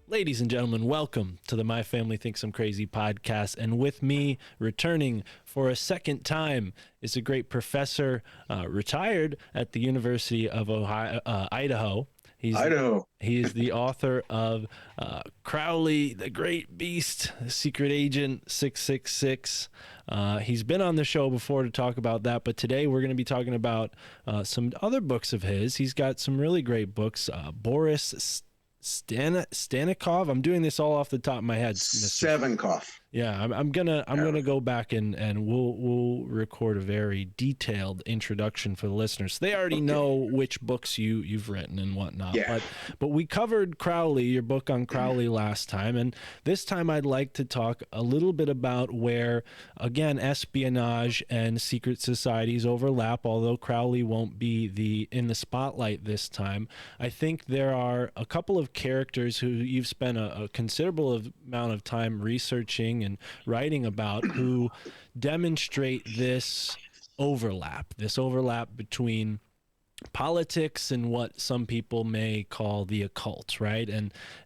Ladies and gentlemen, welcome to the My Family Thinks I'm Crazy podcast. And with me, returning for a second time, is a great professor, retired at the University of Idaho. He is the author of Crowley, the Great Beast, Secret Agent 666. He's been on the show before to talk about that, but today we're going to be talking about some other books of his. He's got some really great books. Boris Savinkov. I'm doing this all off the top of my head. Savinkov. Yeah, I'm gonna go back and we'll record a very detailed introduction for the listeners. They already know which books you've written and whatnot. Yeah. But we covered Crowley, your book on Crowley last time, and this time I'd like to talk a little bit about where, again, espionage and secret societies overlap. Although Crowley won't be in the spotlight this time, I think there are a couple of characters who you've spent a considerable amount of time researching and writing about, who demonstrate this overlap between politics and what some people may call the occult, right?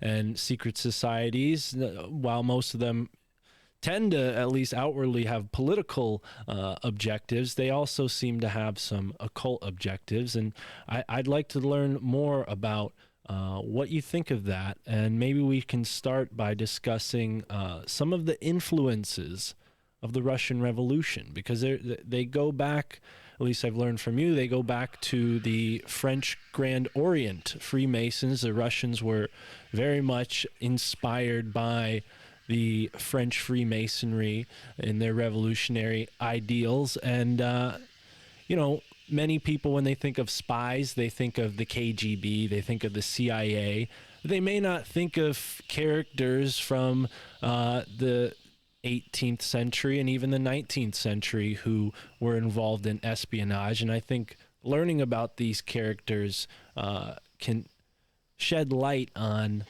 And secret societies, while most of them tend to at least outwardly have political objectives, they also seem to have some occult objectives. And I'd like to learn more about what you think of that, and maybe we can start by discussing some of the influences of the Russian Revolution, because they go back, at least I've learned from you, they go back to the French Grand Orient Freemasons. The Russians were very much inspired by the French Freemasonry in their revolutionary ideals, and many people, when they think of spies, they think of the KGB, they think of the CIA. They may not think of characters from the 18th century and even the 19th century who were involved in espionage. And I think learning about these characters can shed light on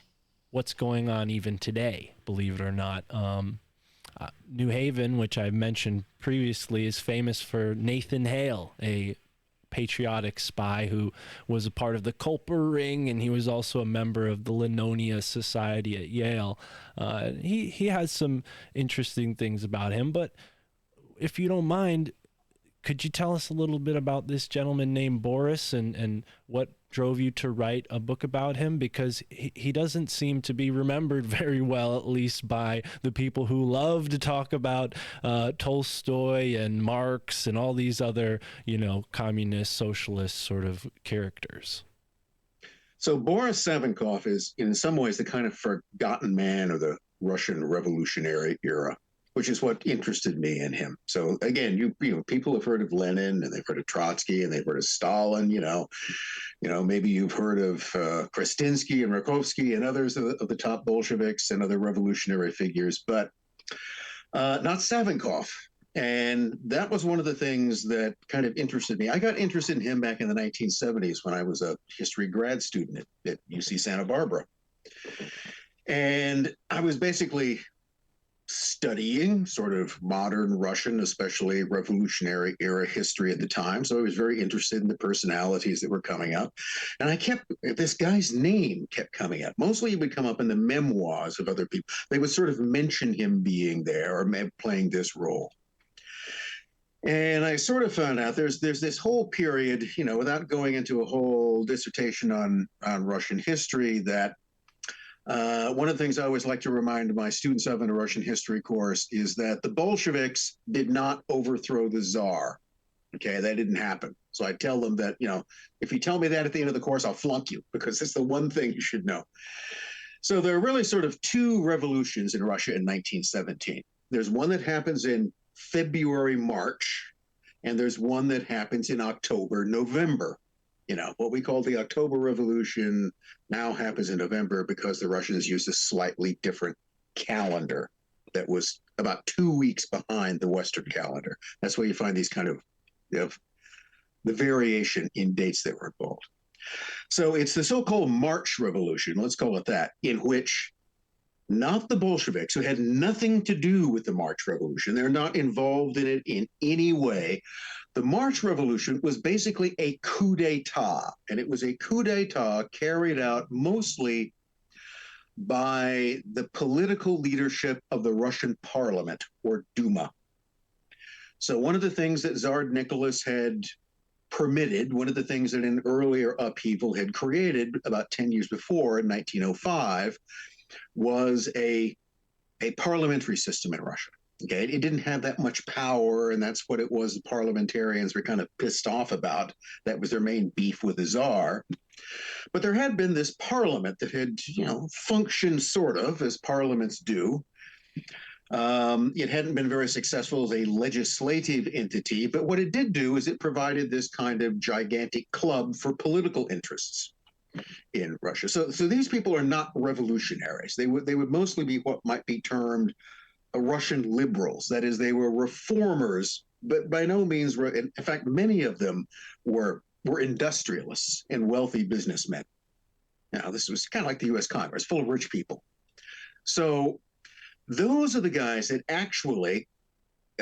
what's going on even today, believe it or not. New Haven, which I've mentioned previously, is famous for Nathan Hale, a patriotic spy who was a part of the Culper Ring, and he was also a member of the Linonia Society at Yale. He has some interesting things about him, but if you don't mind, could you tell us a little bit about this gentleman named Boris and what drove you to write a book about him? Because he doesn't seem to be remembered very well, at least by the people who love to talk about Tolstoy and Marx and all these other, communist, socialist sort of characters. So Boris Savinkov is, in some ways, the kind of forgotten man of the Russian revolutionary era, which is what interested me in him. So again, you people have heard of Lenin, and they've heard of Trotsky, and they've heard of Stalin. Maybe you've heard of Krestinsky and Rakovsky and others of the top Bolsheviks and other revolutionary figures, but not Savinkov. And that was one of the things that kind of interested me. I got interested in him back in the 1970s when I was a history grad student at UC Santa Barbara, and I was basically studying sort of modern Russian, especially revolutionary era history at the time. So I was very interested in the personalities that were coming up. And this guy's name kept coming up. Mostly he would come up in the memoirs of other people. They would sort of mention him being there or playing this role. And I sort of found out there's this whole period, without going into a whole dissertation on Russian history, that one of the things I always like to remind my students of in a Russian history course is that the Bolsheviks did not overthrow the Tsar. Okay, that didn't happen. So I tell them that, if you tell me that at the end of the course, I'll flunk you, because it's the one thing you should know. So there are really sort of two revolutions in Russia in 1917. There's one that happens in February, March, and there's one that happens in October, November. What we call the October Revolution now happens in November because the Russians used a slightly different calendar that was about 2 weeks behind the Western calendar. That's where you find these kind of, the variation in dates that were involved. So it's the so-called March Revolution, let's call it that, in which not the Bolsheviks, who had nothing to do with the March Revolution, they're not involved in it in any way. The March Revolution was basically a coup d'etat, and it was a coup d'etat carried out mostly by the political leadership of the Russian parliament, or Duma. So one of the things that Tsar Nicholas had permitted, one of the things that an earlier upheaval had created about 10 years before, in 1905, was a parliamentary system in Russia. Okay, it didn't have that much power, and that's what it was. The parliamentarians were kind of pissed off about. That was their main beef with the Tsar. But there had been this parliament that had, functioned sort of as parliaments do. It hadn't been very successful as a legislative entity, but what it did do is it provided this kind of gigantic club for political interests in Russia. So these people are not revolutionaries. They would mostly be what might be termed Russian liberals. That is, they were reformers, but by no means were. In fact, many of them were industrialists and wealthy businessmen. Now, this was kind of like the U.S. Congress, full of rich people. So those are the guys that actually,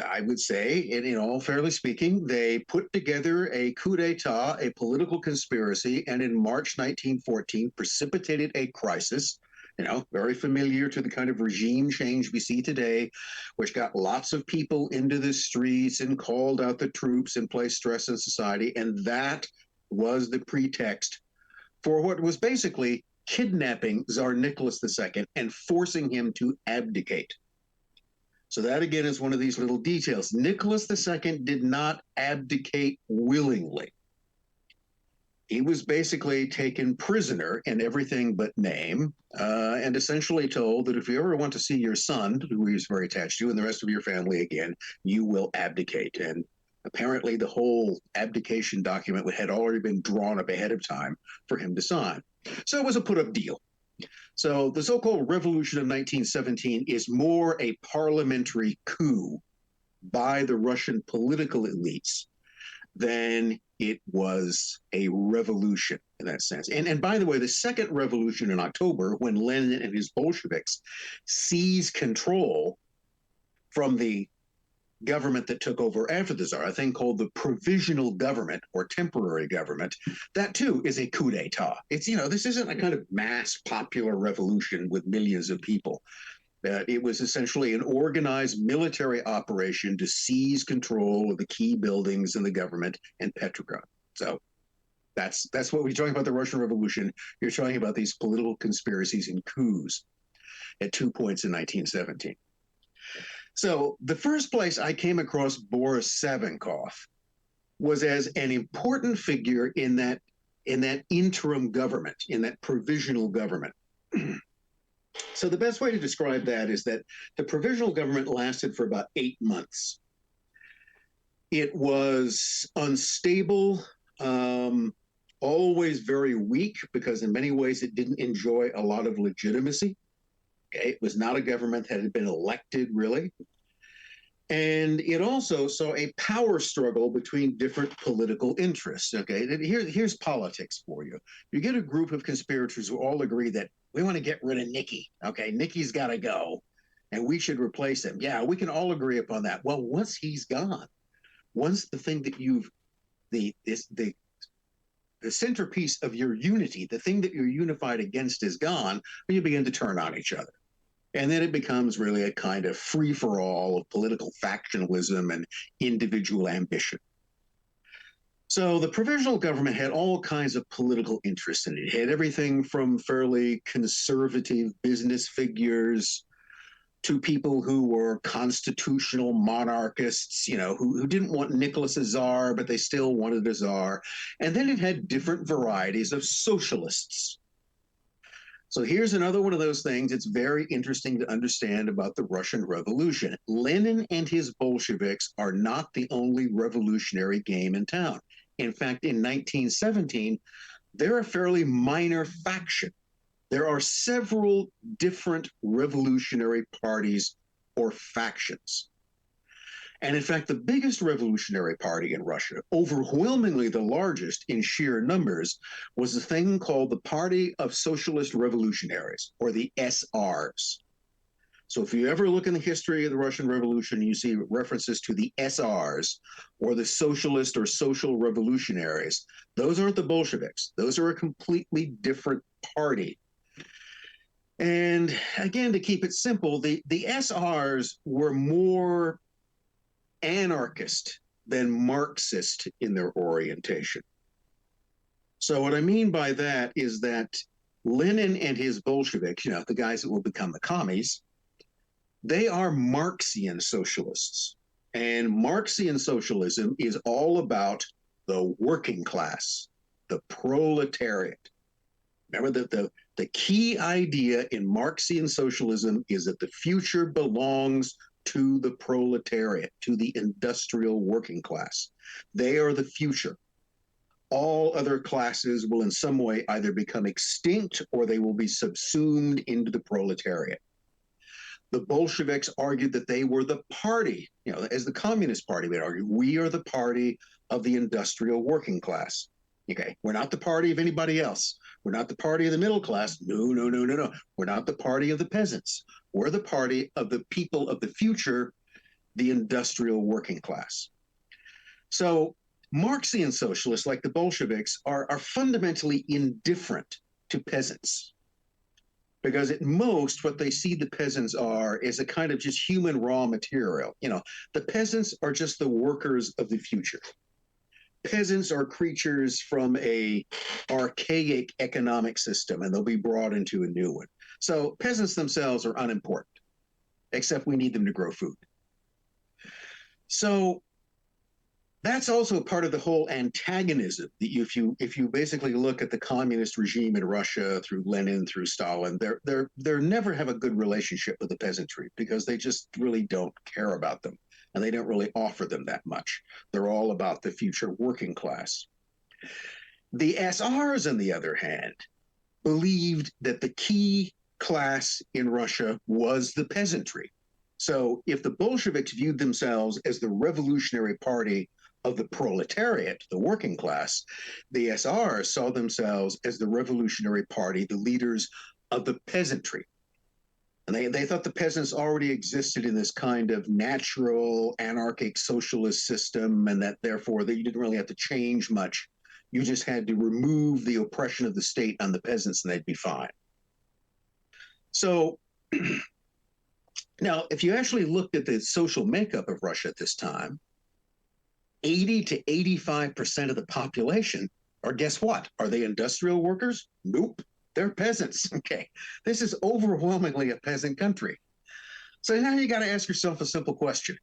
I would say, in all fairly speaking, they put together a coup d'etat, a political conspiracy, and in March 1914 precipitated a crisis, very familiar to the kind of regime change we see today, which got lots of people into the streets and called out the troops and placed stress on society. And that was the pretext for what was basically kidnapping Tsar Nicholas II and forcing him to abdicate. So that, again, is one of these little details. Nicholas II did not abdicate willingly. He was basically taken prisoner in everything but name, and essentially told that if you ever want to see your son, who he was very attached to, and the rest of your family again, you will abdicate. And apparently the whole abdication document had already been drawn up ahead of time for him to sign. So it was a put-up deal. So the so-called Revolution of 1917 is more a parliamentary coup by the Russian political elites than it was a revolution in that sense. And by the way, the second revolution in October, when Lenin and his Bolsheviks seized control from the government that took over after the Tsar, a thing called the provisional government or temporary government, that too is a coup d'etat. It's, this isn't a kind of mass popular revolution with millions of people. It was essentially an organized military operation to seize control of the key buildings in the government in Petrograd. So that's what we're talking about the Russian Revolution. You're talking about these political conspiracies and coups at 2 points in 1917. So the first place I came across Boris Savinkov was as an important figure in that interim government, in that provisional government. So the best way to describe that is that the provisional government lasted for about 8 months. It was unstable, always very weak, because in many ways it didn't enjoy a lot of legitimacy. Okay? It was not a government that had been elected, really. And it also saw a power struggle between different political interests. Okay, here's politics for you. You get a group of conspirators who all agree that we want to get rid of Nicky. Okay, Nicky's got to go, and we should replace him. Yeah, we can all agree upon that. Well, once he's gone, once the thing that the centerpiece of your unity, the thing that you're unified against is gone, you begin to turn on each other. And then it becomes really a kind of free-for-all of political factionalism and individual ambition. So the provisional government had all kinds of political interests in it. It had everything from fairly conservative business figures to people who were constitutional monarchists, who didn't want Nicholas as czar, but they still wanted a czar. And then it had different varieties of socialists. So here's another one of those things it's very interesting to understand about the Russian Revolution. Lenin and his Bolsheviks are not the only revolutionary game in town. In fact, in 1917, they're a fairly minor faction. There are several different revolutionary parties or factions. And in fact, the biggest revolutionary party in Russia, overwhelmingly the largest in sheer numbers, was a thing called the Party of Socialist Revolutionaries, or the SRs. So if you ever look in the history of the Russian Revolution, you see references to the SRs, or the Socialist or Social Revolutionaries. Those aren't the Bolsheviks. Those are a completely different party. And again, to keep it simple, the SRs were more anarchist than Marxist in their orientation. So what I mean by that is that Lenin and his Bolsheviks, the guys that will become the commies, they are Marxian socialists. And Marxian socialism is all about the working class, the proletariat. Remember that the key idea in Marxian socialism is that the future belongs to the proletariat, to the industrial working class. They are the future. All other classes will in some way either become extinct or they will be subsumed into the proletariat. The Bolsheviks argued that they were the party, as the Communist Party would argue, we are the party of the industrial working class. Okay, we're not the party of anybody else. We're not the party of the middle class. No. We're not the party of the peasants. We're the party of the people of the future, the industrial working class. So Marxian socialists, like the Bolsheviks, are fundamentally indifferent to peasants. Because at most, what they see the peasants are is a kind of just human raw material. The peasants are just the workers of the future. Peasants are creatures from a archaic economic system, and they'll be brought into a new one. So peasants themselves are unimportant, except we need them to grow food. So that's also part of the whole antagonism. If you basically look at the communist regime in Russia through Lenin, through Stalin, they're never have a good relationship with the peasantry because they just really don't care about them. And they don't really offer them that much. They're all about the future working class. The SRs, on the other hand, believed that the key class in Russia was the peasantry. So if the Bolsheviks viewed themselves as the revolutionary party of the proletariat, the working class, the SRs saw themselves as the revolutionary party, the leaders of the peasantry. And they thought the peasants already existed in this kind of natural anarchic socialist system, and that therefore that you didn't really have to change much. You just had to remove the oppression of the state on the peasants and they'd be fine. So now, if you actually looked at the social makeup of Russia at this time, 80 to 85% of the population are, guess what? Are they industrial workers? Nope. They're peasants. Okay. This is overwhelmingly a peasant country. So now you got to ask yourself a simple question.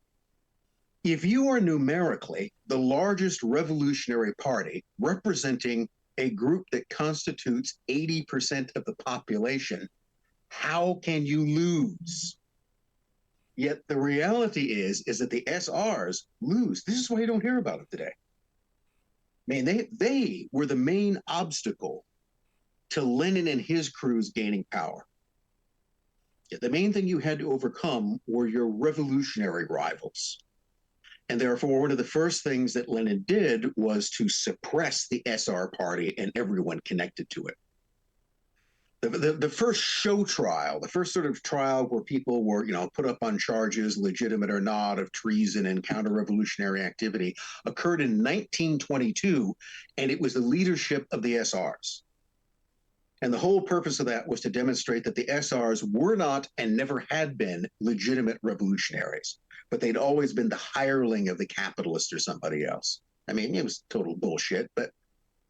If you are numerically the largest revolutionary party representing a group that constitutes 80% of the population, how can you lose? Yet the reality is that the SRs lose. This is why you don't hear about it today. I mean, they were the main obstacle to Lenin and his crews gaining power. The main thing you had to overcome were your revolutionary rivals. And therefore, one of the first things that Lenin did was to suppress the SR party and everyone connected to it. The first show trial, the first sort of trial where people were, put up on charges, legitimate or not, of treason and counter-revolutionary activity, occurred in 1922, and it was the leadership of the SRs. And the whole purpose of that was to demonstrate that the SRs were not and never had been legitimate revolutionaries, but they'd always been the hireling of the capitalist or somebody else. I mean, it was total bullshit, but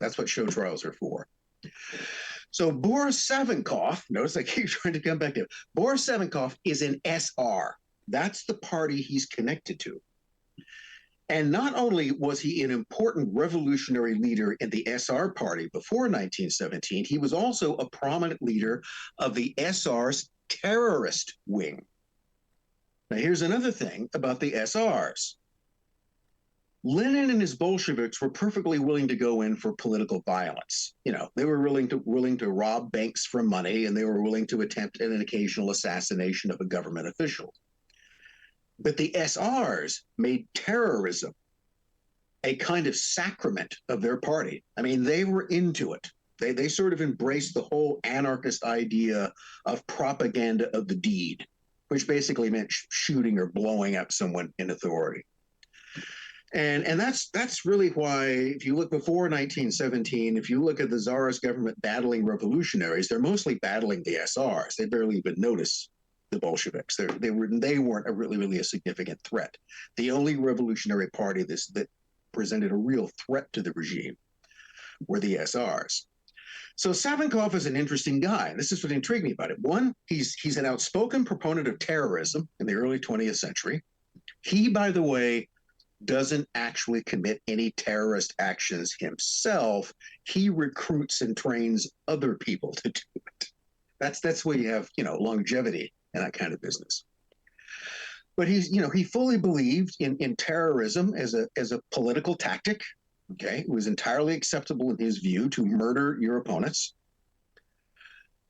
that's what show trials are for. So Boris Savinkov, notice I keep trying to come back to it. Boris Savinkov is an SR. That's the party he's connected to. And not only was he an important revolutionary leader in the SR party before 1917, he was also a prominent leader of the SR's terrorist wing. Now, here's another thing about the SRs. Lenin and his Bolsheviks were perfectly willing to go in for political violence. They were willing to rob banks for money, and they were willing to attempt an occasional assassination of a government official. But the SRs made terrorism a kind of sacrament of their party. I mean, they were into it. They sort of embraced the whole anarchist idea of propaganda of the deed, which basically meant shooting or blowing up someone in authority. And that's really why, if you look before 1917, if you look at the Tsarist government battling revolutionaries, they're mostly battling the SRs. They barely even notice the Bolsheviks. They weren't really a significant threat. The only revolutionary party that presented a real threat to the regime were the SRs. So Savinkov is an interesting guy. This is what intrigued me about it. One, he's an outspoken proponent of terrorism in the early 20th century. He, by the way, doesn't actually commit any terrorist actions himself. He recruits and trains other people to do it. That's where you have, longevity in that kind of business. But he fully believed in terrorism as a political tactic. Okay, it was entirely acceptable in his view to murder your opponents.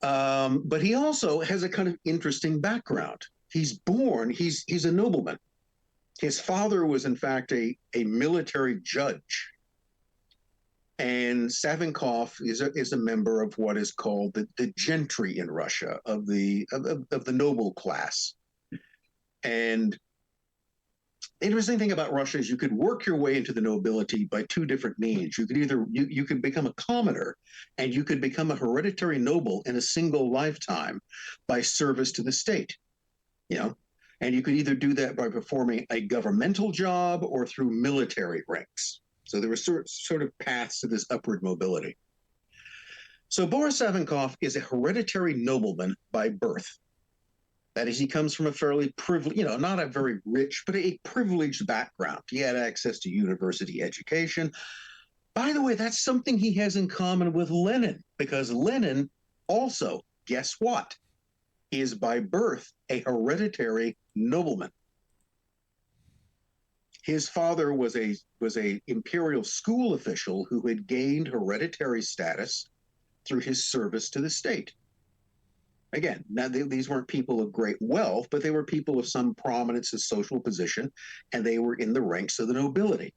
But he also has a kind of interesting background. He's a nobleman. His father was, in fact, a military judge. And Savinkov is a member of what is called the gentry in Russia, of the noble class. And the interesting thing about Russia is you could work your way into the nobility by two different means. You could either you could become a commoner, and you could become a hereditary noble in a single lifetime by service to the state. And you could either do that by performing a governmental job or through military ranks. So there were sort of paths to this upward mobility. So Boris Savinkov is a hereditary nobleman by birth. That is, he comes from a fairly privileged, not a very rich, but a privileged background. He had access to university education. By the way, that's something he has in common with Lenin, because Lenin also, guess what, is by birth a hereditary nobleman. His father was a imperial school official who had gained hereditary status through his service to the state. Again, now these weren't people of great wealth, but they were people of some prominence and social position, and they were in the ranks of the nobility.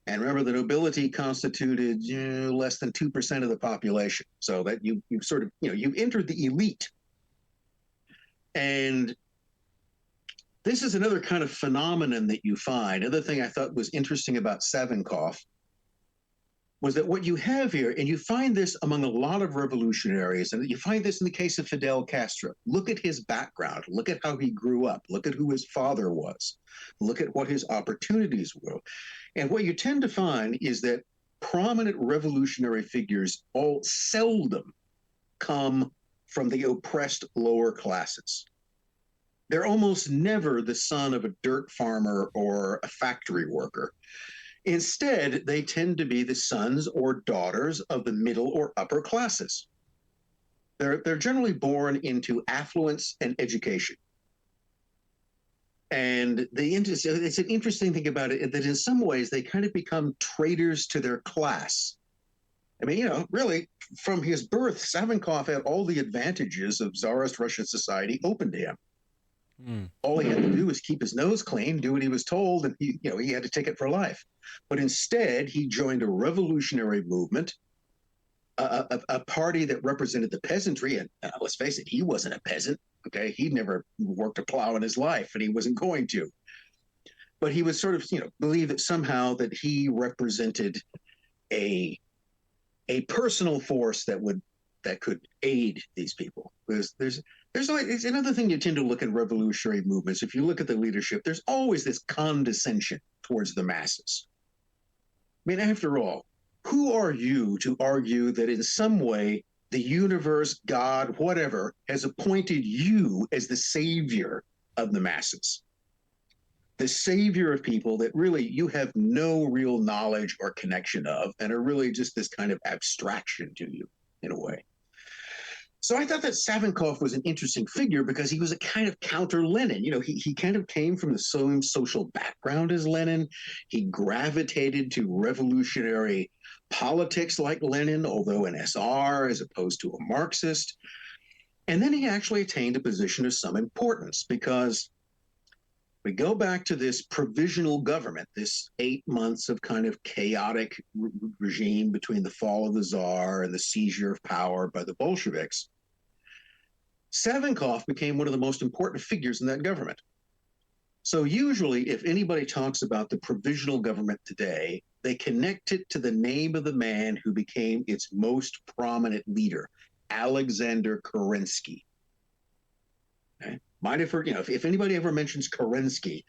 And remember, the nobility constituted less than 2% of the population, so that you sort of you entered the elite. And this is another kind of phenomenon that you find. Another thing I thought was interesting about Savinkov was that what you have here, and you find this among a lot of revolutionaries, and you find this in the case of Fidel Castro. Look at his background. Look at how he grew up. Look at who his father was. Look at what his opportunities were. And what you tend to find is that prominent revolutionary figures all seldom come from the oppressed lower classes. They're almost never the son of a dirt farmer or a factory worker. Instead, they tend to be the sons or daughters of the middle or upper classes. They're generally born into affluence and education. And it's an interesting thing about it that in some ways they kind of become traitors to their class. I mean, really, from his birth, Savinkov had all the advantages of Tsarist Russian society open to him. All he had to do was keep his nose clean, do what he was told, and he had a ticket for life. But instead, he joined a revolutionary movement, a party that represented the peasantry. And let's face it, he wasn't a peasant. Okay, he'd never worked a plow in his life, and he wasn't going to. But he would sort of, believe that somehow that he represented a personal force that could aid these people. There's another thing you tend to look at revolutionary movements. If you look at the leadership, there's always this condescension towards the masses. I mean, after all, who are you to argue that in some way the universe, God, whatever, has appointed you as the savior of the masses? The savior of people that really you have no real knowledge or connection of, and are really just this kind of abstraction to you in a way. So I thought that Savinkov was an interesting figure because he was a kind of counter Lenin. He kind of came from the same social background as Lenin. He gravitated to revolutionary politics like Lenin, although an SR as opposed to a Marxist. And then he actually attained a position of some importance because we go back to this provisional government, this 8 months of kind of chaotic regime between the fall of the Tsar and the seizure of power by the Bolsheviks. Savinkov became one of the most important figures in that government. So usually, if anybody talks about the provisional government today, they connect it to the name of the man who became its most prominent leader, Alexander Kerensky. Okay? Mind if anybody ever mentions Kerensky,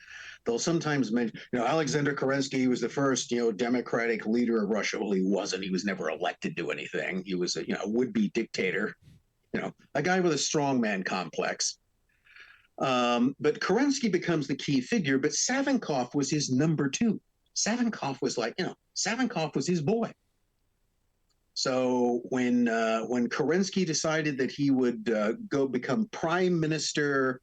they'll sometimes mention, Alexander Kerensky was the first, democratic leader of Russia. Well, he wasn't. He was never elected to anything. He was a, would-be dictator, a guy with a strongman complex. But Kerensky becomes the key figure, but Savinkov was his number two. Savinkov was Savinkov was his boy. So when Kerensky decided that he would go become prime minister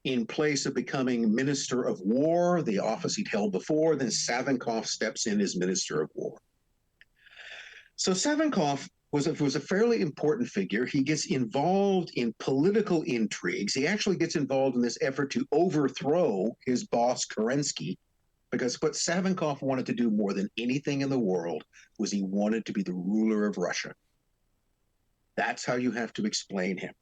in place of becoming minister of war, the office he'd held before, then Savinkov steps in as minister of war. So Savinkov was a fairly important figure. He gets involved in political intrigues. He actually gets involved in this effort to overthrow his boss, Kerensky, because what Savinkov wanted to do more than anything in the world was he wanted to be the ruler of Russia. That's how you have to explain him.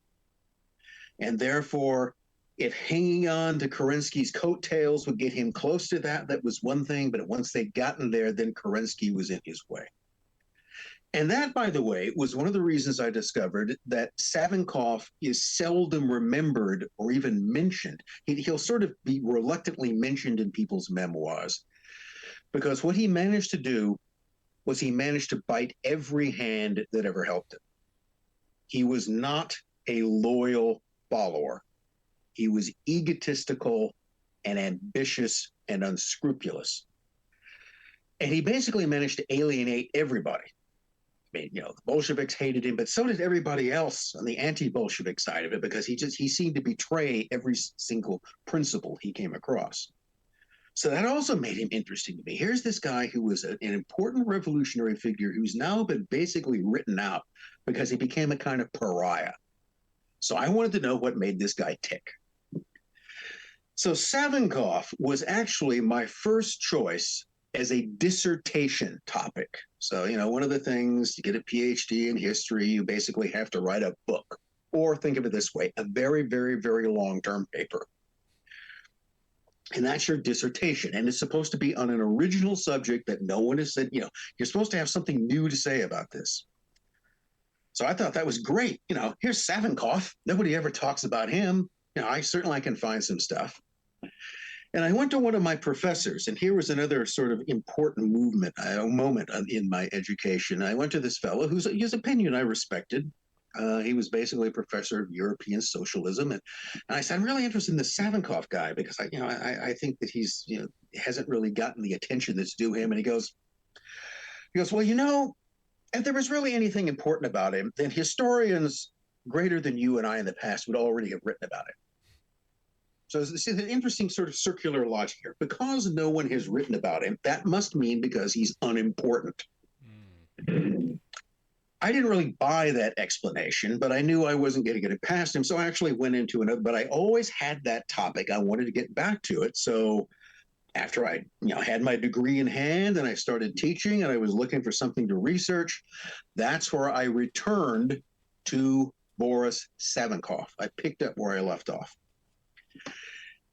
And therefore, if hanging on to Kerensky's coattails would get him close to that was one thing, but once they'd gotten there, then Kerensky was in his way. And that, by the way, was one of the reasons I discovered that Savinkov is seldom remembered or even mentioned. He'll sort of be reluctantly mentioned in people's memoirs, because what he managed to do was he managed to bite every hand that ever helped him. He was not a loyal follower. He was egotistical and ambitious and unscrupulous. And he basically managed to alienate everybody. I mean, the Bolsheviks hated him, but so did everybody else on the anti-Bolshevik side of it, because he seemed to betray every single principle he came across. So that also made him interesting to me. Here's this guy who was an important revolutionary figure who's now been basically written out because he became a kind of pariah. So I wanted to know what made this guy tick. So Savinkov was actually my first choice as a dissertation topic. So, one of the things to get a PhD in history, you basically have to write a book, or think of it this way, a very, very, very long-term paper. And that's your dissertation. And it's supposed to be on an original subject that no one has said, you're supposed to have something new to say about this. So I thought that was great. Here's Savinkov. Nobody ever talks about him. I certainly can find some stuff. And I went to one of my professors, and here was another sort of important moment in my education. I went to this fellow whose opinion I respected. He was basically a professor of European socialism, and I said, I'm really interested in this Savinkov guy because I think that he's hasn't really gotten the attention that's due him. And he goes, well, if there was really anything important about him, then historians greater than you and I in the past would already have written about it. So this is an interesting sort of circular logic here. Because no one has written about him, that must mean because he's unimportant. I didn't really buy that explanation, but I knew I wasn't going to get it past him. So I actually went into another, but I always had that topic. I wanted to get back to it. So after I had my degree in hand and I started teaching and I was looking for something to research, that's where I returned to Boris Savinkov. I picked up where I left off.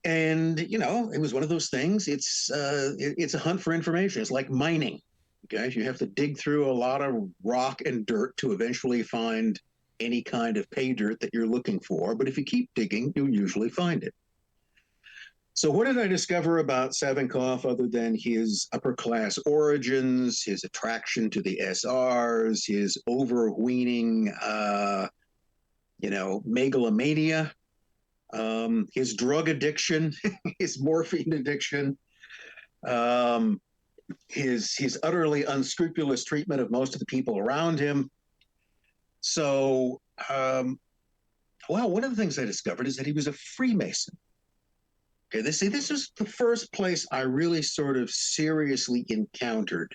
And, it was one of those things. It's a hunt for information. It's like mining. Okay, you have to dig through a lot of rock and dirt to eventually find any kind of pay dirt that you're looking for. But if you keep digging, you'll usually find it. So what did I discover about Savinkov other than his upper class origins, his attraction to the SRs, his overweening, megalomania? His drug addiction, his morphine addiction, his utterly unscrupulous treatment of most of the people around him. So, one of the things I discovered is that he was a Freemason. Okay, this was the first place I really sort of seriously encountered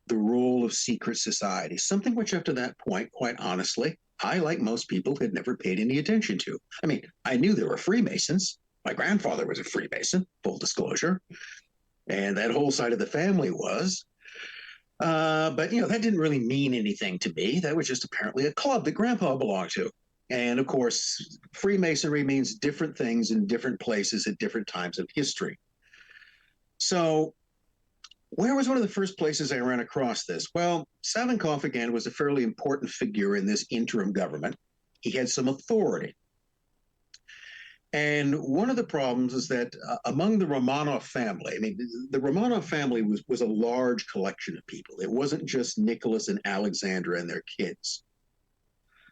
the role of secret society, something which up to that point, quite honestly, I, like most people, had never paid any attention to. I mean, I knew there were Freemasons. My grandfather was a Freemason, full disclosure, and that whole side of the family was. But, that didn't really mean anything to me. That was just apparently a club that Grandpa belonged to. And of course, Freemasonry means different things in different places at different times of history. So, where was one of the first places I ran across this? Well, Savinkov, again, was a fairly important figure in this interim government. He had some authority. And one of the problems is that among the Romanov family, I mean, the Romanov family was a large collection of people. It wasn't just Nicholas and Alexandra and their kids,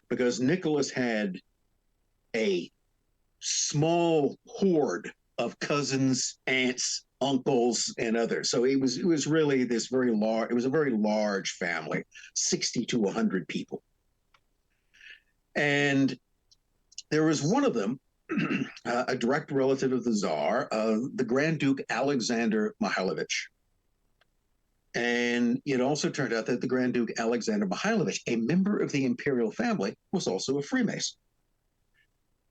because Nicholas had a small horde of cousins, aunts, uncles, and others. So it was really this very large. It was a very large family, 60 to 100 people, and there was one of them, a direct relative of the Tsar, the Grand Duke Alexander Mihailovich. And it also turned out that the Grand Duke Alexander Mihailovich, a member of the imperial family, was also a Freemason.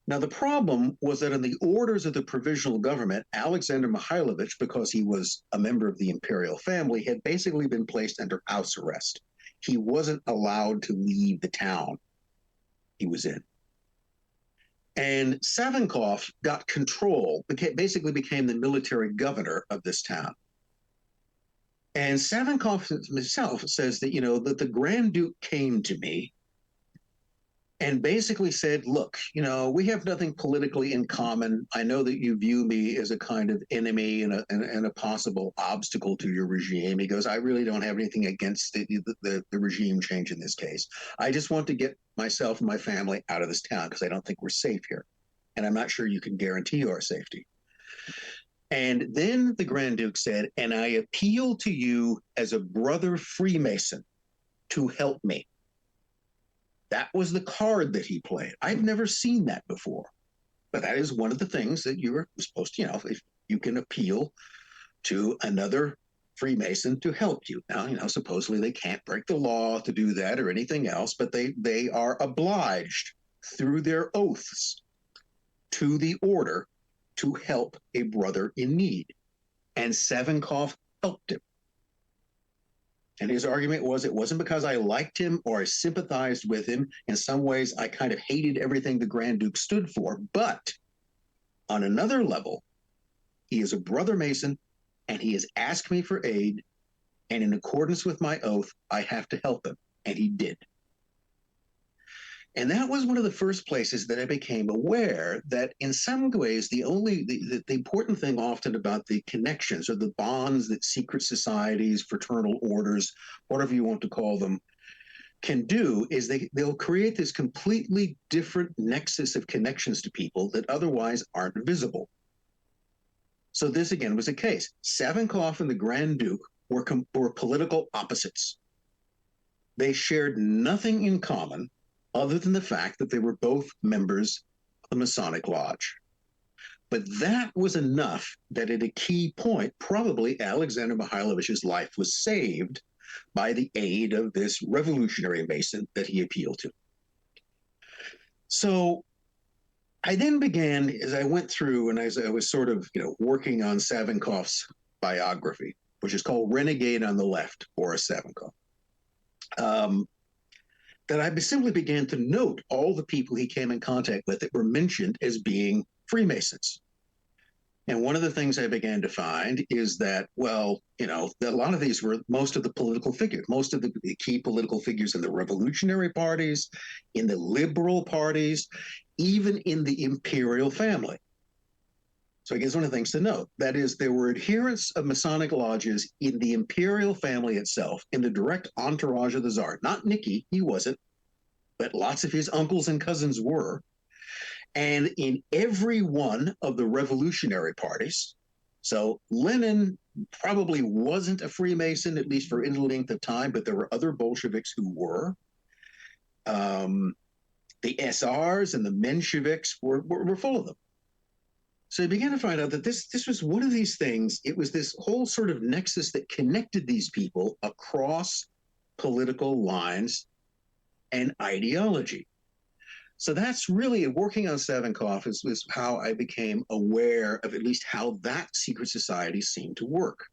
Now, the problem was that in the orders of the provisional government, Alexander Mihailovich, because he was a member of the imperial family, had basically been placed under house arrest. He wasn't allowed to leave the town he was in. And Savinkov got control, basically became the military governor of this town. And Savinkov himself says that, that the Grand Duke came to me and basically said, look, we have nothing politically in common. I know that you view me as a kind of enemy and a possible obstacle to your regime. He goes, I really don't have anything against the regime change in this case. I just want to get myself and my family out of this town because I don't think we're safe here. And I'm not sure you can guarantee our safety. And then the Grand Duke said, and I appeal to you as a brother Freemason to help me. That was the card that he played. I've never seen that before. But that is one of the things that you were supposed to, if you can appeal to another Freemason to help you. Now, supposedly they can't break the law to do that or anything else, but they are obliged through their oaths to the order to help a brother in need. And Savinkov helped him. And his argument was, it wasn't because I liked him or I sympathized with him. In some ways, I kind of hated everything the Grand Duke stood for. But on another level, he is a brother Mason, and he has asked me for aid. And in accordance with my oath, I have to help him. And he did. And that was one of the first places that I became aware that in some ways, the important thing often about the connections or the bonds that secret societies, fraternal orders, whatever you want to call them, can do is they'll create this completely different nexus of connections to people that otherwise aren't visible. So this, again, was a case. Savinkov and the Grand Duke were political opposites. They shared nothing in common other than the fact that they were both members of the Masonic Lodge. But that was enough that at a key point, probably Alexander Mihailovich's life was saved by the aid of this revolutionary Mason that he appealed to. So I then began, as I went through and as I was sort of working on Savinkov's biography, which is called Renegade on the Left, Boris Savinkov, that I simply began to note all the people he came in contact with that were mentioned as being Freemasons. And one of the things I began to find is that, that a lot of these were most of the political figures, most of the key political figures in the revolutionary parties, in the liberal parties, even in the imperial family. So I guess one of the things to note, that is, there were adherents of Masonic lodges in the imperial family itself, in the direct entourage of the Tsar. Not Nicky, he wasn't, but lots of his uncles and cousins were. And in every one of the revolutionary parties. So Lenin probably wasn't a Freemason, at least for any length of time, but there were other Bolsheviks who were. The SRs and the Mensheviks were full of them. So I began to find out that this was one of these things. It was this whole sort of nexus that connected these people across political lines and ideology. So that's really, working on Savinkov was how I became aware of at least how that secret society seemed to work.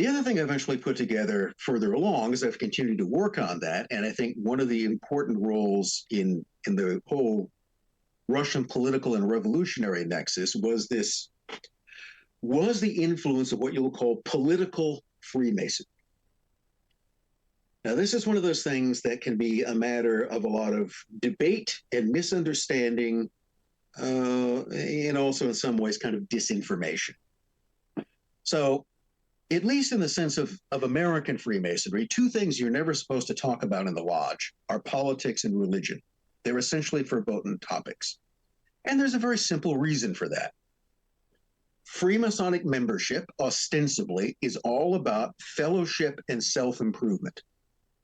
The other thing I eventually put together further along is I've continued to work on that. And I think one of the important roles in the whole Russian political and revolutionary nexus was the influence of what you'll call political Freemasonry. Now, this is one of those things that can be a matter of a lot of debate and misunderstanding, and also in some ways kind of disinformation. So, at least in the sense of American Freemasonry, two things you're never supposed to talk about in the lodge are politics and religion. They're essentially verboten topics. And there's a very simple reason for that. Freemasonic membership, ostensibly, is all about fellowship and self-improvement.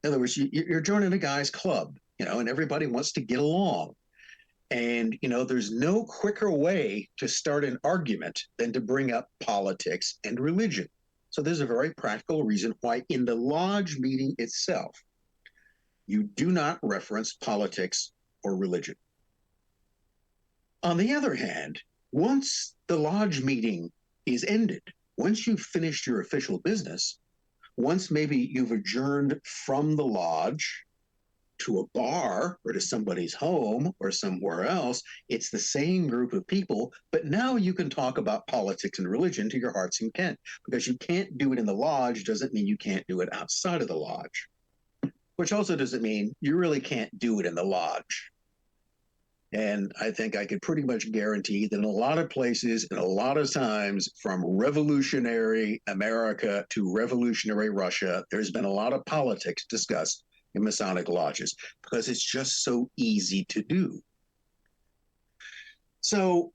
In other words, you're joining a guy's club, and everybody wants to get along. And, there's no quicker way to start an argument than to bring up politics and religion. So there's a very practical reason why in the lodge meeting itself, you do not reference politics or religion. On the other hand, once the lodge meeting is ended, once you've finished your official business, once maybe you've adjourned from the lodge to a bar or to somebody's home or somewhere else, it's the same group of people, but now you can talk about politics and religion to your heart's content. Because you can't do it in the lodge doesn't mean you can't do it outside of the lodge, which also doesn't mean you really can't do it in the lodge. And I think I could pretty much guarantee that in a lot of places and a lot of times, from revolutionary America to revolutionary Russia, there's been a lot of politics discussed in Masonic lodges because it's just so easy to do. So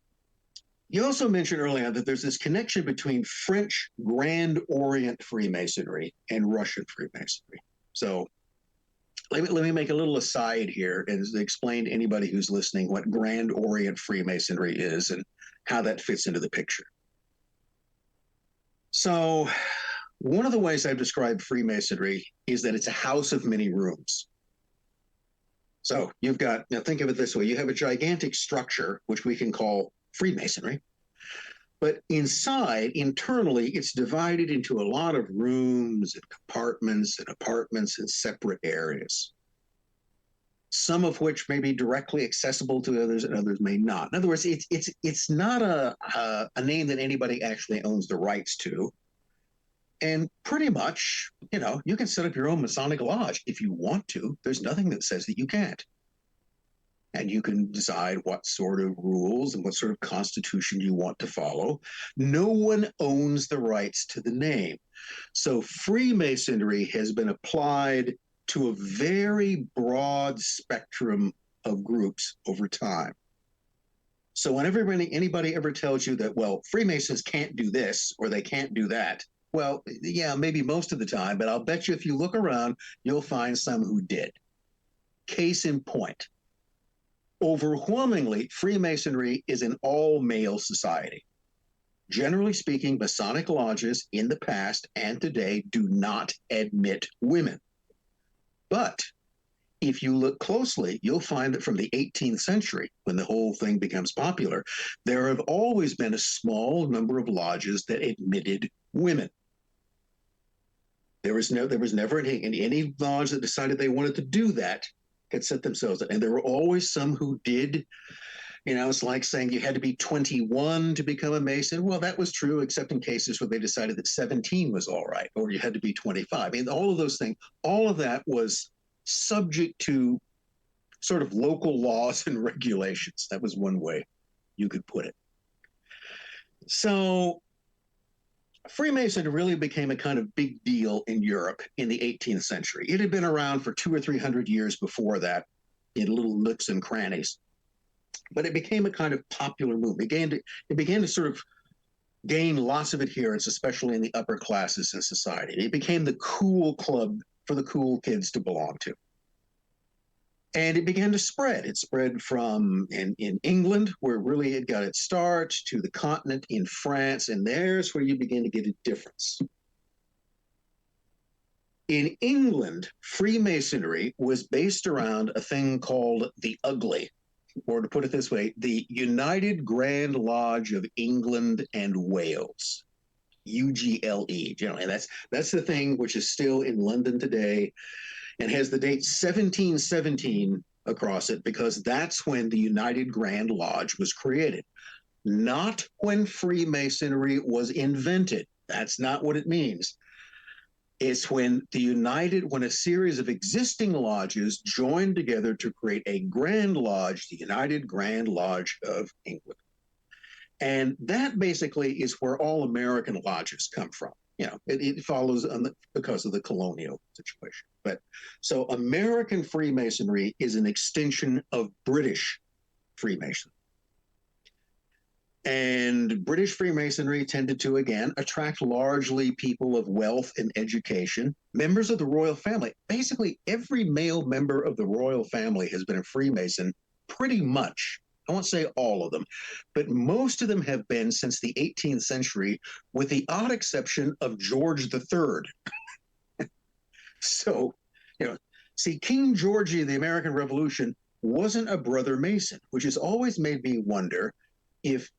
you also mentioned earlier that there's this connection between French Grand Orient Freemasonry and Russian Freemasonry. So let me make a little aside here and explain to anybody who's listening what Grand Orient Freemasonry is and how that fits into the picture. So one of the ways I've described Freemasonry is that it's a house of many rooms. So you've got, think of it this way, you have a gigantic structure, which we can call Freemasonry, but inside, internally, it's divided into a lot of rooms and compartments and apartments and separate areas, some of which may be directly accessible to others and others may not. In other words, it's not a name that anybody actually owns the rights to. And pretty much, you can set up your own Masonic lodge if you want to. There's nothing that says that you can't. And you can decide what sort of rules and what sort of constitution you want to follow. No one owns the rights to the name. So Freemasonry has been applied to a very broad spectrum of groups over time. So whenever anybody ever tells you that, well, Freemasons can't do this or they can't do that, well, yeah, maybe most of the time, but I'll bet you if you look around, you'll find some who did. Case in point. Overwhelmingly, Freemasonry is an all-male society. Generally speaking, Masonic lodges in the past and today do not admit women. But if you look closely, you'll find that from the 18th century, when the whole thing becomes popular, there have always been a small number of lodges that admitted women. There was never any lodge that decided they wanted to do that had set themselves up. And there were always some who did. It's like saying you had to be 21 to become a Mason. Well, that was true, except in cases where they decided that 17 was all right, or you had to be 25. I mean, all of those things, all of that was subject to sort of local laws and regulations. That was one way you could put it. So Freemasonry really became a kind of big deal in Europe in the 18th century. It had been around for 200 or 300 years before that in little nooks and crannies. But it became a kind of popular movement. It began to sort of gain lots of adherents, especially in the upper classes in society. It became the cool club for the cool kids to belong to. And it began to spread. It spread from in England, where really it got its start, to the continent in France, and there's where you begin to get a difference. In England, Freemasonry was based around a thing called the Ugly, or to put it this way, the United Grand Lodge of England and Wales. UGLE, generally. That's the thing which is still in London today and has the date 1717 across it, because that's when the United Grand Lodge was created, not when Freemasonry was invented. That's not what it means. It's when when a series of existing lodges joined together to create a Grand Lodge, the United Grand Lodge of England. And that basically is where all American lodges come from. It follows because of the colonial situation. But so American Freemasonry is an extension of British Freemasonry. And British Freemasonry tended to, again, attract largely people of wealth and education, members of the royal family. Basically, every male member of the royal family has been a Freemason, pretty much. I won't say all of them, but most of them have been since the 18th century, with the odd exception of George III. So, see, King George of the American Revolution wasn't a brother Mason, which has always made me wonder if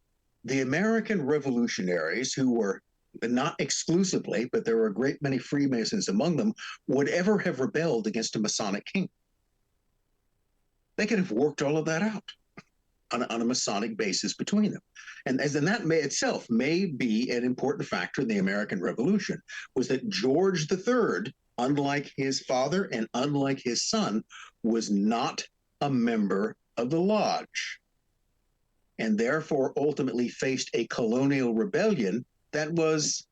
the American revolutionaries, who were not exclusively, but there were a great many Freemasons among them, would ever have rebelled against a Masonic king. They could have worked all of that out on a Masonic basis between them. And that itself may be an important factor in the American Revolution, was that George III, unlike his father and unlike his son, was not a member of the lodge, and therefore ultimately faced a colonial rebellion that was,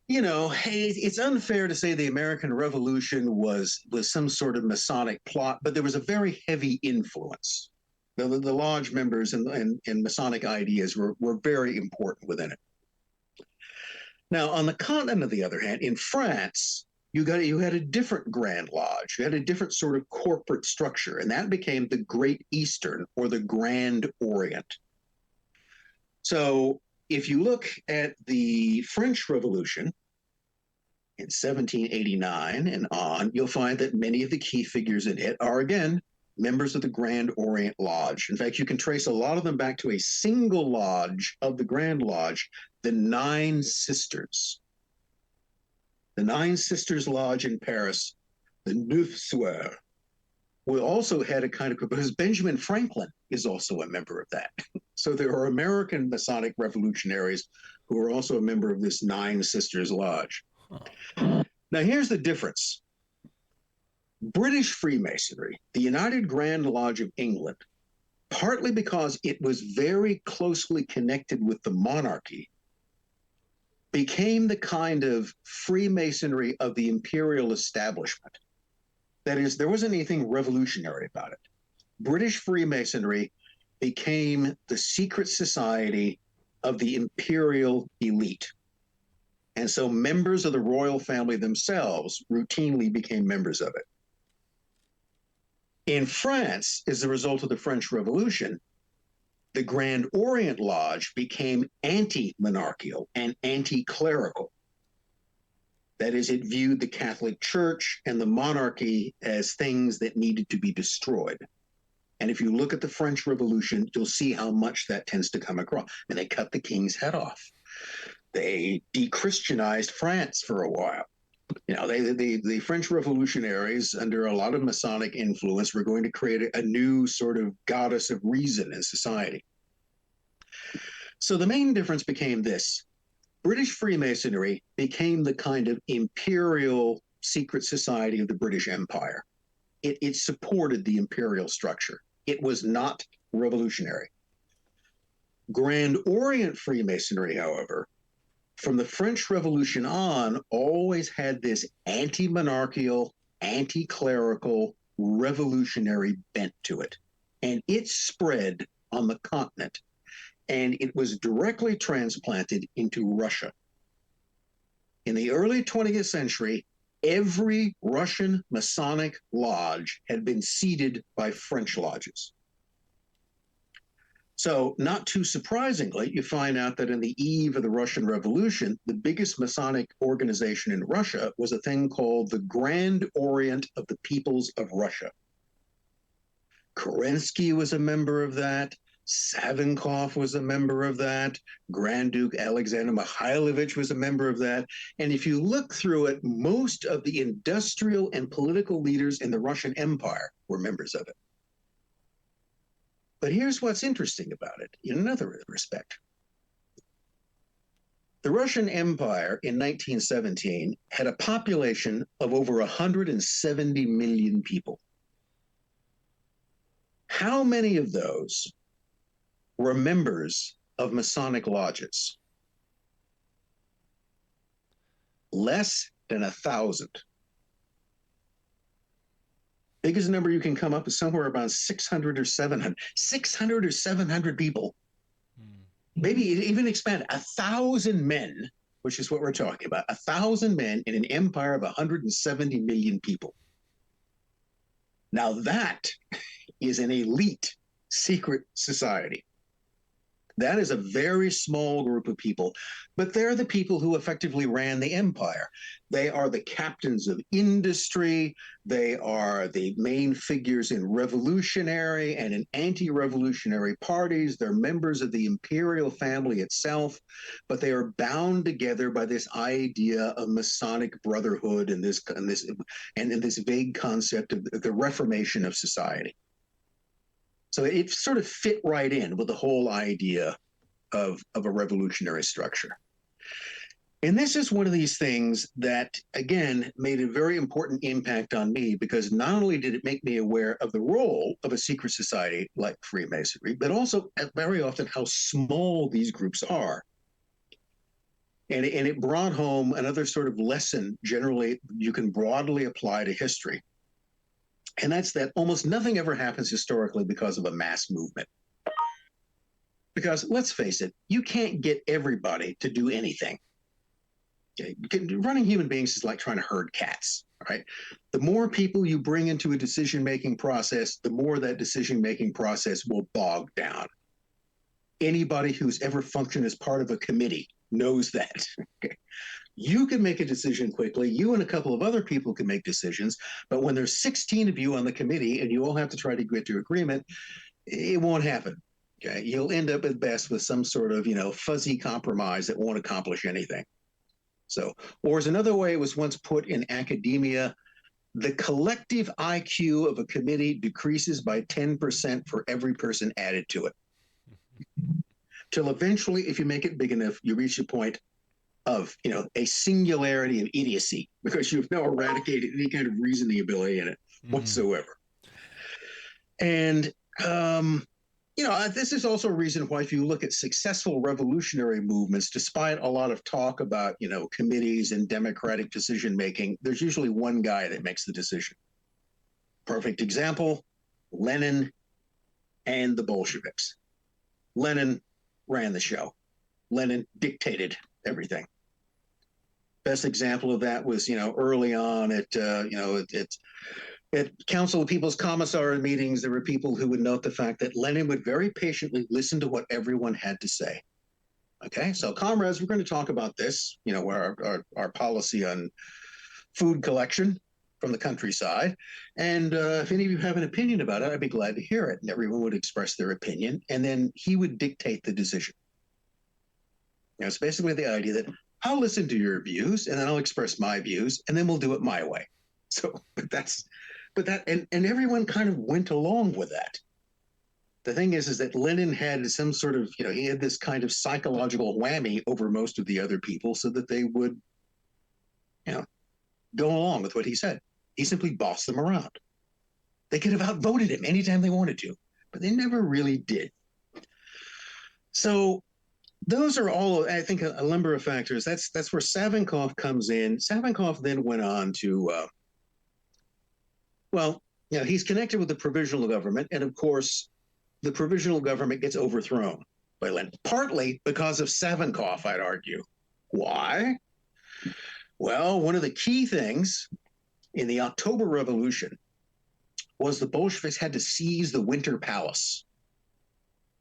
it's unfair to say the American Revolution was some sort of Masonic plot, but there was a very heavy influence. The lodge members and Masonic ideas were very important within it. Now, on the continent, on the other hand, in France, you had a different Grand Lodge. You had a different sort of corporate structure, and that became the Great Eastern, or the Grand Orient. So if you look at the French Revolution in 1789 and on, you'll find that many of the key figures in it are, again, members of the Grand Orient Lodge. In fact, you can trace a lot of them back to a single lodge of the Grand Lodge, the Nine Sisters. The Nine Sisters Lodge in Paris, the Neuf Soeurs, we also had a kind of, because Benjamin Franklin is also a member of that. So there are American Masonic revolutionaries who are also a member of this Nine Sisters Lodge. Now, here's the difference. British Freemasonry, the United Grand Lodge of England, partly because it was very closely connected with the monarchy, became the kind of Freemasonry of the imperial establishment. That is, there wasn't anything revolutionary about it. British Freemasonry became the secret society of the imperial elite. And so members of the royal family themselves routinely became members of it. In France, as a result of the French Revolution, the Grand Orient Lodge became anti-monarchical and anti-clerical. That is, it viewed the Catholic Church and the monarchy as things that needed to be destroyed. And if you look at the French Revolution, you'll see how much that tends to come across. And they cut the king's head off. They de-Christianized France for a while. You know, the French revolutionaries, under a lot of Masonic influence, were going to create a new sort of goddess of reason in society. So the main difference became this. British Freemasonry became the kind of imperial secret society of the British Empire. It supported the imperial structure. It was not revolutionary. Grand Orient Freemasonry, however, from the French Revolution on, always had this anti-monarchical, anti-clerical, revolutionary bent to it. And it spread on the continent. And it was directly transplanted into Russia. In the early 20th century, every Russian Masonic lodge had been seeded by French lodges. So, not too surprisingly, you find out that in the eve of the Russian Revolution, the biggest Masonic organization in Russia was a thing called the Grand Orient of the Peoples of Russia. Kerensky was a member of that. Savinkov was a member of that. Grand Duke Alexander Mikhailovich was a member of that. And if you look through it, most of the industrial and political leaders in the Russian Empire were members of it. But here's what's interesting about it in another respect. The Russian Empire in 1917 had a population of over 170 million people. How many of those were members of Masonic lodges? Less than 1,000. Biggest number you can come up is somewhere about 600 or 700. 600 or 700 people. Maybe even expand 1,000 men, which is what we're talking about. 1,000 men in an empire of 170 million people. Now that is an elite secret society. That is a very small group of people, but they're the people who effectively ran the empire. They are the captains of industry. They are the main figures in revolutionary and in anti-revolutionary parties. They're members of the imperial family itself, but they are bound together by this idea of Masonic brotherhood and this vague concept of the reformation of society. So it sort of fit right in with the whole idea of a revolutionary structure. And this is one of these things that, again, made a very important impact on me, because not only did it make me aware of the role of a secret society like Freemasonry, but also very often how small these groups are. And it brought home another sort of lesson generally you can broadly apply to history. And that's that almost nothing ever happens historically because of a mass movement. Because let's face it, you can't get everybody to do anything. Okay? Running human beings is like trying to herd cats, right? The more people you bring into a decision-making process, the more that decision-making process will bog down. Anybody who's ever functioned as part of a committee knows that. Okay? You can make a decision quickly. You and a couple of other people can make decisions. But when there's 16 of you on the committee and you all have to try to get to agreement, it won't happen. Okay? You'll end up at best with some sort of, fuzzy compromise that won't accomplish anything. So, or as another way it was once put in academia, the collective IQ of a committee decreases by 10% for every person added to it. Till eventually, if you make it big enough, you reach a point of, a singularity of idiocy, because you've now eradicated any kind of reasoning ability in it whatsoever. And, this is also a reason why, if you look at successful revolutionary movements, despite a lot of talk about, committees and democratic decision-making, there's usually one guy that makes the decision. Perfect example, Lenin and the Bolsheviks. Lenin ran the show. Lenin dictated everything. Best example of that was, early on at Council of People's Commissar meetings, there were people who would note the fact that Lenin would very patiently listen to what everyone had to say. Okay, so comrades, we're going to talk about this, our policy on food collection from the countryside. And if any of you have an opinion about it, I'd be glad to hear it. And everyone would express their opinion, and then he would dictate the decision. It's basically the idea that I'll listen to your views, and then I'll express my views, and then we'll do it my way. So, and everyone kind of went along with that. The thing is that Lenin had some sort of, he had this kind of psychological whammy over most of the other people, so that they would, go along with what he said. He simply bossed them around. They could have outvoted him anytime they wanted to, but they never really did. So those are all, I think, a number of factors. That's where Savinkov comes in. Savinkov then went on to, he's connected with the provisional government, and of course, the provisional government gets overthrown by Lenin, partly because of Savinkov, I'd argue. Why? Well, one of the key things in the October Revolution was the Bolsheviks had to seize the Winter Palace.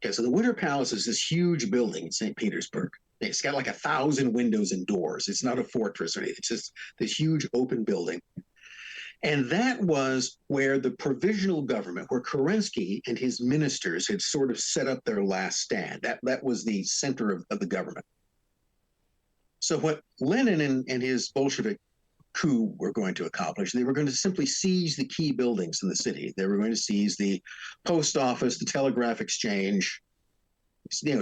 Okay, so the Winter Palace is this huge building in St. Petersburg. It's got like 1,000 windows and doors. It's not a fortress or anything. It's just this huge open building. And that was where the provisional government, where Kerensky and his ministers had sort of set up their last stand. That was the center of the government. So what Lenin and his Bolshevik coup were going to accomplish, they were going to simply seize the key buildings in the city. They were going to seize the post office, the telegraph exchange,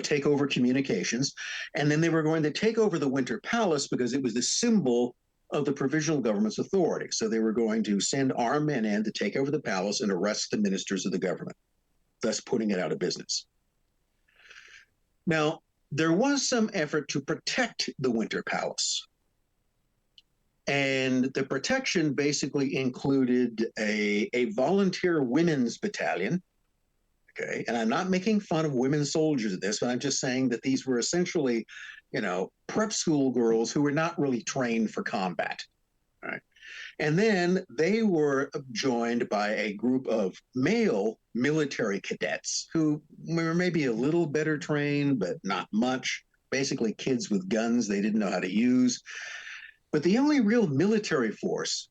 take over communications. And then they were going to take over the Winter Palace because it was the symbol of the provisional government's authority. So they were going to send armed men in to take over the palace and arrest the ministers of the government, thus putting it out of business. Now, there was some effort to protect the Winter Palace. And the protection basically included a volunteer women's battalion. Okay, and I'm not making fun of women soldiers of this, but I'm just saying that these were essentially, prep school girls who were not really trained for combat. All right. And then they were joined by a group of male military cadets who were maybe a little better trained, but not much. Basically, kids with guns they didn't know how to use. But the only real military force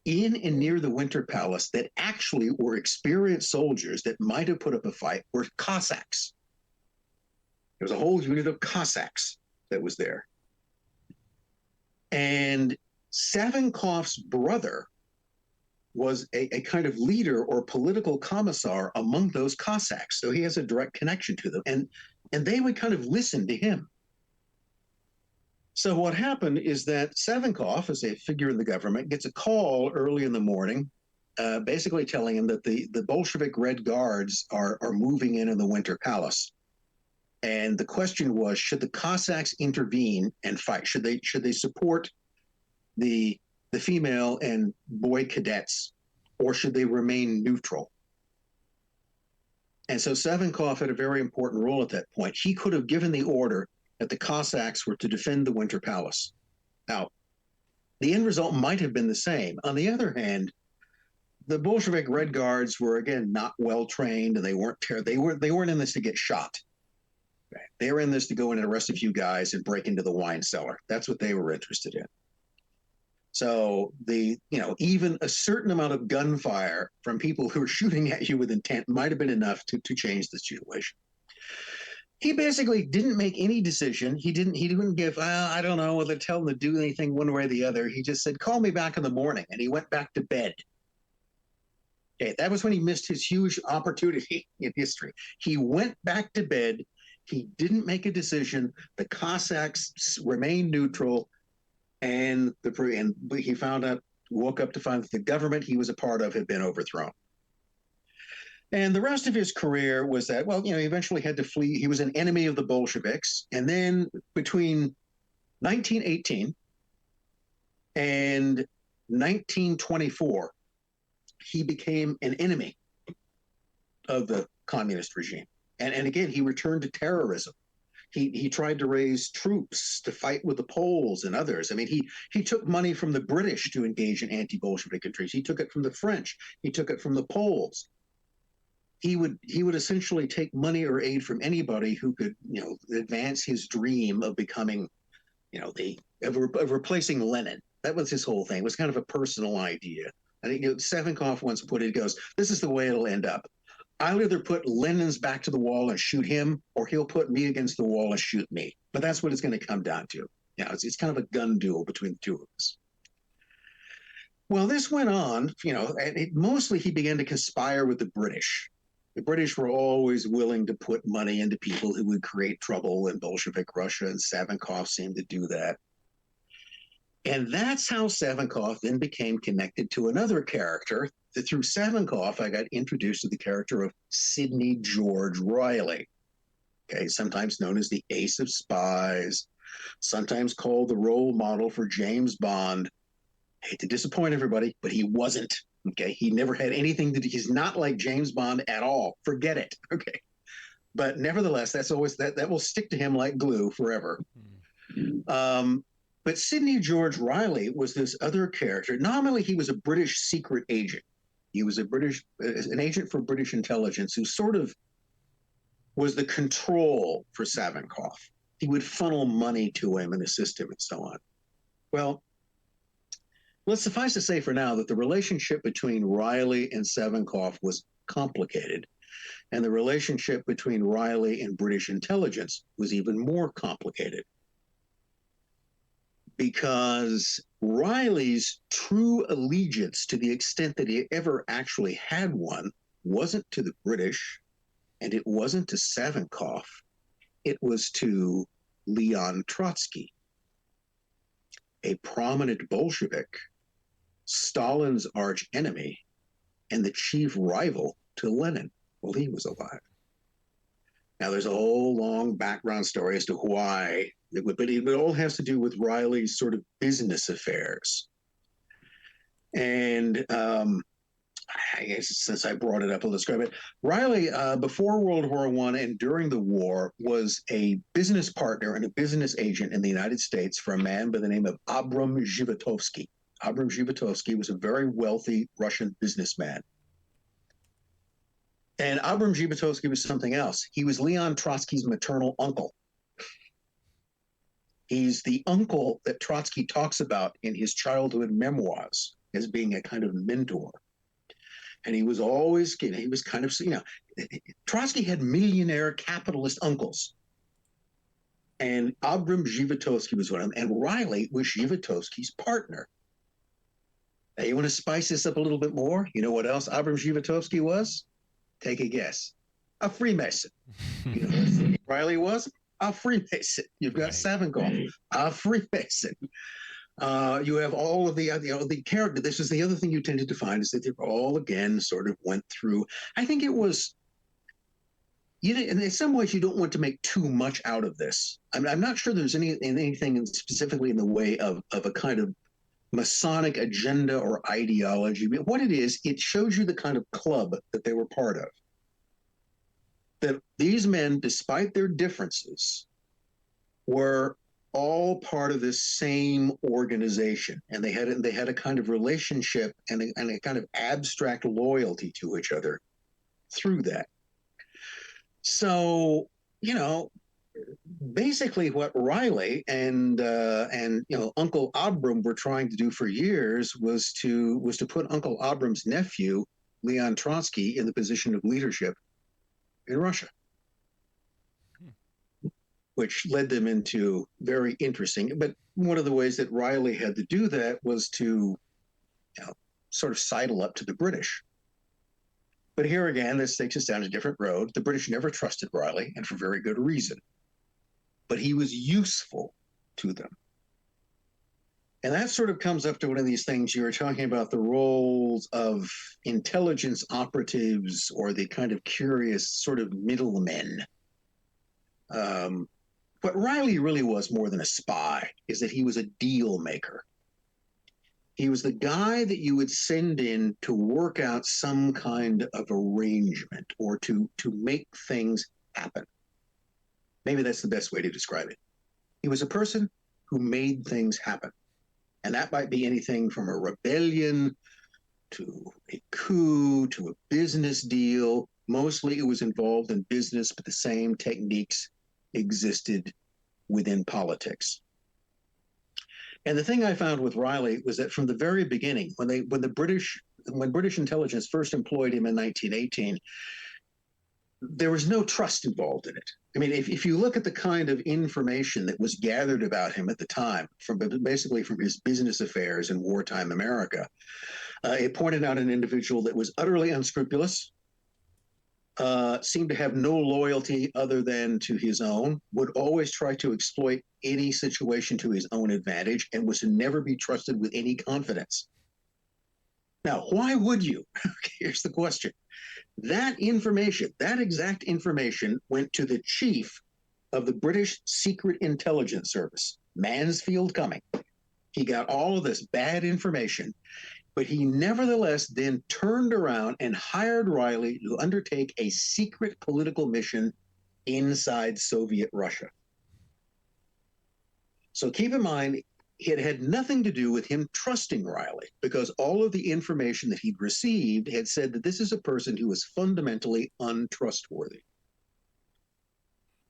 in and near the Winter Palace that actually were experienced soldiers that might have put up a fight were Cossacks. There was a whole unit of Cossacks that was there. And Savinkov's brother was a kind of leader or political commissar among those Cossacks. So he has a direct connection to them. And they would kind of listen to him. So what happened is that Savinkov, as a figure in the government, gets a call early in the morning, basically telling him that the Bolshevik Red Guards are moving in the Winter Palace. And the question was, should the Cossacks intervene and fight? Should they support the female and boy cadets, or should they remain neutral? And so Savinkov had a very important role at that point. He could have given the order that the Cossacks were to defend the Winter Palace. Now, the end result might have been the same. On the other hand, the Bolshevik Red Guards were again not well trained, and they weren't in this to get shot. They were in this to go in and arrest a few guys and break into the wine cellar. That's what they were interested in. So even a certain amount of gunfire from people who are shooting at you with intent might have been enough to change the situation. He basically didn't make any decision. He didn't give, I don't know whether to tell them to do anything one way or the other. He just said, call me back in the morning. And he went back to bed. Okay, that was when he missed his huge opportunity in history. He went back to bed. He didn't make a decision. The Cossacks remained neutral. And he woke up to find that the government he was a part of had been overthrown. And the rest of his career was that, he eventually had to flee. He was an enemy of the Bolsheviks. And then between 1918 and 1924, he became an enemy of the communist regime. And again, he returned to terrorism. He tried to raise troops to fight with the Poles and others. I mean, he took money from the British to engage in anti-Bolshevik countries. He took it from the French. He took it from the Poles. He would essentially take money or aid from anybody who could, advance his dream of becoming, of replacing Lenin. That was his whole thing. It was kind of a personal idea. I think Savinkov once put it, he goes, this is the way it'll end up. I'll either put Lenin's back to the wall and shoot him, or he'll put me against the wall and shoot me. But that's what it's going to come down to. It's kind of a gun duel between the two of us. Well, this went on, mostly he began to conspire with the British. The British were always willing to put money into people who would create trouble in Bolshevik Russia, and Savinkov seemed to do that. And that's how Savinkov then became connected to another character. Through Savinkov, I got introduced to the character of Sidney George Reilly, sometimes known as the Ace of Spies, sometimes called the role model for James Bond. I hate to disappoint everybody, but he wasn't. He never had anything to do. He's not like James Bond at all. Forget it. But nevertheless, that's always that will stick to him like glue forever. But Sidney George Reilly was this other character. Nominally, he was a British secret agent. He was an agent for British intelligence who sort of was the control for Savinkov. He would funnel money to him and assist him and so on. Well, let's suffice to say for now that the relationship between Reilly and Savinkov was complicated, and the relationship between Reilly and British intelligence was even more complicated. Because Reilly's true allegiance, to the extent that he ever actually had one, wasn't to the British, and it wasn't to Savinkov, it was to Leon Trotsky, a prominent Bolshevik, Stalin's arch enemy, and the chief rival to Lenin while he was alive. Now, there's a whole long background story as to why, but it all has to do with Reilly's sort of business affairs. And I guess since I brought it up, I'll describe it. Reilly, before World War I and during the war, was a business partner and a business agent in the United States for a man by the name of Abram Zhivatovsky. Abram Zhivatovsky was a very wealthy Russian businessman. And Abram Zhivatovsky was something else. He was Leon Trotsky's maternal uncle. He's the uncle that Trotsky talks about in his childhood memoirs as being a kind of mentor. And he was always, he was kind of, Trotsky had millionaire capitalist uncles. And Abram Zhivatovsky was one of them. And Reilly was Zhivatovsky's partner. Now, you want to spice this up a little bit more? You know what else Abram Zhivatovsky was? Take a guess. A Freemason. You know what Reilly was? A Freemason. You've got Savinkov, a Freemason. You have all of the character. This is the other thing you tended to find, is that they all, again, sort of went through. I think it was, and in some ways you don't want to make too much out of this. I'm not sure there's anything specifically in the way of a kind of Masonic agenda or ideology. But what it is, it shows you the kind of club that they were part of. That these men, despite their differences, were all part of this same organization, and they had a kind of relationship and a kind of abstract loyalty to each other through that. So, basically what Reilly and Uncle Abram were trying to do for years was to put Uncle Abram's nephew, Leon Trotsky, in the position of leadership in Russia, which led them into very interesting. But one of the ways that Reilly had to do that was to sort of sidle up to the British. But here again, this takes us down a different road. The British never trusted Reilly, and for very good reason. But he was useful to them. And that sort of comes up to one of these things you were talking about, the roles of intelligence operatives or the kind of curious sort of middlemen. What Reilly really was more than a spy is that he was a deal maker. He was the guy that you would send in to work out some kind of arrangement or to make things happen. Maybe that's the best way to describe it. He was a person who made things happen. And that might be anything from a rebellion to a coup to a business deal. Mostly it was involved in business, but the same techniques existed within politics. And the thing I found with Reilly was that from the very beginning, when British intelligence first employed him in 1918, there was no trust involved in it. I mean, if you look at the kind of information that was gathered about him at the time, basically from his business affairs in wartime America, it pointed out an individual that was utterly unscrupulous, seemed to have no loyalty other than to his own, would always try to exploit any situation to his own advantage, and was to never be trusted with any confidence. Now, why would you? Here's the question. That information, that exact information, went to the chief of the British Secret Intelligence Service, Mansfield Cumming. He got all of this bad information, but he nevertheless then turned around and hired Reilly to undertake a secret political mission inside Soviet Russia. So keep in mind, it had nothing to do with him trusting Reilly, because all of the information that he'd received had said that this is a person who was fundamentally untrustworthy.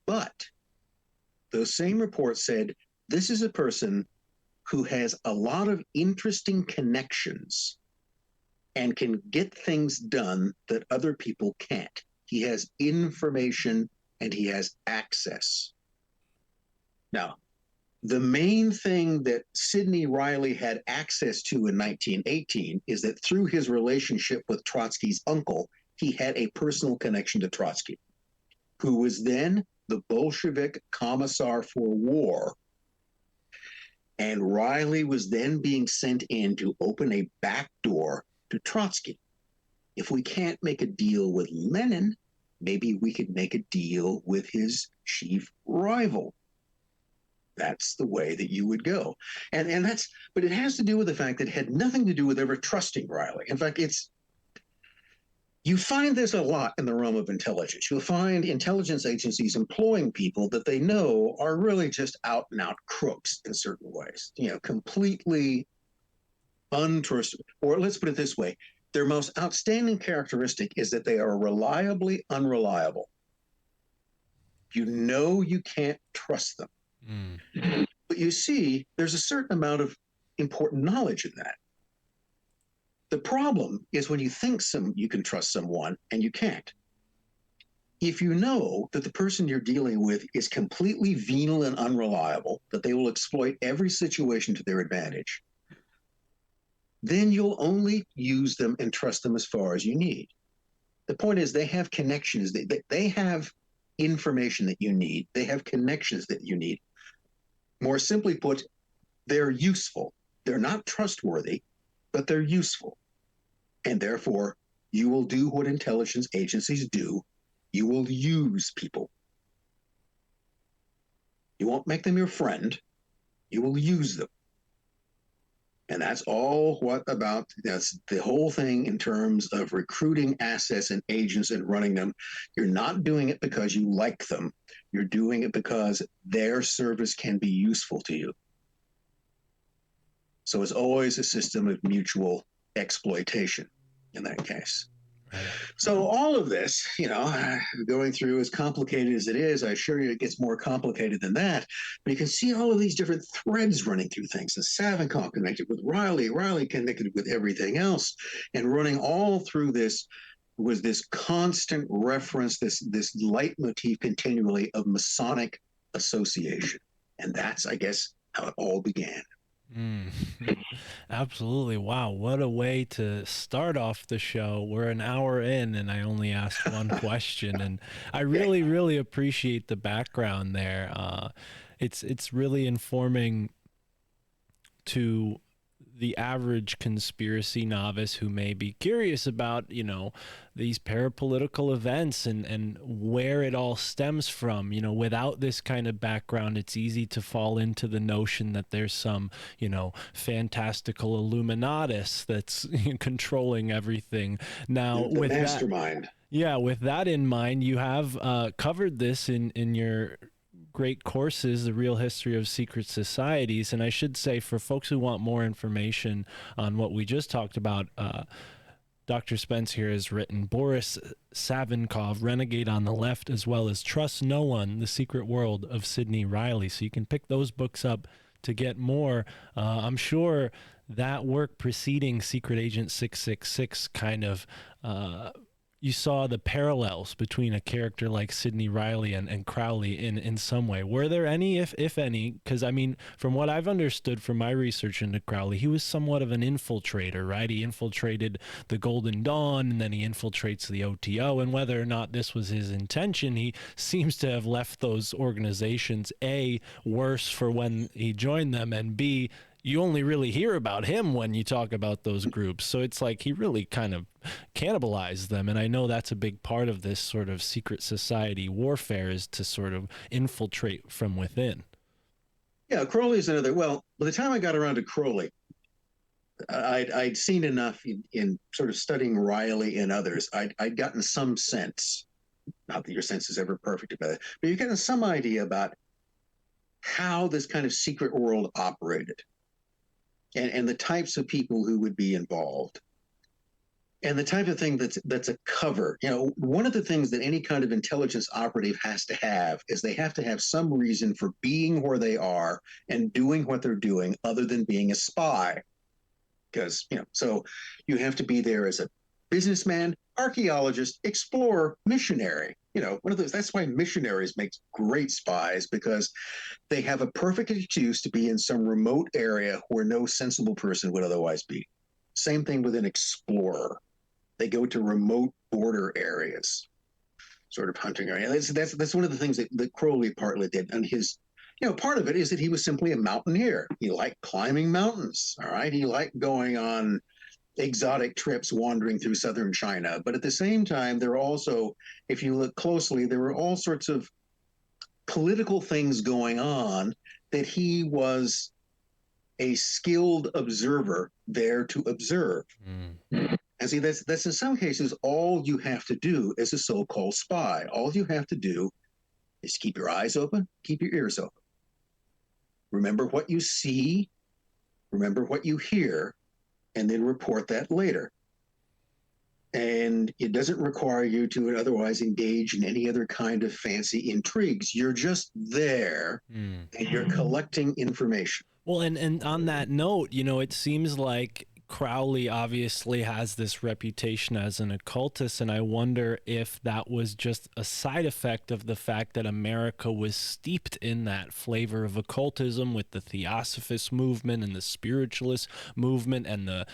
But those same reports said this is a person who has a lot of interesting connections and can get things done that other people can't. He has information and he has access. Now, the main thing that Sidney Reilly had access to in 1918 is that through his relationship with Trotsky's uncle, he had a personal connection to Trotsky, who was then the Bolshevik Commissar for War. And Reilly was then being sent in to open a back door to Trotsky. If we can't make a deal with Lenin, maybe we could make a deal with his chief rival. That's the way that you would go. And that's, but it has to do with the fact that it had nothing to do with ever trusting Reilly. In fact, you find this a lot in the realm of intelligence. You'll find intelligence agencies employing people that they know are really just out and out crooks in certain ways, completely untrustworthy. Or let's put it this way, their most outstanding characteristic is that they are reliably unreliable. You can't trust them. But you see, there's a certain amount of important knowledge in that. The problem is when you think you can trust someone and you can't. If you know that the person you're dealing with is completely venal and unreliable, that they will exploit every situation to their advantage, then you'll only use them and trust them as far as you need. The point is they have connections. They have information that you need. They have connections that you need. More simply put, they're useful. They're not trustworthy, but they're useful. And therefore, you will do what intelligence agencies do. You will use people. You won't make them your friend. You will use them. And that's that's the whole thing in terms of recruiting assets and agents and running them. You're not doing it because you like them. You're doing it because their service can be useful to you. So it's always a system of mutual exploitation in that case. So all of this, going through as complicated as it is, I assure you it gets more complicated than that. But you can see all of these different threads running through things. And Savinkov connected with Reilly, Reilly connected with everything else. And running all through this was this constant reference, this leitmotif continually of Masonic association. And that's, I guess, how it all began. Absolutely. Wow. What a way to start off the show. We're an hour in and I only asked one question, and I really, really appreciate the background there. It's really informing to the average conspiracy novice who may be curious about, these parapolitical events and where it all stems from. Without this kind of background, it's easy to fall into the notion that there's some, fantastical Illuminatus that's controlling everything. Now, the with mastermind. With that in mind, you have covered this in your great courses, The Real History of Secret Societies. And I should say, for folks who want more information on what we just talked about, Dr. Spence here has written Boris Savinkov, Renegade on the Left, as well as Trust No One, The Secret World of Sidney Reilly. So you can pick those books up to get more. I'm sure that work preceding Secret Agent 666 kind of you saw the parallels between a character like Sidney Reilly and Crowley in some way. Were there any, if any? Because, from what I've understood from my research into Crowley, he was somewhat of an infiltrator, right? He infiltrated the Golden Dawn, and then he infiltrates the OTO. And whether or not this was his intention, he seems to have left those organizations, A, worse for when he joined them, and B, you only really hear about him when you talk about those groups. So it's like he really kind of cannibalized them. And I know that's a big part of this sort of secret society warfare, is to sort of infiltrate from within. Yeah, Crowley is another. Well, by the time I got around to Crowley, I'd seen enough in sort of studying Reilly and others. I'd gotten some sense, not that your sense is ever perfect about it, but you've gotten some idea about how this kind of secret world operated. And the types of people who would be involved. and the type of thing that's a cover. One of the things that any kind of intelligence operative has to have is they have to have some reason for being where they are and doing what they're doing other than being a spy. Because, so you have to be there as a businessman, archaeologist, explorer, missionary. One of those. That's why missionaries make great spies, because they have a perfect excuse to be in some remote area where no sensible person would otherwise be. Same thing with an explorer. They go to remote border areas, sort of hunting area. That's one of the things that Crowley partly did. And his, part of it is that he was simply a mountaineer. He liked climbing mountains. All right. He liked going on exotic trips wandering through southern China. But at the same time, there were also, if you look closely, there were all sorts of political things going on that he was a skilled observer there to observe. And see, that's in some cases all you have to do as a so-called spy. All you have to do is keep your eyes open, keep your ears open. Remember what you see, remember what you hear, and then report that later. And it doesn't require you to otherwise engage in any other kind of fancy intrigues. You're just there and you're collecting information. Well, and on that note, it seems like Crowley obviously has this reputation as an occultist, and I wonder if that was just a side effect of the fact that America was steeped in that flavor of occultism with the Theosophist movement and the spiritualist movement and the,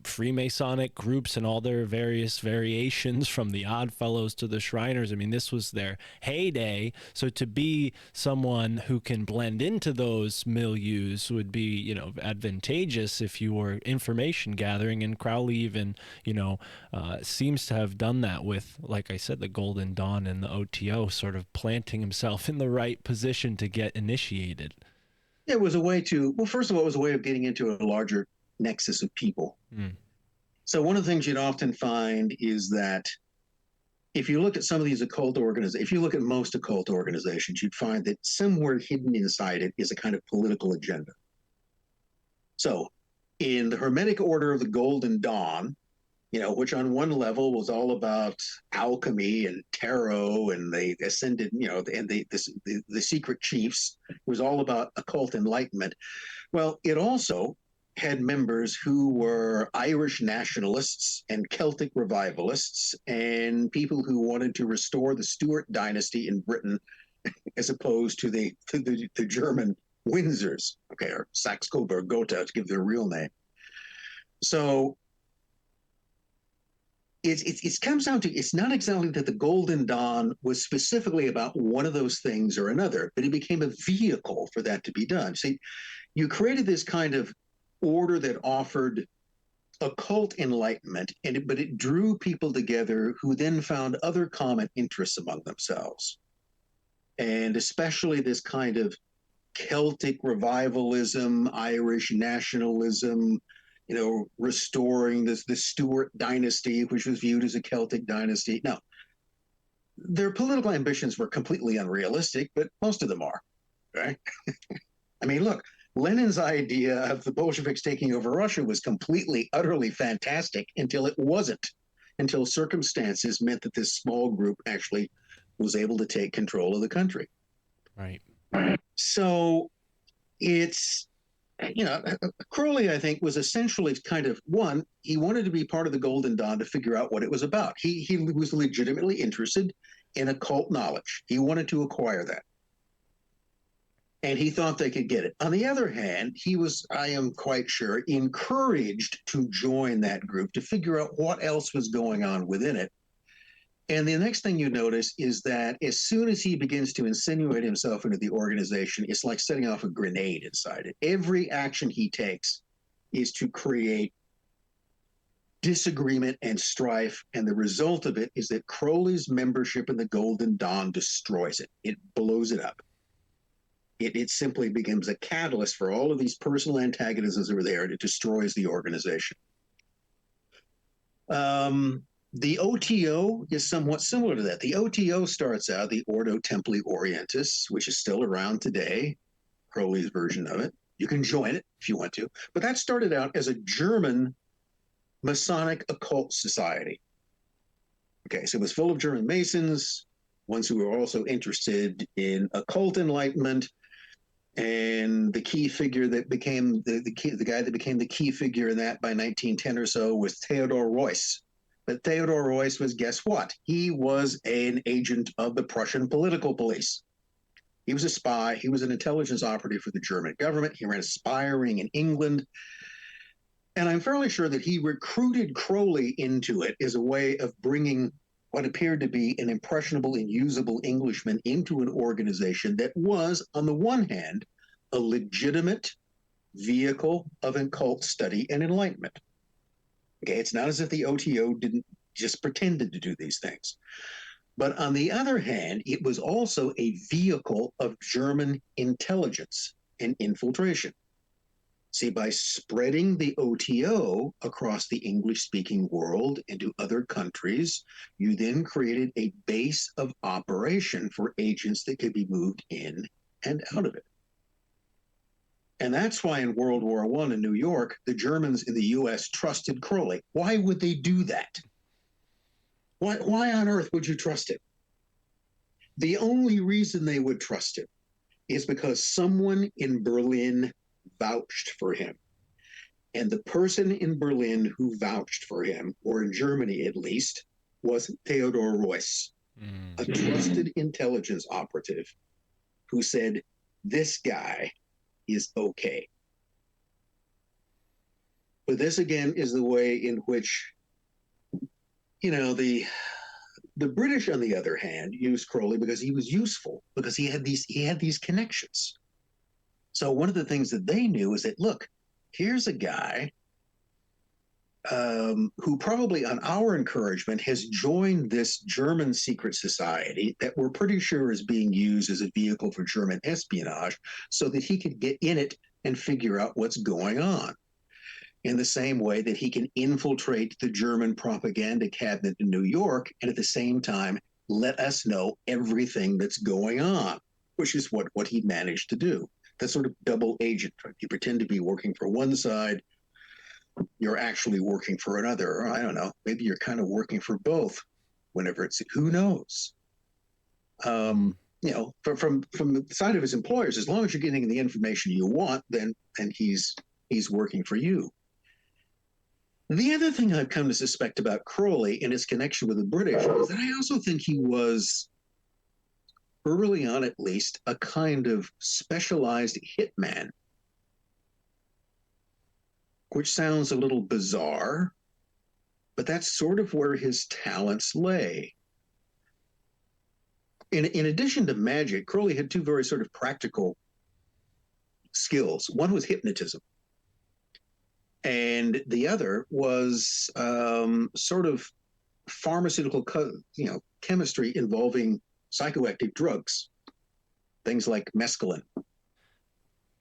Freemasonic groups and all their various variations from the Odd Fellows to the Shriners. I mean, this was their heyday. So to be someone who can blend into those milieus would be, advantageous if you were information gathering, and Crowley even seems to have done that with, like I said, the Golden Dawn and the OTO, sort of planting himself in the right position to get initiated. It was a way to, well, first of all, it was a way of getting into a larger nexus of people. So one of the things you'd often find is that if you look at some of these occult organizations, if you look at most occult organizations, you'd find that somewhere hidden inside it is a kind of political agenda. So in the Hermetic Order of the Golden Dawn, which on one level was all about alchemy and tarot, and they ascended, and the secret chiefs, was all about occult enlightenment. Well, it also had members who were Irish nationalists and Celtic revivalists and people who wanted to restore the Stuart dynasty in Britain, as opposed to the German Windsors, or Saxe-Coburg-Gotha, to give their real name. So it comes down to, it's not exactly that the Golden Dawn was specifically about one of those things or another, but it became a vehicle for that to be done. See, you created this kind of order that offered occult enlightenment, but it drew people together who then found other common interests among themselves. And especially this kind of Celtic revivalism, Irish nationalism, restoring the Stuart dynasty, which was viewed as a Celtic dynasty. Now, their political ambitions were completely unrealistic, but most of them are, right? I mean, look, Lenin's idea of the Bolsheviks taking over Russia was completely, utterly fantastic until it wasn't, until circumstances meant that this small group actually was able to take control of the country. Right. So it's, Crowley, I think, was essentially kind of, one, he wanted to be part of the Golden Dawn to figure out what it was about. He was legitimately interested in occult knowledge. He wanted to acquire that. And he thought they could get it. On the other hand, he was, I am quite sure, encouraged to join that group to figure out what else was going on within it. And the next thing you notice is that as soon as he begins to insinuate himself into the organization, it's like setting off a grenade inside it. Every action he takes is to create disagreement and strife, and the result of it is that Crowley's membership in the Golden Dawn destroys it. It blows it up. It simply becomes a catalyst for all of these personal antagonisms that were there, and it destroys the organization. The OTO is somewhat similar to that. The OTO starts out, the Ordo Templi Orientis, which is still around today, Crowley's version of it. You can join it if you want to. But that started out as a German Masonic occult society. Okay, so it was full of German Masons, ones who were also interested in occult enlightenment. And the key figure that became the guy that became the key figure in that by 1910 or so was Theodor Reuss. But Theodor Reuss was, guess what? He was an agent of the Prussian political police. He was a spy. He was an intelligence operative for the German government. He ran a spy ring in England. And I'm fairly sure that he recruited Crowley into it as a way of bringing what appeared to be an impressionable and usable Englishman into an organization that was, on the one hand, a legitimate vehicle of occult study and enlightenment. Okay, it's not as if the OTO didn't just pretended to do these things. But on the other hand, it was also a vehicle of German intelligence and infiltration. See, by spreading the OTO across the English-speaking world into other countries, you then created a base of operation for agents that could be moved in and out of it. And that's why in World War I in New York, the Germans in the U.S. trusted Crowley. Why would they do that? Why on earth would you trust him? The only reason they would trust him is because someone in Berlin vouched for him. And the person in Berlin who vouched for him, or in Germany at least, was Theodor Reuss, a trusted intelligence operative who said, this guy is okay. But this again is the way in which, the British, on the other hand, used Crowley because he was useful, because he had these connections. So one of the things that they knew is that, look, here's a guy who probably on our encouragement has joined this German secret society that we're pretty sure is being used as a vehicle for German espionage so that he could get in it and figure out what's going on. In the same way that he can infiltrate the German propaganda cabinet in New York and at the same time let us know everything that's going on, which is what he managed to do. That sort of double agent. Right? You pretend to be working for one side, you're actually working for another. Or I don't know, maybe you're kind of working for both whenever it's, who knows? From the side of his employers, as long as you're getting the information you want, then he's working for you. The other thing I've come to suspect about Crowley and his connection with the British is that I also think he was, early on at least, a kind of specialized hitman, which sounds a little bizarre, but that's sort of where his talents lay. In addition to magic, Crowley had two very sort of practical skills. One was hypnotism, and the other was sort of pharmaceutical, chemistry involving psychoactive drugs, things like mescaline.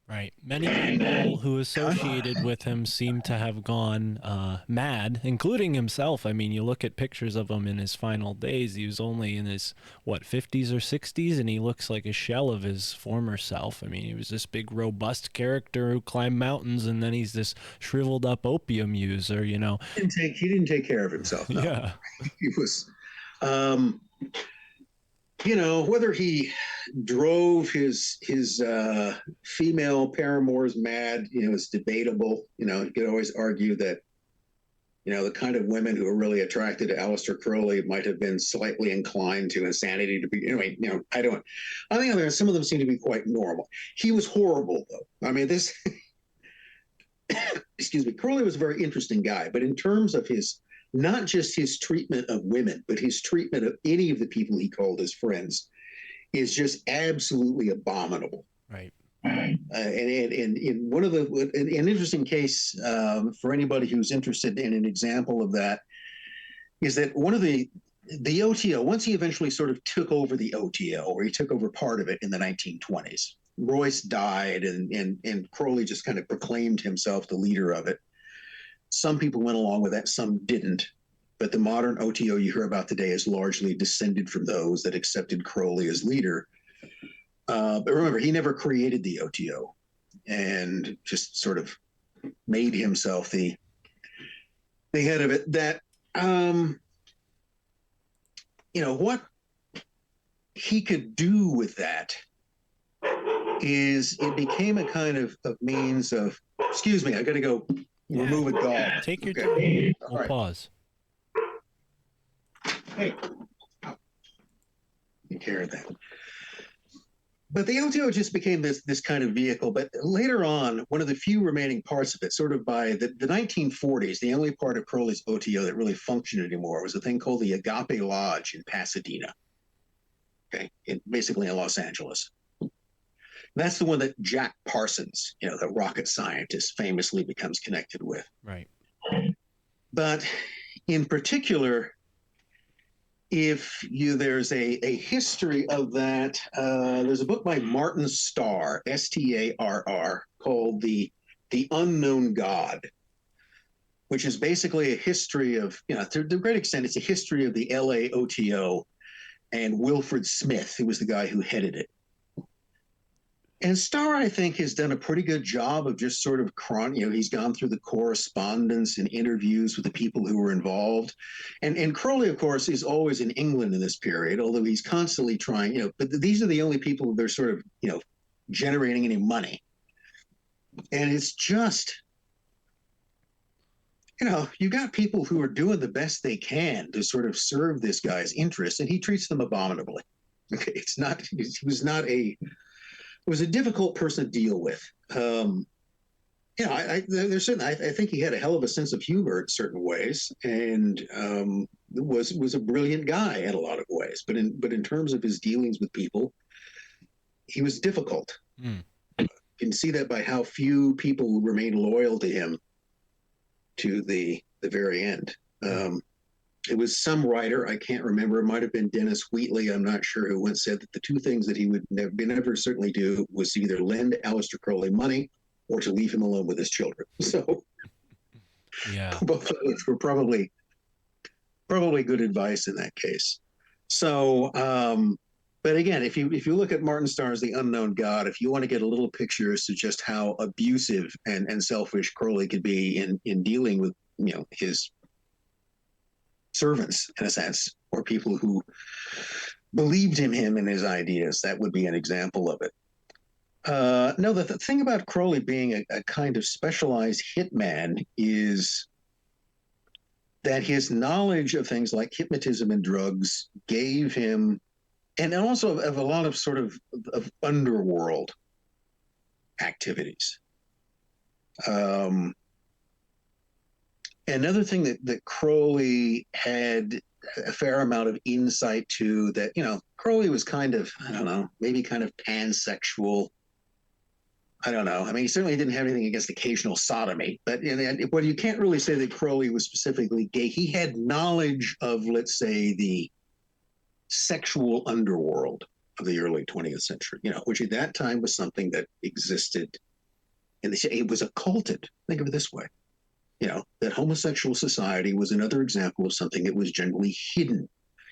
Right. Many people who associated with him seem to have gone mad, including himself. I mean, you look at pictures of him in his final days. He was only in his, 50s or 60s, and he looks like a shell of his former self. I mean, he was this big, robust character who climbed mountains, and then he's this shriveled up opium user, He didn't take care of himself, no. Yeah. He was... whether he drove his female paramours mad, is debatable. You could always argue that, the kind of women who are really attracted to Aleister Crowley might have been slightly inclined to insanity to be, anyway, I think some of them seem to be quite normal. He was horrible, though. I mean, excuse me, Crowley was a very interesting guy, but in terms of not just his treatment of women, but his treatment of any of the people he called his friends is just absolutely abominable. Right. And in an interesting case for anybody who's interested in an example of that is that one of the OTO, once he eventually sort of took over the OTO, or he took over part of it in the 1920s, Reuss died and Crowley just kind of proclaimed himself the leader of it. Some people went along with that, some didn't. But the modern OTO you hear about today is largely descended from those that accepted Crowley as leader. But remember, he never created the OTO and just sort of made himself the the head of it, that what he could do with that is it became a kind of means of, excuse me, I got to go remove a dog. Take your time. We'll pause. Hey, take care of that. But the LTO just became this kind of vehicle. But later on, one of the few remaining parts of it, sort of by the 1940s, the only part of Crowley's OTO that really functioned anymore was a thing called the Agape Lodge in Pasadena. Okay, basically in Los Angeles. That's the one that Jack Parsons, the rocket scientist, famously becomes connected with. Right. But in particular, there's a history of that. There's a book by Martin Starr, Starr, called the Unknown God, which is basically a history of, to a great extent, it's a history of the LA OTO and Wilfred Smith, who was the guy who headed it. And Starr, I think, has done a pretty good job of just sort of, he's gone through the correspondence and interviews with the people who were involved. And Crowley, of course, is always in England in this period, although he's constantly trying, but these are the only people that are sort of, generating any money. And it's just, you got people who are doing the best they can to sort of serve this guy's interests, and he treats them abominably. Okay, it was a difficult person to deal with. I think he had a hell of a sense of humor in certain ways, and was a brilliant guy in a lot of ways. But in terms of his dealings with people, he was difficult. You can see that by how few people remained loyal to him to the very end. It was some writer, I can't remember, it might have been Dennis Wheatley, I'm not sure, who once said that the two things that he would never certainly do was to either lend Aleister Crowley money or to leave him alone with his children. So yeah, both of those were probably good advice in that case. So, but again, if you look at Martin Starr's The Unknown God, if you want to get a little picture as to just how abusive and selfish Crowley could be in dealing with, his servants, in a sense, or people who believed in him and his ideas, that would be an example of it. No, the thing about Crowley being a kind of specialized hitman is that his knowledge of things like hypnotism and drugs gave him, and also of a lot of sort of underworld activities. Another thing that Crowley had a fair amount of insight to, that, Crowley was kind of, I don't know, maybe kind of pansexual. I don't know. I mean, he certainly didn't have anything against occasional sodomy, but well, you can't really say that Crowley was specifically gay. He had knowledge of, let's say, the sexual underworld of the early 20th century, which at that time was something that existed, and it was occulted. Think of it this way. That homosexual society was another example of something that was generally hidden,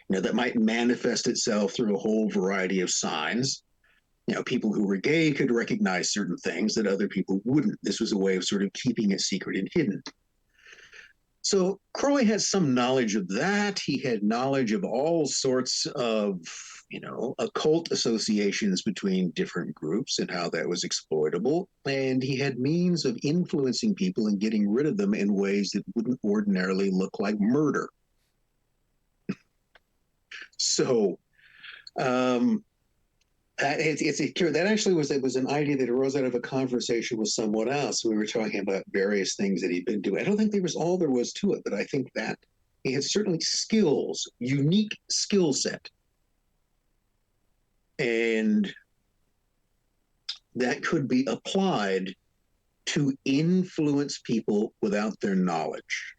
that might manifest itself through a whole variety of signs. People who were gay could recognize certain things that other people wouldn't. This was a way of sort of keeping it secret and hidden. So Crowley had some knowledge of that. He had knowledge of all sorts of, occult associations between different groups and how that was exploitable. And he had means of influencing people and getting rid of them in ways that wouldn't ordinarily look like murder. So that actually was an idea that arose out of a conversation with someone else. We were talking about various things that he'd been doing. I don't think there was all there was to it, but I think that he had certainly skills, unique skill set. And that could be applied to influence people without their knowledge.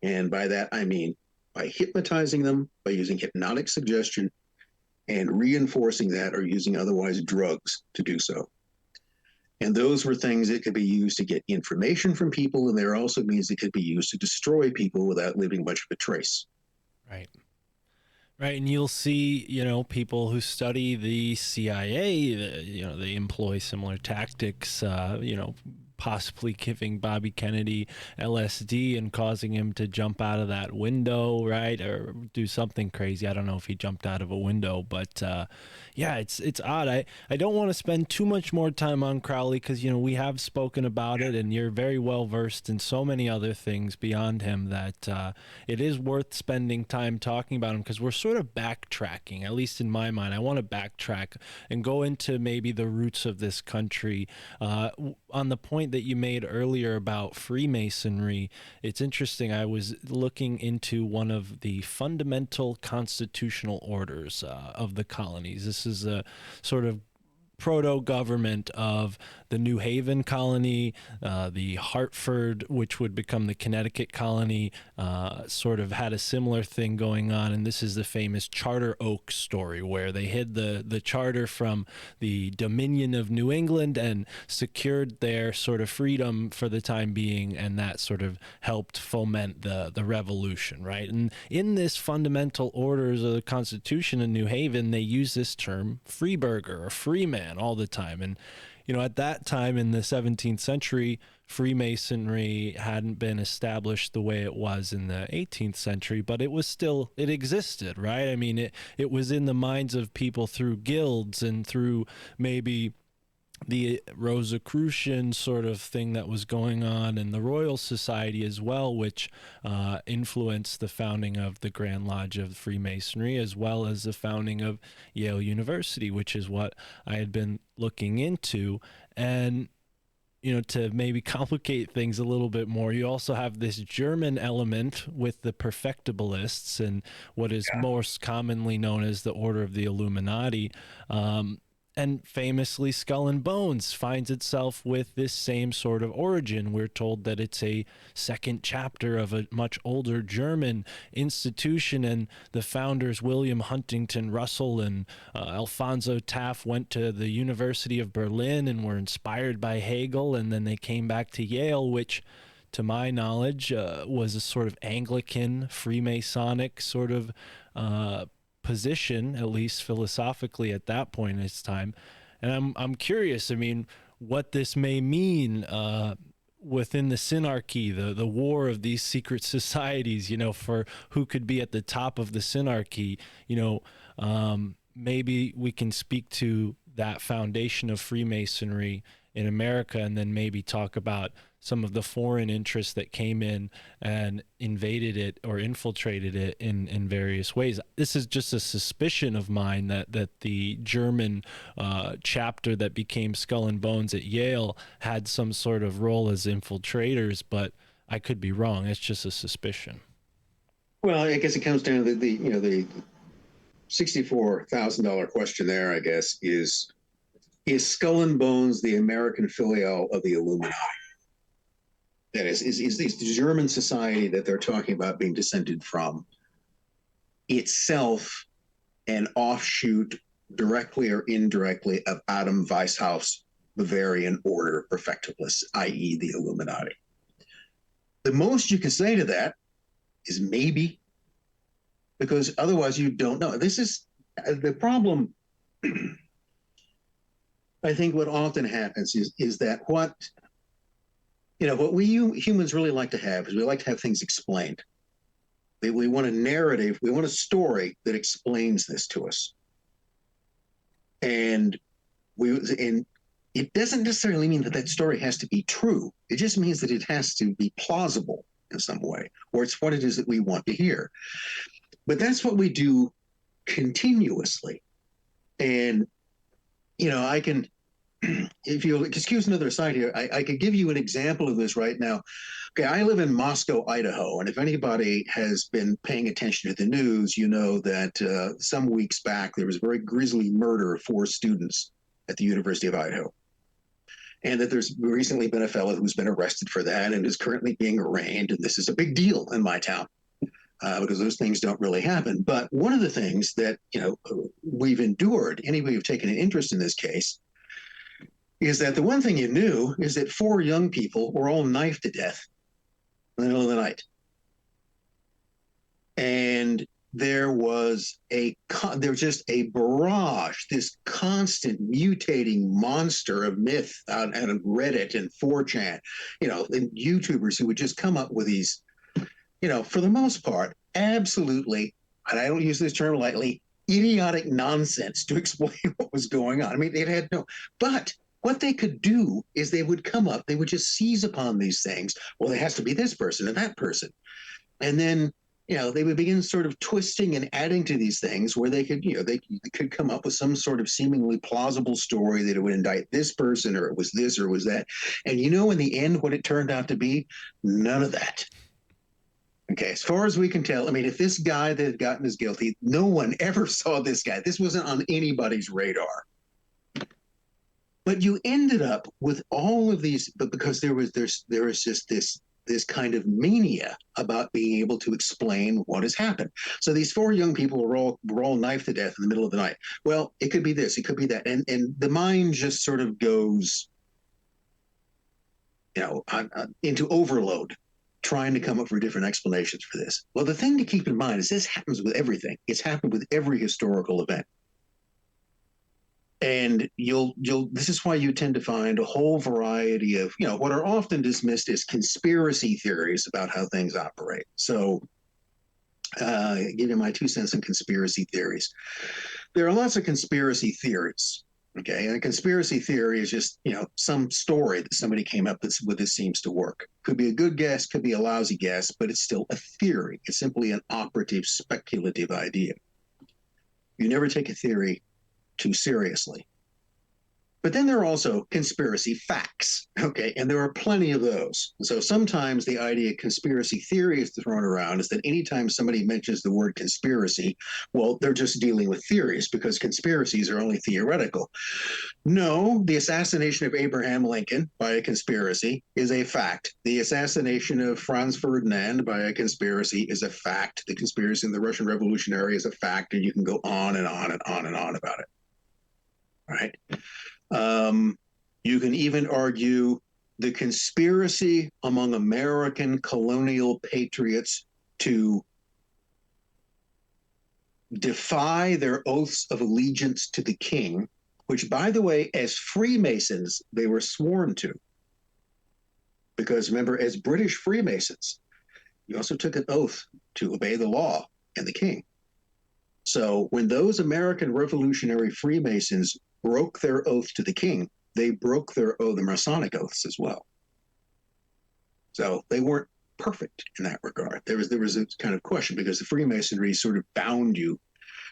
And by that, I mean by hypnotizing them, by using hypnotic suggestion, and reinforcing that, or using otherwise drugs to do so. And those were things that could be used to get information from people, and there also means that could be used to destroy people without leaving much of a trace. Right. Right, and you'll see, people who study the CIA, they employ similar tactics, possibly giving Bobby Kennedy LSD and causing him to jump out of that window, right? Or do something crazy. I don't know if he jumped out of a window, but yeah, it's odd. I don't want to spend too much more time on Crowley because, you know, we have spoken about it and you're very well versed in so many other things beyond him that it is worth spending time talking about him, because we're sort of backtracking, at least in my mind. I want to backtrack and go into maybe the roots of this country. On the point that you made earlier about Freemasonry, it's interesting. I was looking into one of the fundamental constitutional orders of the colonies. This is a sort of proto-government of the New Haven colony, the Hartford, which would become the Connecticut colony, sort of had a similar thing going on. And this is the famous Charter Oak story, where they hid the charter from the Dominion of New England and secured their sort of freedom for the time being, and that sort of helped foment the revolution, right? And in this fundamental orders of the Constitution in New Haven, they use this term freeburger or freeman all the time. And you know, at that time in the 17th century, Freemasonry hadn't been established the way it was in the 18th century, but it was still, it existed, right? I mean, it was in the minds of people through guilds and through maybe the Rosicrucian sort of thing that was going on in the Royal Society as well, which influenced the founding of the Grand Lodge of Freemasonry, as well as the founding of Yale University, which is what I had been looking into. And you know, to maybe complicate things a little bit more, you also have this German element with the perfectibilists and what is most commonly known as the Order of the Illuminati. And famously, Skull and Bones finds itself with this same sort of origin. We're told that it's a second chapter of a much older German institution, and the founders, William Huntington Russell and Alfonso Taft, went to the University of Berlin and were inspired by Hegel, and then they came back to Yale, which, to my knowledge, was a sort of Anglican, Freemasonic sort of position, at least philosophically at that point in its time. And I'm curious, I mean, what this may mean within the synarchy, the war of these secret societies, you know, for who could be at the top of the synarchy. You know, maybe we can speak to that foundation of Freemasonry in America, and then maybe talk about some of the foreign interests that came in and invaded it or infiltrated it in various ways. This is just a suspicion of mine that the German chapter that became Skull and Bones at Yale had some sort of role as infiltrators, but I could be wrong. It's just a suspicion. Well, I guess it comes down to the $64,000 question there, I guess, is Skull and Bones the American filiale of the Illuminati? That is the German society that they're talking about being descended from itself an offshoot, directly or indirectly, of Adam Weishaupt Bavarian order perfectibilists, i.e. the Illuminati? The most you can say to that is maybe, because otherwise you don't know. This is the problem. I think what often happens is that what we humans really like to have is we like to have things explained. We want a narrative, we want a story that explains this to us. And it doesn't necessarily mean that story has to be true. It just means that it has to be plausible in some way, or it's what it is that we want to hear. But that's what we do continuously. And I can, if you'll excuse another aside here, I could give you an example of this right now. Okay, I live in Moscow, Idaho, and if anybody has been paying attention to the news, you know that some weeks back there was a very grisly murder of 4 students at the University of Idaho, and that there's recently been a fellow who's been arrested for that and is currently being arraigned, and this is a big deal in my town. Because those things don't really happen. But one of the things that we've endured, anybody who've taken an interest in this case, is that the one thing you knew is that 4 young people were all knifed to death in the middle of the night. And there's just a barrage, this constant mutating monster of myth out of Reddit and 4chan, and YouTubers who would just come up with these, for the most part, absolutely, and I don't use this term lightly, idiotic nonsense to explain what was going on. I mean, it had but what they could do is they would just seize upon these things. Well, there has to be this person and that person. And then, they would begin sort of twisting and adding to these things where they could, they could come up with some sort of seemingly plausible story that it would indict this person, or it was this, or it was that. And in the end, what it turned out to be, none of that. Okay, as far as we can tell, I mean, if this guy that had gotten is guilty, no one ever saw this guy. This wasn't on anybody's radar. But you ended up with all of these, but because there was just this kind of mania about being able to explain what has happened. So these 4 young people were all knifed to death in the middle of the night. Well, it could be this, it could be that, and the mind just sort of goes, into overload, trying to come up with different explanations for this. Well, the thing to keep in mind is this happens with everything. It's happened with every historical event. And this is why you tend to find a whole variety of, what are often dismissed as conspiracy theories about how things operate. So, give you my 2 cents on conspiracy theories. There are lots of conspiracy theories. Okay, and a conspiracy theory is just, some story that somebody came up with this seems to work. Could be a good guess, could be a lousy guess, but it's still a theory. It's simply an operative, speculative idea. You never take a theory too seriously. But then there are also conspiracy facts, okay? And there are plenty of those. So sometimes the idea of conspiracy theory is thrown around is that anytime somebody mentions the word conspiracy, well, they're just dealing with theories because conspiracies are only theoretical. No, the assassination of Abraham Lincoln by a conspiracy is a fact. The assassination of Franz Ferdinand by a conspiracy is a fact. The conspiracy in the Russian Revolutionary is a fact, and you can go on and on and on and on about it. All right. You can even argue the conspiracy among American colonial patriots to defy their oaths of allegiance to the king, which, by the way, as Freemasons, they were sworn to. Because remember, as British Freemasons, you also took an oath to obey the law and the king. So when those American Revolutionary Freemasons broke their oath to the king, they broke the Masonic oaths as well. So they weren't perfect in that regard. There was a kind of question because the Freemasonry sort of bound you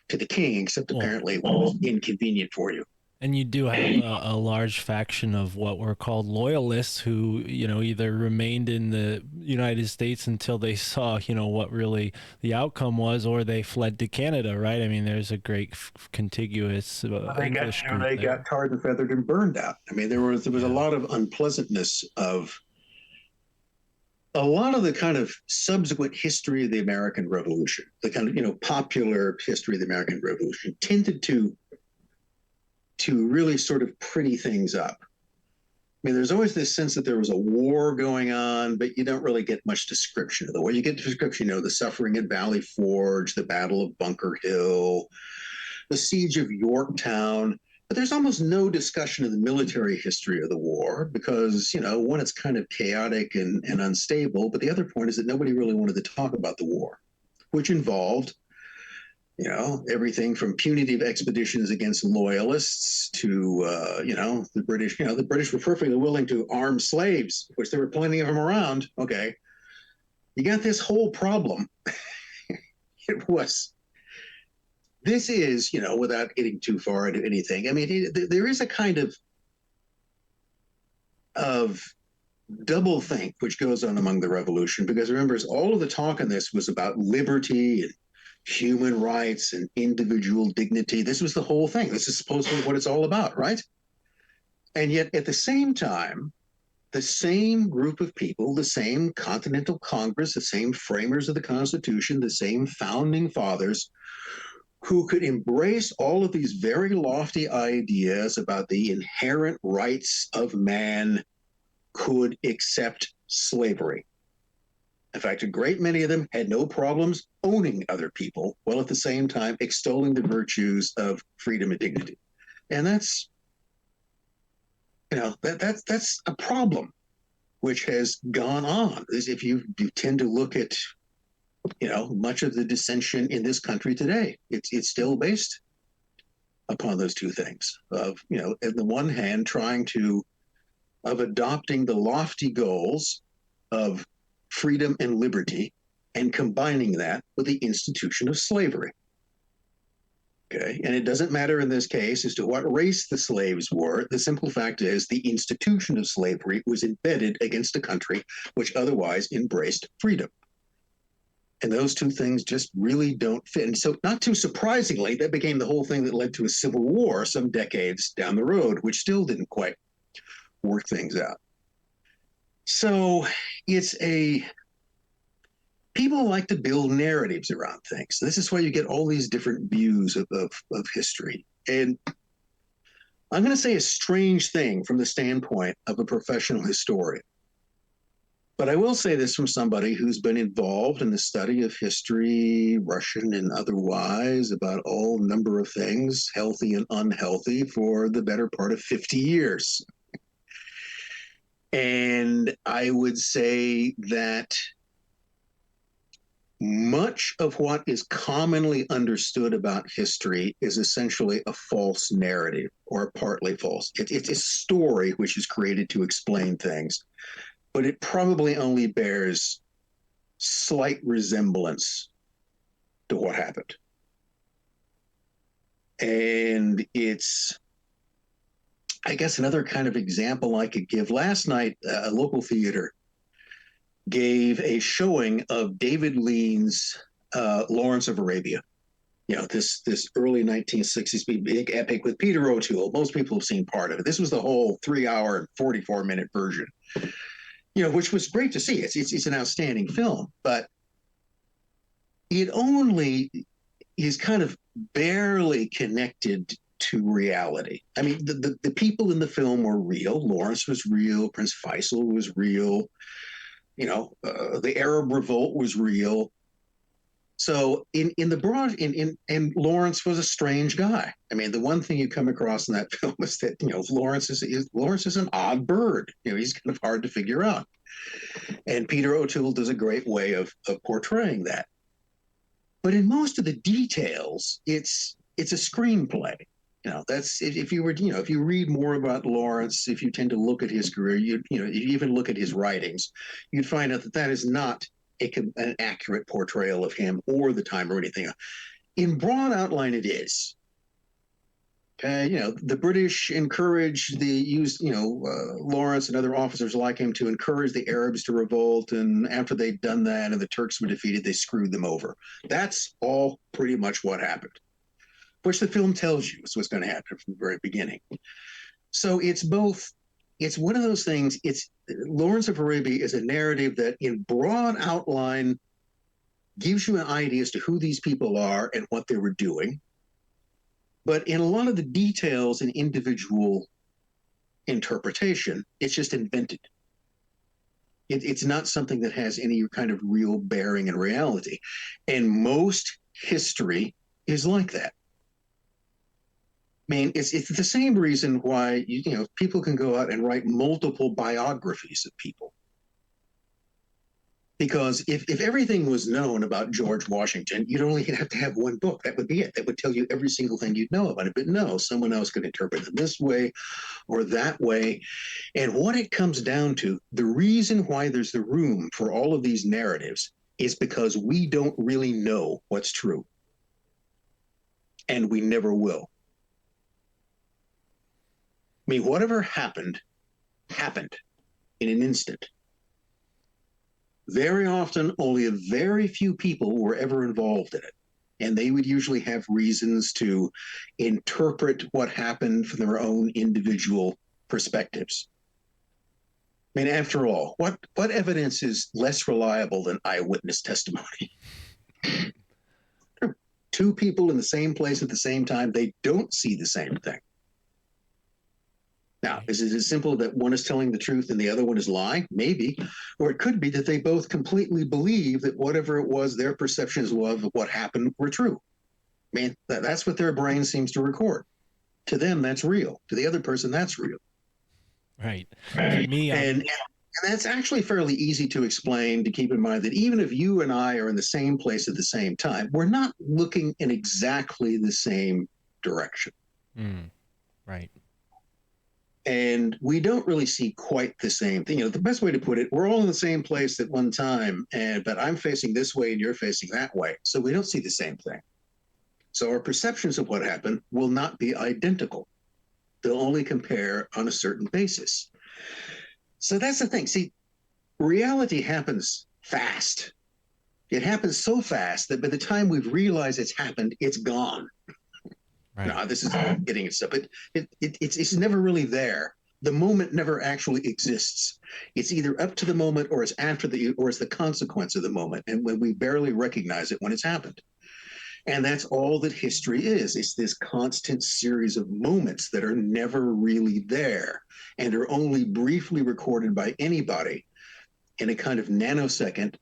to the king, except apparently it was inconvenient for you. And you do have a large faction of what were called loyalists who, either remained in the United States until they saw, what really the outcome was, or they fled to Canada, right? I mean, there's a great contiguous English group they got tarred and feathered and burned out. I mean, there was a lot of unpleasantness of a lot of the kind of subsequent history of the American Revolution, the kind of, popular history of the American Revolution tended to really sort of pretty things up. I mean, there's always this sense that there was a war going on, but you don't really get much description of the war. You get description, the suffering at Valley Forge, the Battle of Bunker Hill, the Siege of Yorktown, but there's almost no discussion of the military history of the war because, one, it's kind of chaotic and unstable, but the other point is that nobody really wanted to talk about the war, which involved everything from punitive expeditions against loyalists to, the British. The British were perfectly willing to arm slaves, which there were plenty of them around. Okay, you got this whole problem. This is, without getting too far into anything. I mean, there is a kind of double think which goes on among the revolution because remember, all of the talk in this was about liberty and human rights and individual dignity. This was the whole thing. This is supposedly what it's all about, right? And yet at the same time, the same group of people, the same Continental Congress, the same framers of the Constitution, the same founding fathers who could embrace all of these very lofty ideas about the inherent rights of man could accept slavery. In fact, a great many of them had no problems owning other people, while at the same time extolling the virtues of freedom and dignity. And that's, that's a problem which has gone on. If you tend to look at, much of the dissension in this country today, it's still based upon those two things of, on the one hand, of adopting the lofty goals of freedom and liberty and combining that with the institution of slavery. Okay, and it doesn't matter in this case as to what race the slaves were. The simple fact is the institution of slavery was embedded against a country which otherwise embraced freedom. And those two things just really don't fit. And so, not too surprisingly, that became the whole thing that led to a civil war some decades down the road, which still didn't quite work things out. So people like to build narratives around things. This is why you get all these different views of history. And I'm going to say a strange thing from the standpoint of a professional historian. But I will say this from somebody who's been involved in the study of history, Russian and otherwise, about all number of things, healthy and unhealthy, for the better part of 50 years. And I would say that much of what is commonly understood about history is essentially a false narrative, or partly false. It's a story which is created to explain things, but it probably only bears slight resemblance to what happened. And it's, I guess, another kind of example I could give. Last night, a local theater gave a showing of David Lean's Lawrence of Arabia. This early 1960s big epic with Peter O'Toole. Most people have seen part of it. This was the whole 3-hour and 44-minute version, which was great to see. It's an outstanding film, but it only is kind of barely connected to reality. I mean, the people in the film were real. Lawrence was real. Prince Faisal was real. The Arab Revolt was real. So in the broad, and Lawrence was a strange guy. I mean, the one thing you come across in that film is that Lawrence is an odd bird. He's kind of hard to figure out. And Peter O'Toole does a great way of portraying that. But in most of the details, it's a screenplay. That's if you read more about Lawrence, if you tend to look at his career, if you even look at his writings, you'd find out that is not an accurate portrayal of him or the time or anything. In broad outline, it is. Okay, the British used Lawrence and other officers like him to encourage the Arabs to revolt, and after they'd done that and the Turks were defeated, they screwed them over. That's all pretty much what happened, which the film tells you is what's going to happen from the very beginning. So it's one of those things. Lawrence of Arabia is a narrative that in broad outline gives you an idea as to who these people are and what they were doing. But in a lot of the details and individual interpretation, it's just invented. It's not something that has any kind of real bearing in reality. And most history is like that. I mean, it's the same reason why people can go out and write multiple biographies of people. Because if everything was known about George Washington, you'd only have to have one book. That would be it. That would tell you every single thing you'd know about it. But no, someone else could interpret it this way or that way. And what it comes down to, the reason why there's the room for all of these narratives is because we don't really know what's true. And we never will. I mean, whatever happened in an instant. Very often, only a very few people were ever involved in it. And they would usually have reasons to interpret what happened from their own individual perspectives. I mean, after all, what evidence is less reliable than eyewitness testimony? Two people in the same place at the same time, they don't see the same thing. Now, is it as simple that one is telling the truth and the other one is lying? Maybe. Or it could be that they both completely believe that whatever it was their perceptions of what happened were true. I mean, that's what their brain seems to record. To them, that's real. To the other person, that's real. Right. For me, And that's actually fairly easy to explain, to keep in mind that even if you and I are in the same place at the same time, we're not looking in exactly the same direction. Right. And we don't really see quite the same thing. The best way to put it, we're all in the same place at one time, but I'm facing this way and you're facing that way. So we don't see the same thing. So our perceptions of what happened will not be identical. They'll only compare on a certain basis. So that's the thing. See, reality happens fast. It happens so fast that by the time we've realized it's happened, it's gone. Right. No, this is getting it stuff. But it's never really there. The moment never actually exists. It's either up to the moment or it's after or it's the consequence of the moment. And when we barely recognize it when it's happened. And that's all that history is. It's this constant series of moments that are never really there and are only briefly recorded by anybody in a kind of nanosecond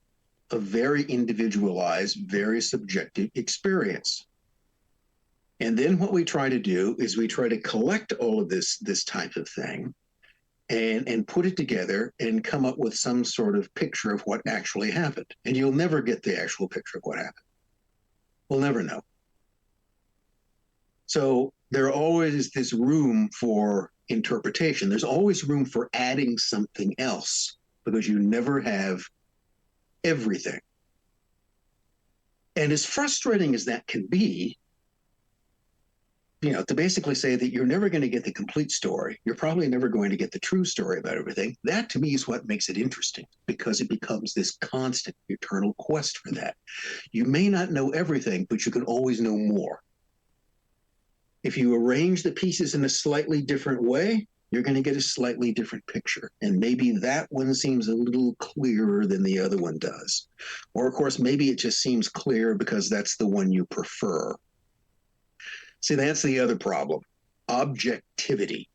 of very individualized, very subjective experience. And then what we try to do is we try to collect all of this type of thing and put it together and come up with some sort of picture of what actually happened. And you'll never get the actual picture of what happened. We'll never know. So there always is this room for interpretation. There's always room for adding something else because you never have everything. And as frustrating as that can be, to basically say that you're never going to get the complete story, you're probably never going to get the true story about everything, that to me is what makes it interesting, because it becomes this constant, eternal quest for that. You may not know everything, but you can always know more. If you arrange the pieces in a slightly different way, you're going to get a slightly different picture. And maybe that one seems a little clearer than the other one does. Or, of course, maybe it just seems clear because that's the one you prefer. See, that's the other problem. Objectivity.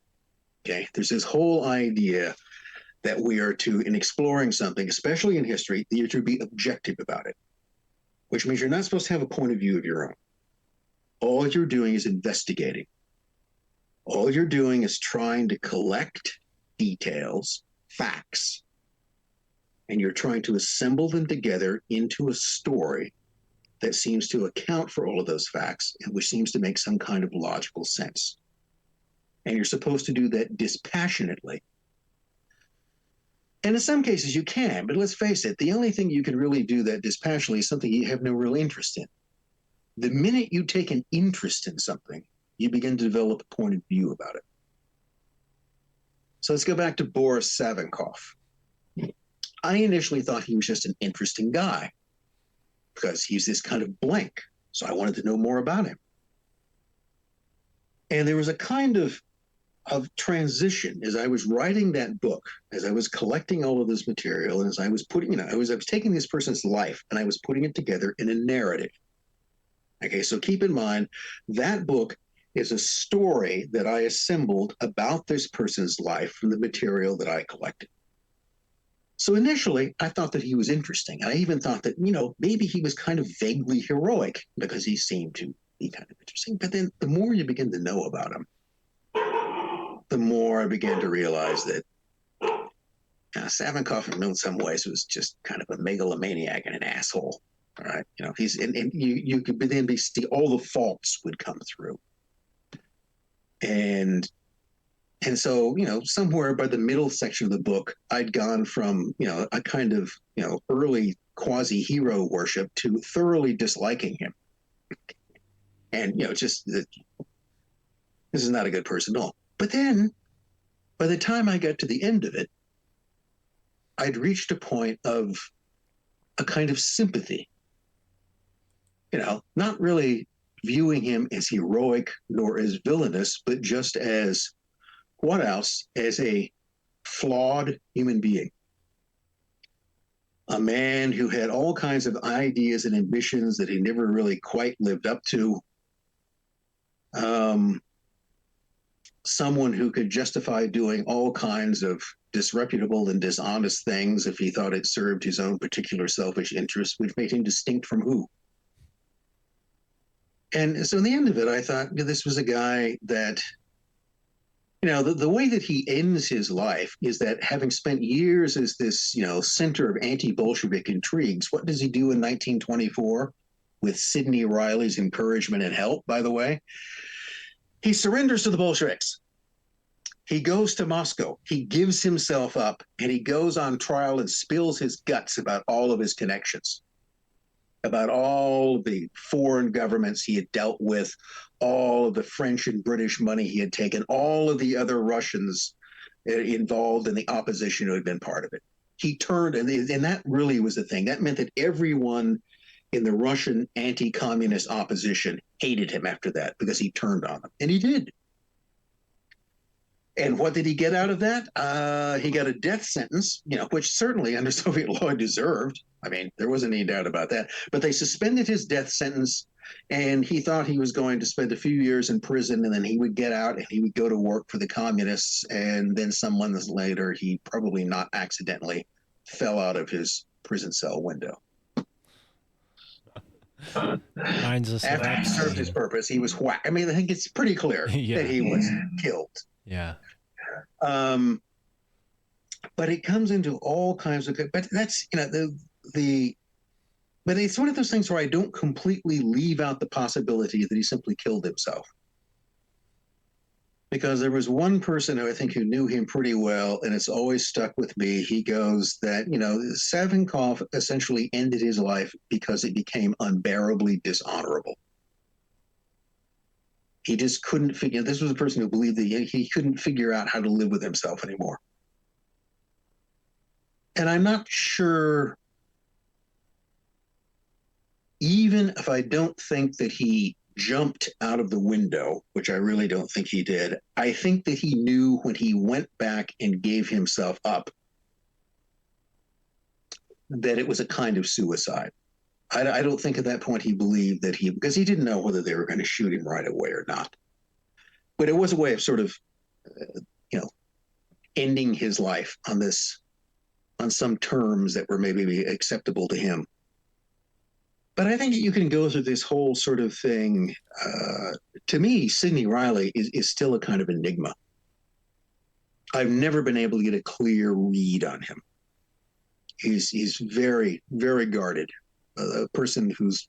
Okay, there's this whole idea that we are to, in exploring something, especially in history, you're to be objective about it, which means you're not supposed to have a point of view of your own. All you're doing is investigating. All you're doing is trying to collect details, facts, and you're trying to assemble them together into a story that seems to account for all of those facts and which seems to make some kind of logical sense. And you're supposed to do that dispassionately. And in some cases you can, but let's face it, the only thing you can really do that dispassionately is something you have no real interest in. The minute you take an interest in something, you begin to develop a point of view about it. So let's go back to Boris Savinkov. I initially thought he was just an interesting guy because he's this kind of blank. So I wanted to know more about him. And there was a kind of transition as I was writing that book, as I was collecting all of this material, and as I was putting, I was taking this person's life and I was putting it together in a narrative. Okay, so keep in mind, that book is a story that I assembled about this person's life from the material that I collected. So initially, I thought that he was interesting. I even thought that, maybe he was kind of vaguely heroic because he seemed to be kind of interesting. But then the more you begin to know about him, the more I began to realize that Savinkov, in some ways, was just kind of a megalomaniac and an asshole. All right, he's and you could then see all the faults would come through, and so somewhere by the middle section of the book, I'd gone from a kind of early quasi-hero worship to thoroughly disliking him, and just this is not a good person at all. But then, by the time I got to the end of it, I'd reached a point of a kind of sympathy. Not really viewing him as heroic nor as villainous, but just as, what else? As a flawed human being. A man who had all kinds of ideas and ambitions that he never really quite lived up to. someone who could justify doing all kinds of disreputable and dishonest things if he thought it served his own particular selfish interests, which made him distinct from who. And so in the end of it, I thought, this was a guy that, the way that he ends his life is that having spent years as this, center of anti-Bolshevik intrigues, what does he do in 1924 with Sidney Reilly's encouragement and help, by the way? He surrenders to the Bolsheviks. He goes to Moscow. He gives himself up, and he goes on trial and spills his guts about all of his connections, about all the foreign governments he had dealt with, all of the French and British money he had taken, all of the other Russians involved in the opposition who had been part of it. He turned, and that really was the thing. That meant that everyone in the Russian anti-communist opposition hated him after that because he turned on them. And he did. And what did he get out of that? He got a death sentence, which certainly under Soviet law deserved. I mean, there wasn't any doubt about that. But they suspended his death sentence, and he thought he was going to spend a few years in prison, and then he would get out and he would go to work for the communists. And then some months later, he probably not accidentally fell out of his prison cell window. After he served his purpose, he was whacked. I mean, I think it's pretty clear that he was killed. Yeah. But it comes into all kinds of, but that's, but it's one of those things where I don't completely leave out the possibility that he simply killed himself. Because there was one person who I think who knew him pretty well, and it's always stuck with me. He goes that, Savinkov essentially ended his life because it became unbearably dishonorable. He just couldn't figure, this was a person who believed that he couldn't figure out how to live with himself anymore. And I'm not sure, even if I don't think that he jumped out of the window, which I really don't think he did, I think that he knew when he went back and gave himself up that it was a kind of suicide. I don't think at that point he believed that because he didn't know whether they were going to shoot him right away or not. But it was a way of sort of, ending his life on some terms that were maybe acceptable to him. But I think you can go through this whole sort of thing. To me, Sidney Reilly is still a kind of enigma. I've never been able to get a clear read on him. He's very, very guarded. A person whose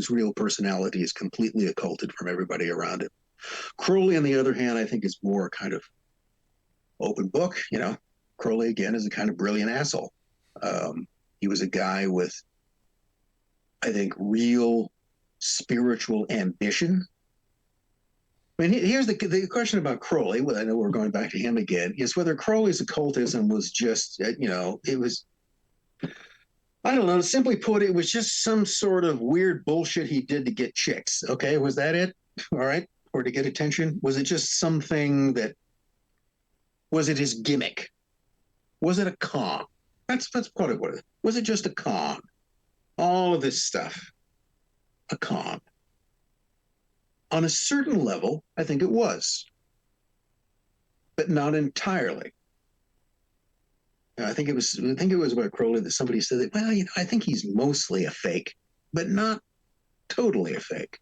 real personality is completely occulted from everybody around him. Crowley, on the other hand, I think is more kind of open book. Crowley, again, is a kind of brilliant asshole. He was a guy with, I think, real spiritual ambition. I mean, here's the question about Crowley. Well, I know we're going back to him again. Is whether Crowley's occultism was just, it was, I don't know. Simply put, it was just some sort of weird bullshit he did to get chicks. Okay, was that it? All right, or to get attention? Was it just something that? Was it his gimmick? Was it a con? That's part of what it is. Was it just a con? All of this stuff, a con. On a certain level, I think it was, but not entirely. I think it was about Crowley that somebody said that, well, I think he's mostly a fake, but not totally a fake.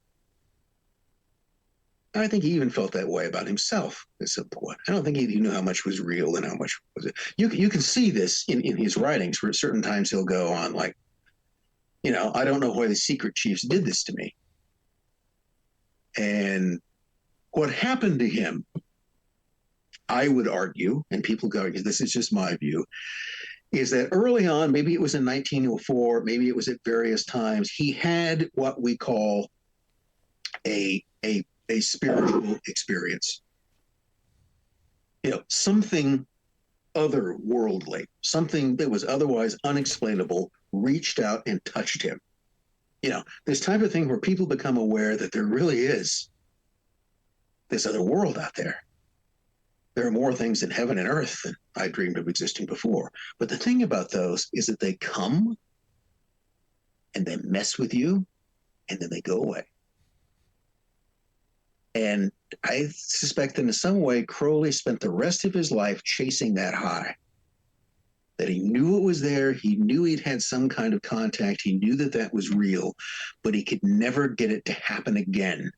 I think he even felt that way about himself at some point. I don't think he knew how much was real and how much was it. You can see this in his writings, where at certain times he'll go on like, I don't know why the secret chiefs did this to me. And what happened to him, I would argue, and people go, this is just my view, is that early on, maybe it was in 1904, maybe it was at various times, he had what we call a spiritual experience. Something otherworldly, something that was otherwise unexplainable, reached out and touched him. This type of thing where people become aware that there really is this other world out there. There are more things in heaven and earth than I dreamed of existing before. But the thing about those is that they come and they mess with you and then they go away. And I suspect that in some way, Crowley spent the rest of his life chasing that high. That he knew it was there, he knew he'd had some kind of contact, he knew that that was real, but he could never get it to happen again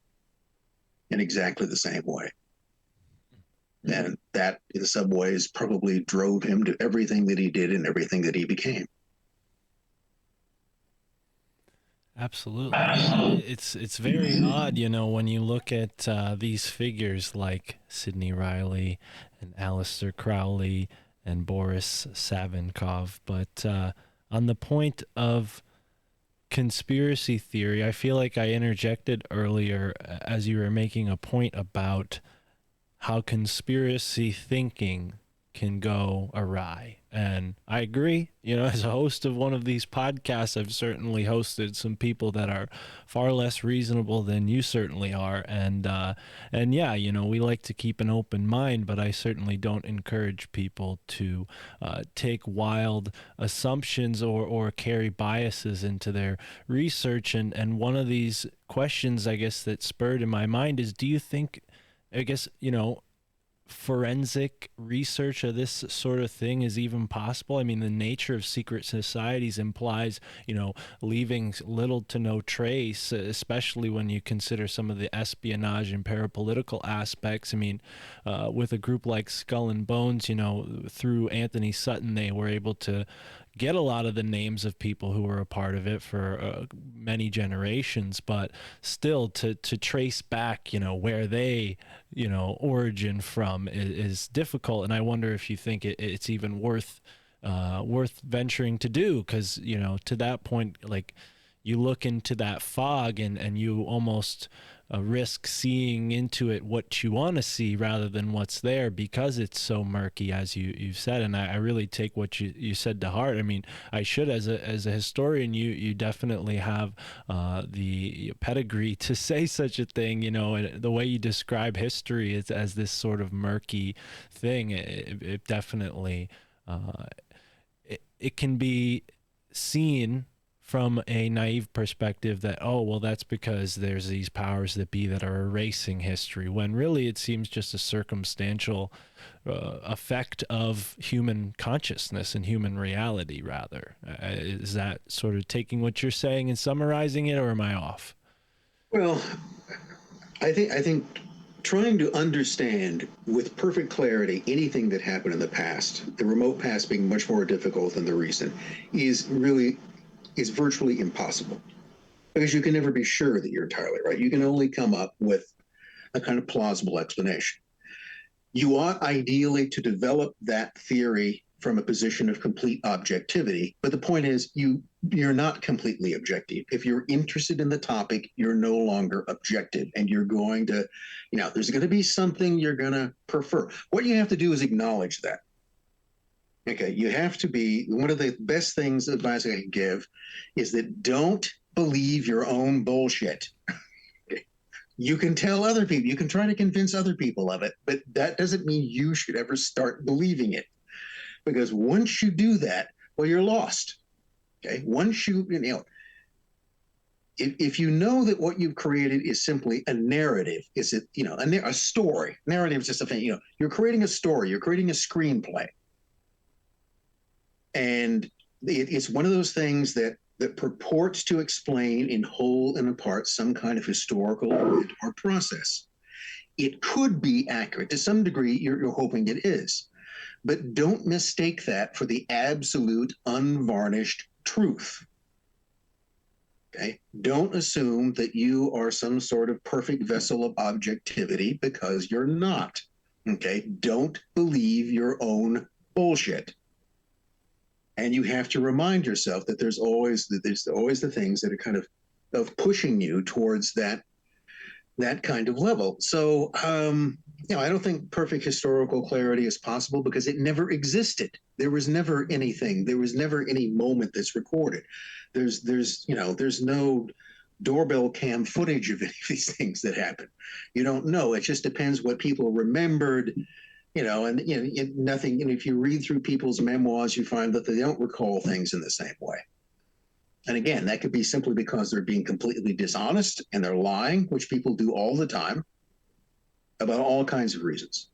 in exactly the same way. And that, in some ways, probably drove him to everything that he did and everything that he became. Absolutely. It's very odd, when you look at these figures like Sidney Reilly and Aleister Crowley and Boris Savinkov. But on the point of conspiracy theory, I feel like I interjected earlier as you were making a point about how conspiracy thinking can go awry. And I agree, as a host of one of these podcasts, I've certainly hosted some people that are far less reasonable than you certainly are. And yeah, we like to keep an open mind, but I certainly don't encourage people to take wild assumptions or carry biases into their research. And one of these questions, I guess, that spurred in my mind is, do you think, forensic research of this sort of thing is even possible? I mean, the nature of secret societies implies, leaving little to no trace, especially when you consider some of the espionage and parapolitical aspects. I mean, with a group like Skull and Bones, through Anthony Sutton, they were able to get a lot of the names of people who were a part of it for many generations, but still to trace back, where they, origin from is difficult. And I wonder if you think it's even worth venturing to do, because, to that point, like, you look into that fog and you almost risk seeing into it what you want to see rather than what's there, because it's so murky, as you've said. And I really take what you said to heart. I mean, I should, as a historian, you definitely have the pedigree to say such a thing. And the way you describe history is as this sort of murky thing. It definitely it can be seen from a naive perspective that, oh, well, that's because there's these powers that be that are erasing history, when really it seems just a circumstantial effect of human consciousness and human reality, rather. Is that sort of taking what you're saying and summarizing it, or am I off? Well, I think trying to understand with perfect clarity anything that happened in the past, the remote past being much more difficult than the recent, is virtually impossible, because you can never be sure that you're entirely right. You can only come up with a kind of plausible explanation. You ought ideally to develop that theory from a position of complete objectivity, but the point is you're not completely objective. If you're interested in the topic, you're no longer objective, and you're going to, there's going to be something you're going to prefer. What you have to do is acknowledge that. Okay, you have to be, one of the best things, advice I can give, is that don't believe your own bullshit. You can tell other people, you can try to convince other people of it, but that doesn't mean you should ever start believing it. Because once you do that, well, you're lost. Okay, once if you know that what you've created is simply a narrative, is it, a story. Narrative is just a thing, you're creating a story, you're creating a screenplay. And it's one of those things that purports to explain in whole and in part some kind of historical event or process. It could be accurate. To some degree, you're hoping it is. But don't mistake that for the absolute unvarnished truth. Okay? Don't assume that you are some sort of perfect vessel of objectivity, because you're not. Okay? Don't believe your own bullshit. And you have to remind yourself that there's always the things that are kind of pushing you towards that kind of level. So, I don't think perfect historical clarity is possible, because it never existed. There was never anything. There was never any moment that's recorded. There's no doorbell cam footage of any of these things that happen. You don't know. It just depends what people remembered. Nothing. If you read through people's memoirs, you find that they don't recall things in the same way. And again, that could be simply because they're being completely dishonest and they're lying, which people do all the time. about all kinds of reasons.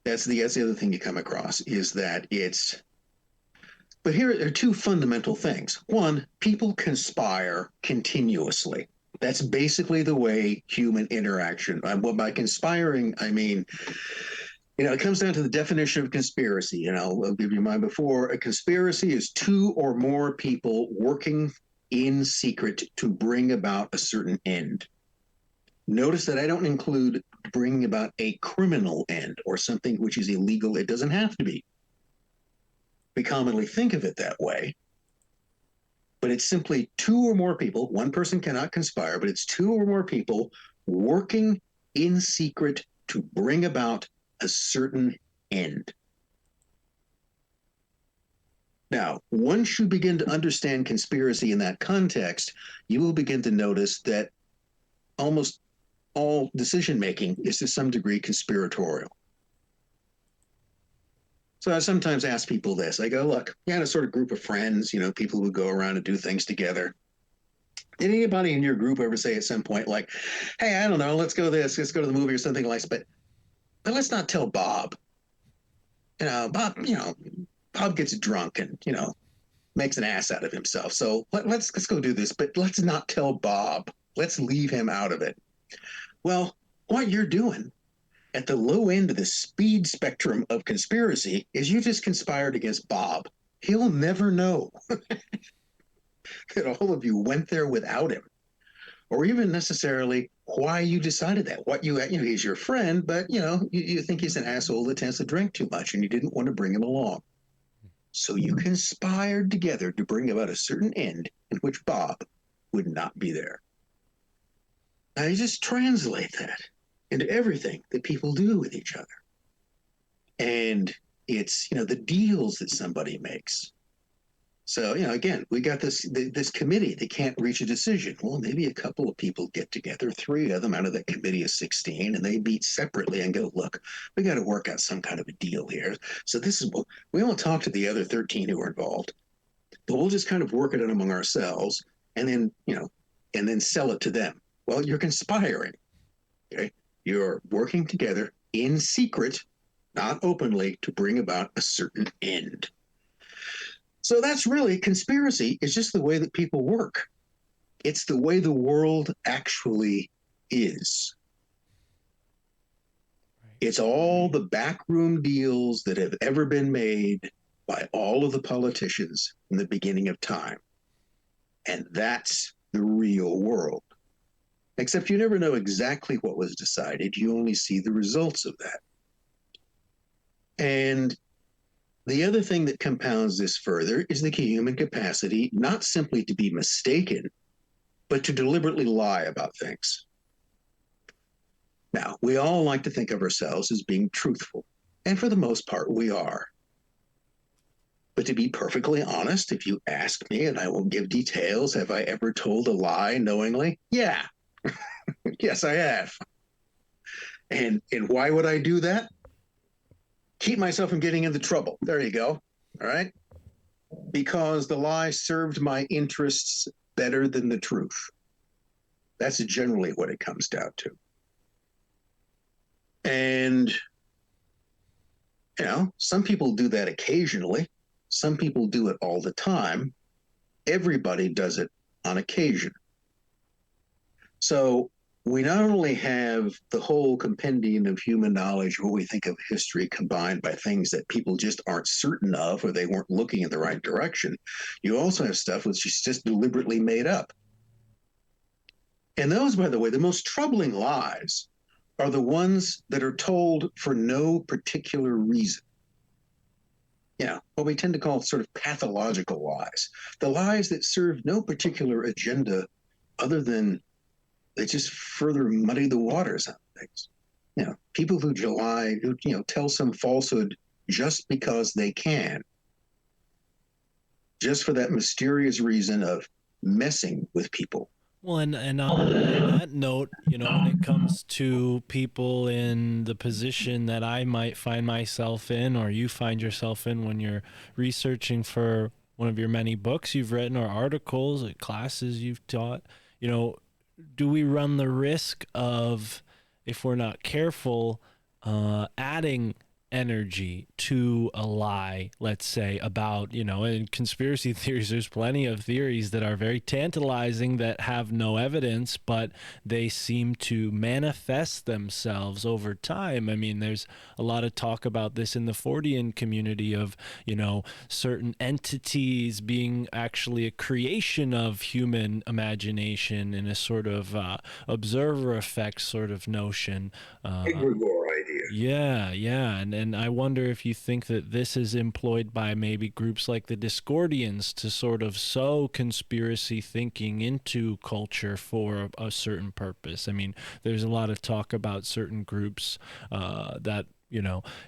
That's the other thing you come across is that it's. But here are two fundamental things. One, people conspire continuously. That's basically the way human interaction. Well, by conspiring, I mean, it comes down to the definition of conspiracy. I'll give you mine before. A conspiracy is two or more people working in secret to bring about a certain end. Notice that I don't include bringing about a criminal end or something which is illegal. It doesn't have to be. We commonly think of it that way, but it's simply two or more people. One person cannot conspire, but it's two or more people working in secret to bring about a certain end. Now, once you begin to understand conspiracy in that context, you will begin to notice that almost all decision-making is to some degree conspiratorial. So I sometimes ask people this. I go, look, you had a sort of group of friends, people who go around and do things together. Did anybody in your group ever say at some point, like, hey, I don't know, let's go to the movie or something like that, but let's not tell Bob. Bob gets drunk and, makes an ass out of himself. So let's go do this, but let's not tell Bob. Let's leave him out of it. Well, what you're doing at the low end of the speed spectrum of conspiracy is you just conspired against Bob. He'll never know that all of you went there without him, or even necessarily why you decided that. He's your friend, but you think he's an asshole that tends to drink too much, and you didn't want to bring him along. So you conspired together to bring about a certain end in which Bob would not be there. Now you just translate that into everything that people do with each other. And it's, the deals that somebody makes. So, again, we got this committee that can't reach a decision. Well, maybe a couple of people get together, 3 of them out of that committee of 16, and they meet separately and go, look, we got to work out some kind of a deal here. So we won't talk to the other 13 who are involved, but we'll just kind of work it out among ourselves and then sell it to them. Well, you're conspiring, okay? You're working together in secret, not openly, to bring about a certain end. So that's really conspiracy. It's just the way that people work. It's the way the world actually is. It's all the backroom deals that have ever been made by all of the politicians in the beginning of time. And that's the real world. Except you never know exactly what was decided. You only see the results of that. And the other thing that compounds this further is the human capacity not simply to be mistaken, but to deliberately lie about things. Now, we all like to think of ourselves as being truthful, and for the most part, we are. But to be perfectly honest, if you ask me, and I will give details, have I ever told a lie knowingly? Yeah. Yes, I have. And why would I do that? Keep myself from getting into trouble. There you go. All right. Because the lie served my interests better than the truth. That's generally what it comes down to. And, some people do that occasionally. Some people do it all the time. Everybody does it on occasion. So we not only have the whole compendium of human knowledge, what we think of history, combined by things that people just aren't certain of, or they weren't looking in the right direction. You also have stuff which is just deliberately made up. And those, by the way, the most troubling lies are the ones that are told for no particular reason. What we tend to call sort of pathological lies. The lies that serve no particular agenda other than they just further muddy the waters on things. People who lie, who tell some falsehood just because they can, just for that mysterious reason of messing with people. Well, and on that note, when it comes to people in the position that I might find myself in, or you find yourself in when you're researching for one of your many books you've written or articles or classes you've taught, do we run the risk of if we're not careful, adding energy to a lie, let's say, about, in conspiracy theories, there's plenty of theories that are very tantalizing that have no evidence, but they seem to manifest themselves over time. I mean, there's a lot of talk about this in the Fortean community of, certain entities being actually a creation of human imagination in a sort of observer effect sort of notion. Egregore idea. Yeah. And I wonder if you think that this is employed by maybe groups like the Discordians to sort of sow conspiracy thinking into culture for a certain purpose. I mean, there's a lot of talk about certain groups that,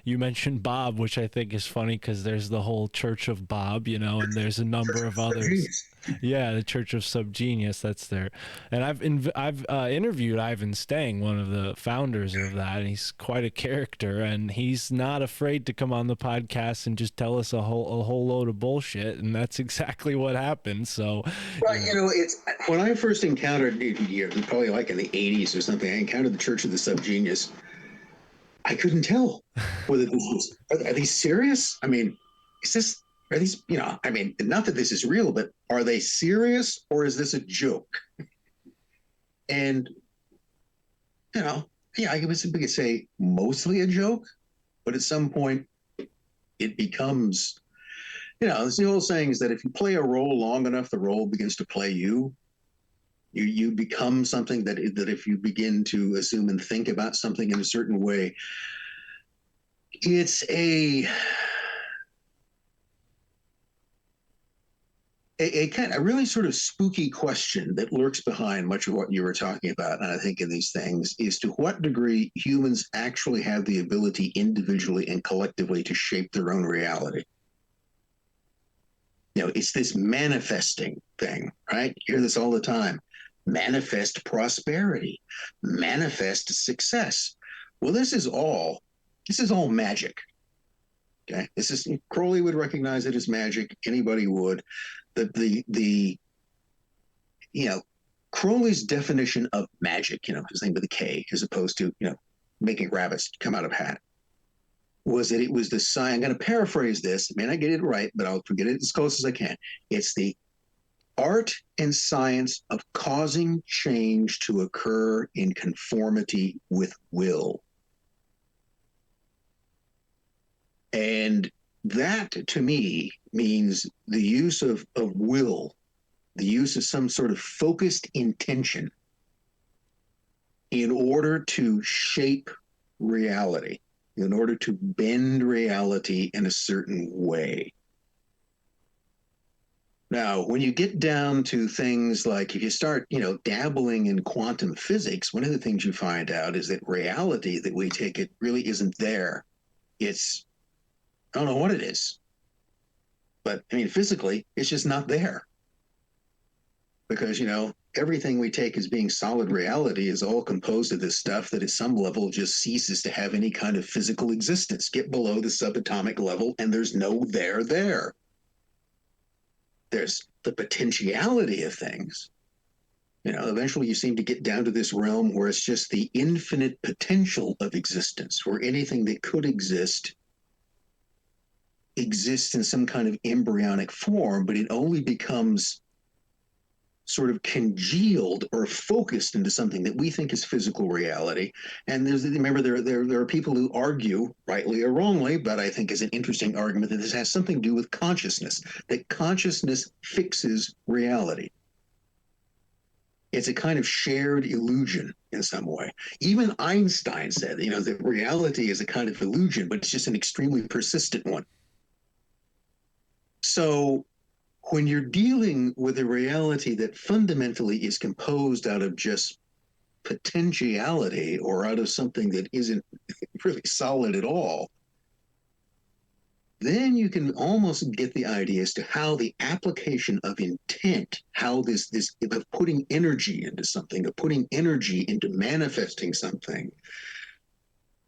you mentioned Bob, which I think is funny because there's the whole Church of Bob, and there's a number of others. Yeah, the Church of Subgenius, that's there. And I've interviewed Ivan Stang, one of the founders of that, and he's quite a character, and he's not afraid to come on the podcast and just tell us a whole load of bullshit, and that's exactly what happened. So, well, it's when I first encountered it, probably like in the 80s or something, I encountered the Church of the Subgenius. I couldn't tell whether this was, are these serious? I mean, are these, I mean, not that this is real, but are they serious or is this a joke? And, yeah, I guess we could say mostly a joke, but at some point it becomes, it's the old saying is that if you play a role long enough, the role begins to play you. You become something that if you begin to assume and think about something in a certain way, it's a kind of really sort of spooky question that lurks behind much of what you were talking about. And I think in these things is to what degree humans actually have the ability individually and collectively to shape their own reality. It's this manifesting thing, right? You hear this all the time. Manifest prosperity, manifest success. Well, this is all magic. Okay, Crowley would recognize it as magic. Anybody would. Crowley's definition of magic, his name with a K, as opposed to making rabbits come out of a hat, was that it was the sign. I'm going to paraphrase this. I may not get it right, but I'll forget it as close as I can. It's the art and science of causing change to occur in conformity with will. And that, to me, means the use of will, the use of some sort of focused intention in order to shape reality, in order to bend reality in a certain way. Now, when you get down to things like if you start, dabbling in quantum physics, one of the things you find out is that reality that we take it really isn't there. It's, I don't know what it is, but I mean, physically, it's just not there. Because, everything we take as being solid reality is all composed of this stuff that at some level just ceases to have any kind of physical existence. Get below the subatomic level and there's no there. There's the potentiality of things. Eventually you seem to get down to this realm where it's just the infinite potential of existence, where anything that could exist exists in some kind of embryonic form, but it only becomes sort of congealed or focused into something that we think is physical reality. And remember, there are people who argue, rightly or wrongly, but I think is an interesting argument, that this has something to do with consciousness, that consciousness fixes reality. It's a kind of shared illusion in some way. Even Einstein said, that reality is a kind of illusion, but it's just an extremely persistent one. So when you're dealing with a reality that fundamentally is composed out of just potentiality or out of something that isn't really solid at all, then you can almost get the idea as to how the application of intent, how this of putting energy into something, of putting energy into manifesting something,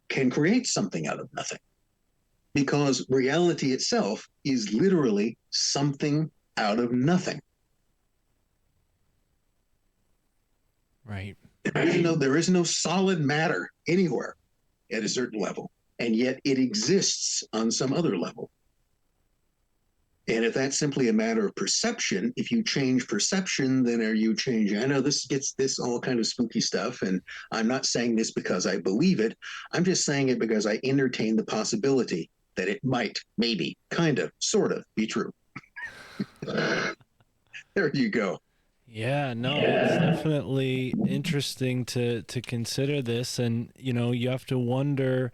can create something out of nothing. Because reality itself is literally something out of nothing. Right. There is no solid matter anywhere at a certain level, and yet it exists on some other level. And if that's simply a matter of perception, if you change perception, then are you changing? I know this gets this all kind of spooky stuff, and I'm not saying this because I believe it. I'm just saying it because I entertain the possibility that it might, maybe, kind of, sort of be true. There you go. Yeah, no, it's definitely interesting to consider this, and you have to wonder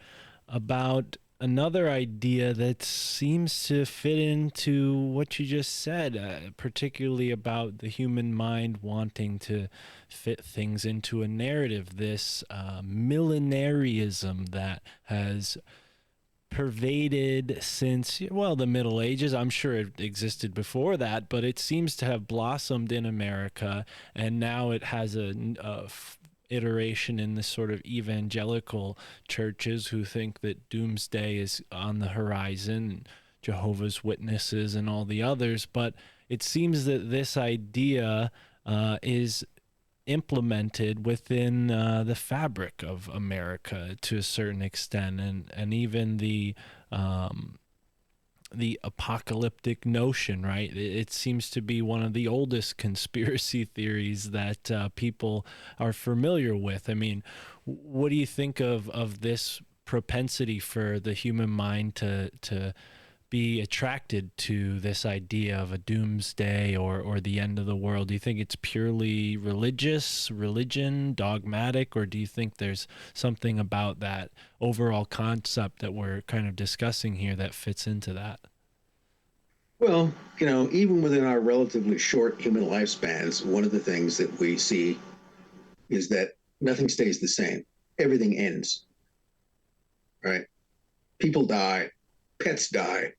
about another idea that seems to fit into what you just said, particularly about the human mind wanting to fit things into a narrative. This millenarism that has pervaded since, well, the Middle Ages. I'm sure it existed before that, but it seems to have blossomed in America, and now it has a iteration in this sort of evangelical churches who think that doomsday is on the horizon, Jehovah's Witnesses and all the others. But it seems that this idea is implemented within the fabric of America to a certain extent, and even the apocalyptic notion, right? It seems to be one of the oldest conspiracy theories that people are familiar with. I mean, what do you think of this propensity for the human mind to be attracted to this idea of a doomsday or the end of the world? Do you think it's purely religion, dogmatic, or do you think there's something about that overall concept that we're kind of discussing here that fits into that? Well, even within our relatively short human lifespans, one of the things that we see is that nothing stays the same. Everything ends, right? People die, pets die.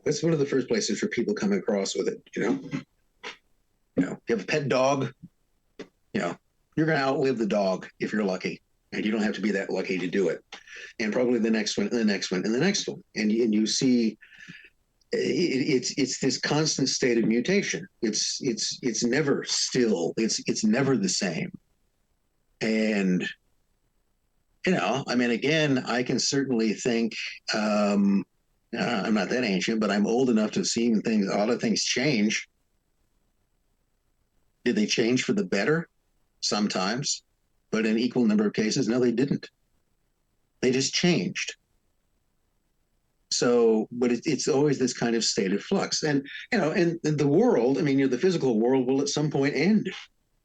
That's one of the first places where people come across with it. You have a pet dog, you're going to outlive the dog if you're lucky, and you don't have to be that lucky to do it. And probably the next one, and the next one, and the next one. And you see it's this constant state of mutation. It's never still. It's never the same. And again, I can certainly think. I'm not that ancient, but I'm old enough to have seen things. A lot of things change. Did they change for the better? Sometimes, but in equal number of cases, no, they didn't. They just changed. So, but it's always this kind of state of flux, and and the world. I mean, the physical world will at some point end.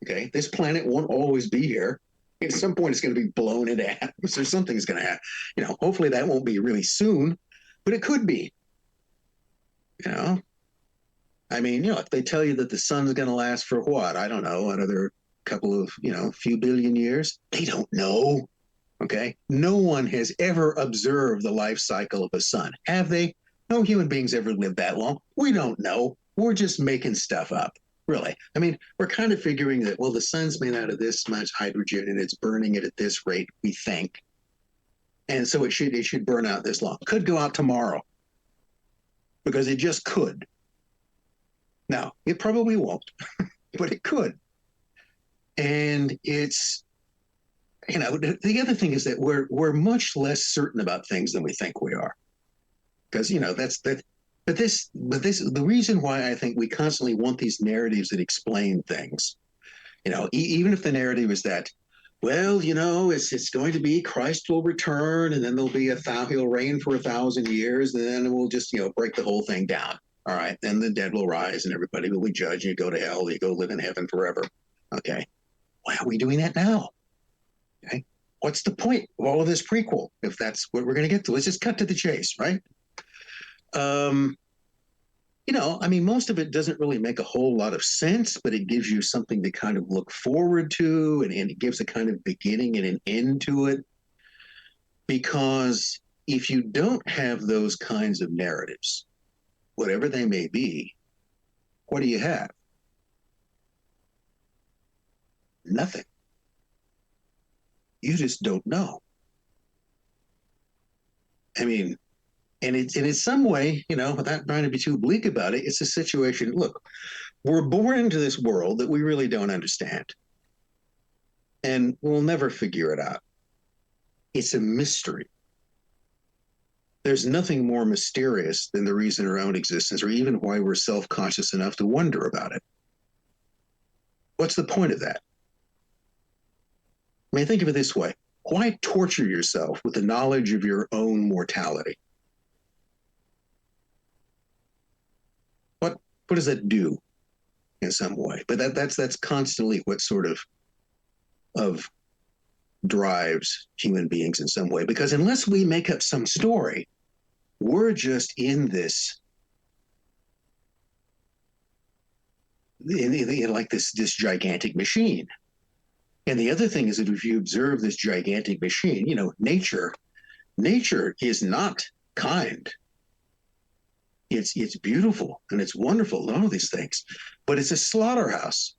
Okay, this planet won't always be here. At some point, it's going to be blown into atoms, or something's going to happen. Hopefully, that won't be really soon. But it could be, I mean, if they tell you that the sun's going to last for what? I don't know, another couple of, few billion years. They don't know. Okay. No one has ever observed the life cycle of a sun. Have they? No human beings ever lived that long. We don't know. We're just making stuff up. Really. I mean, we're kind of figuring that, well, the sun's made out of this much hydrogen and it's burning it at this rate, we think. And so it should burn out this long. Could go out tomorrow because it just could. Now, it probably won't, but it could. And it's, the other thing is that we're much less certain about things than we think we are. Because, that's that. But the reason why I think we constantly want these narratives that explain things, even if the narrative is that, well, it's going to be Christ will return, and then there'll be he'll reign for 1,000 years, and then we'll just, break the whole thing down. All right. Then the dead will rise and everybody will be judged. You go to hell, you go live in heaven forever. Okay. Why are we doing that now? Okay. What's the point of all of this prequel if that's what we're going to get to? Let's just cut to the chase, right? Most of it doesn't really make a whole lot of sense, but it gives you something to kind of look forward to, and it gives a kind of beginning and an end to it. Because if you don't have those kinds of narratives, whatever they may be, what do you have? Nothing. You just don't know. I mean, and in some way, without trying to be too bleak about it, it's a situation. Look, we're born into this world that we really don't understand. And we'll never figure it out. It's a mystery. There's nothing more mysterious than the reason our own existence, or even why we're self-conscious enough to wonder about it. What's the point of that? I mean, think of it this way. Why torture yourself with the knowledge of your own mortality? What does that do in some way? But that's constantly what sort of drives human beings in some way. Because unless we make up some story, we're just in this, like this gigantic machine. And the other thing is that if you observe this gigantic machine, nature is not kind. It's beautiful and it's wonderful and all of these things, but it's a slaughterhouse.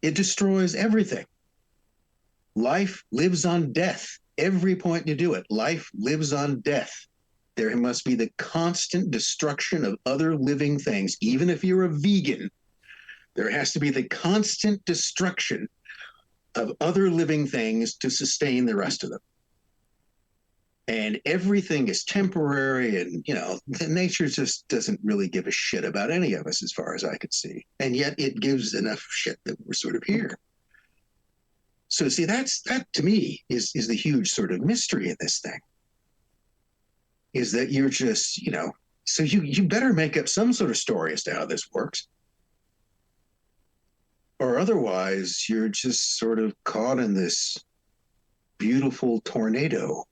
It destroys everything. Life lives on death. Every point you do it, life lives on death. There must be the constant destruction of other living things. Even if you're a vegan, there has to be the constant destruction of other living things to sustain the rest of them. And everything is temporary, and nature just doesn't really give a shit about any of us as far as I could see. And yet it gives enough shit that we're sort of here. So see, that to me is the huge sort of mystery of this thing. Is that you're just, so you better make up some sort of story as to how this works. Or otherwise you're just sort of caught in this beautiful tornado,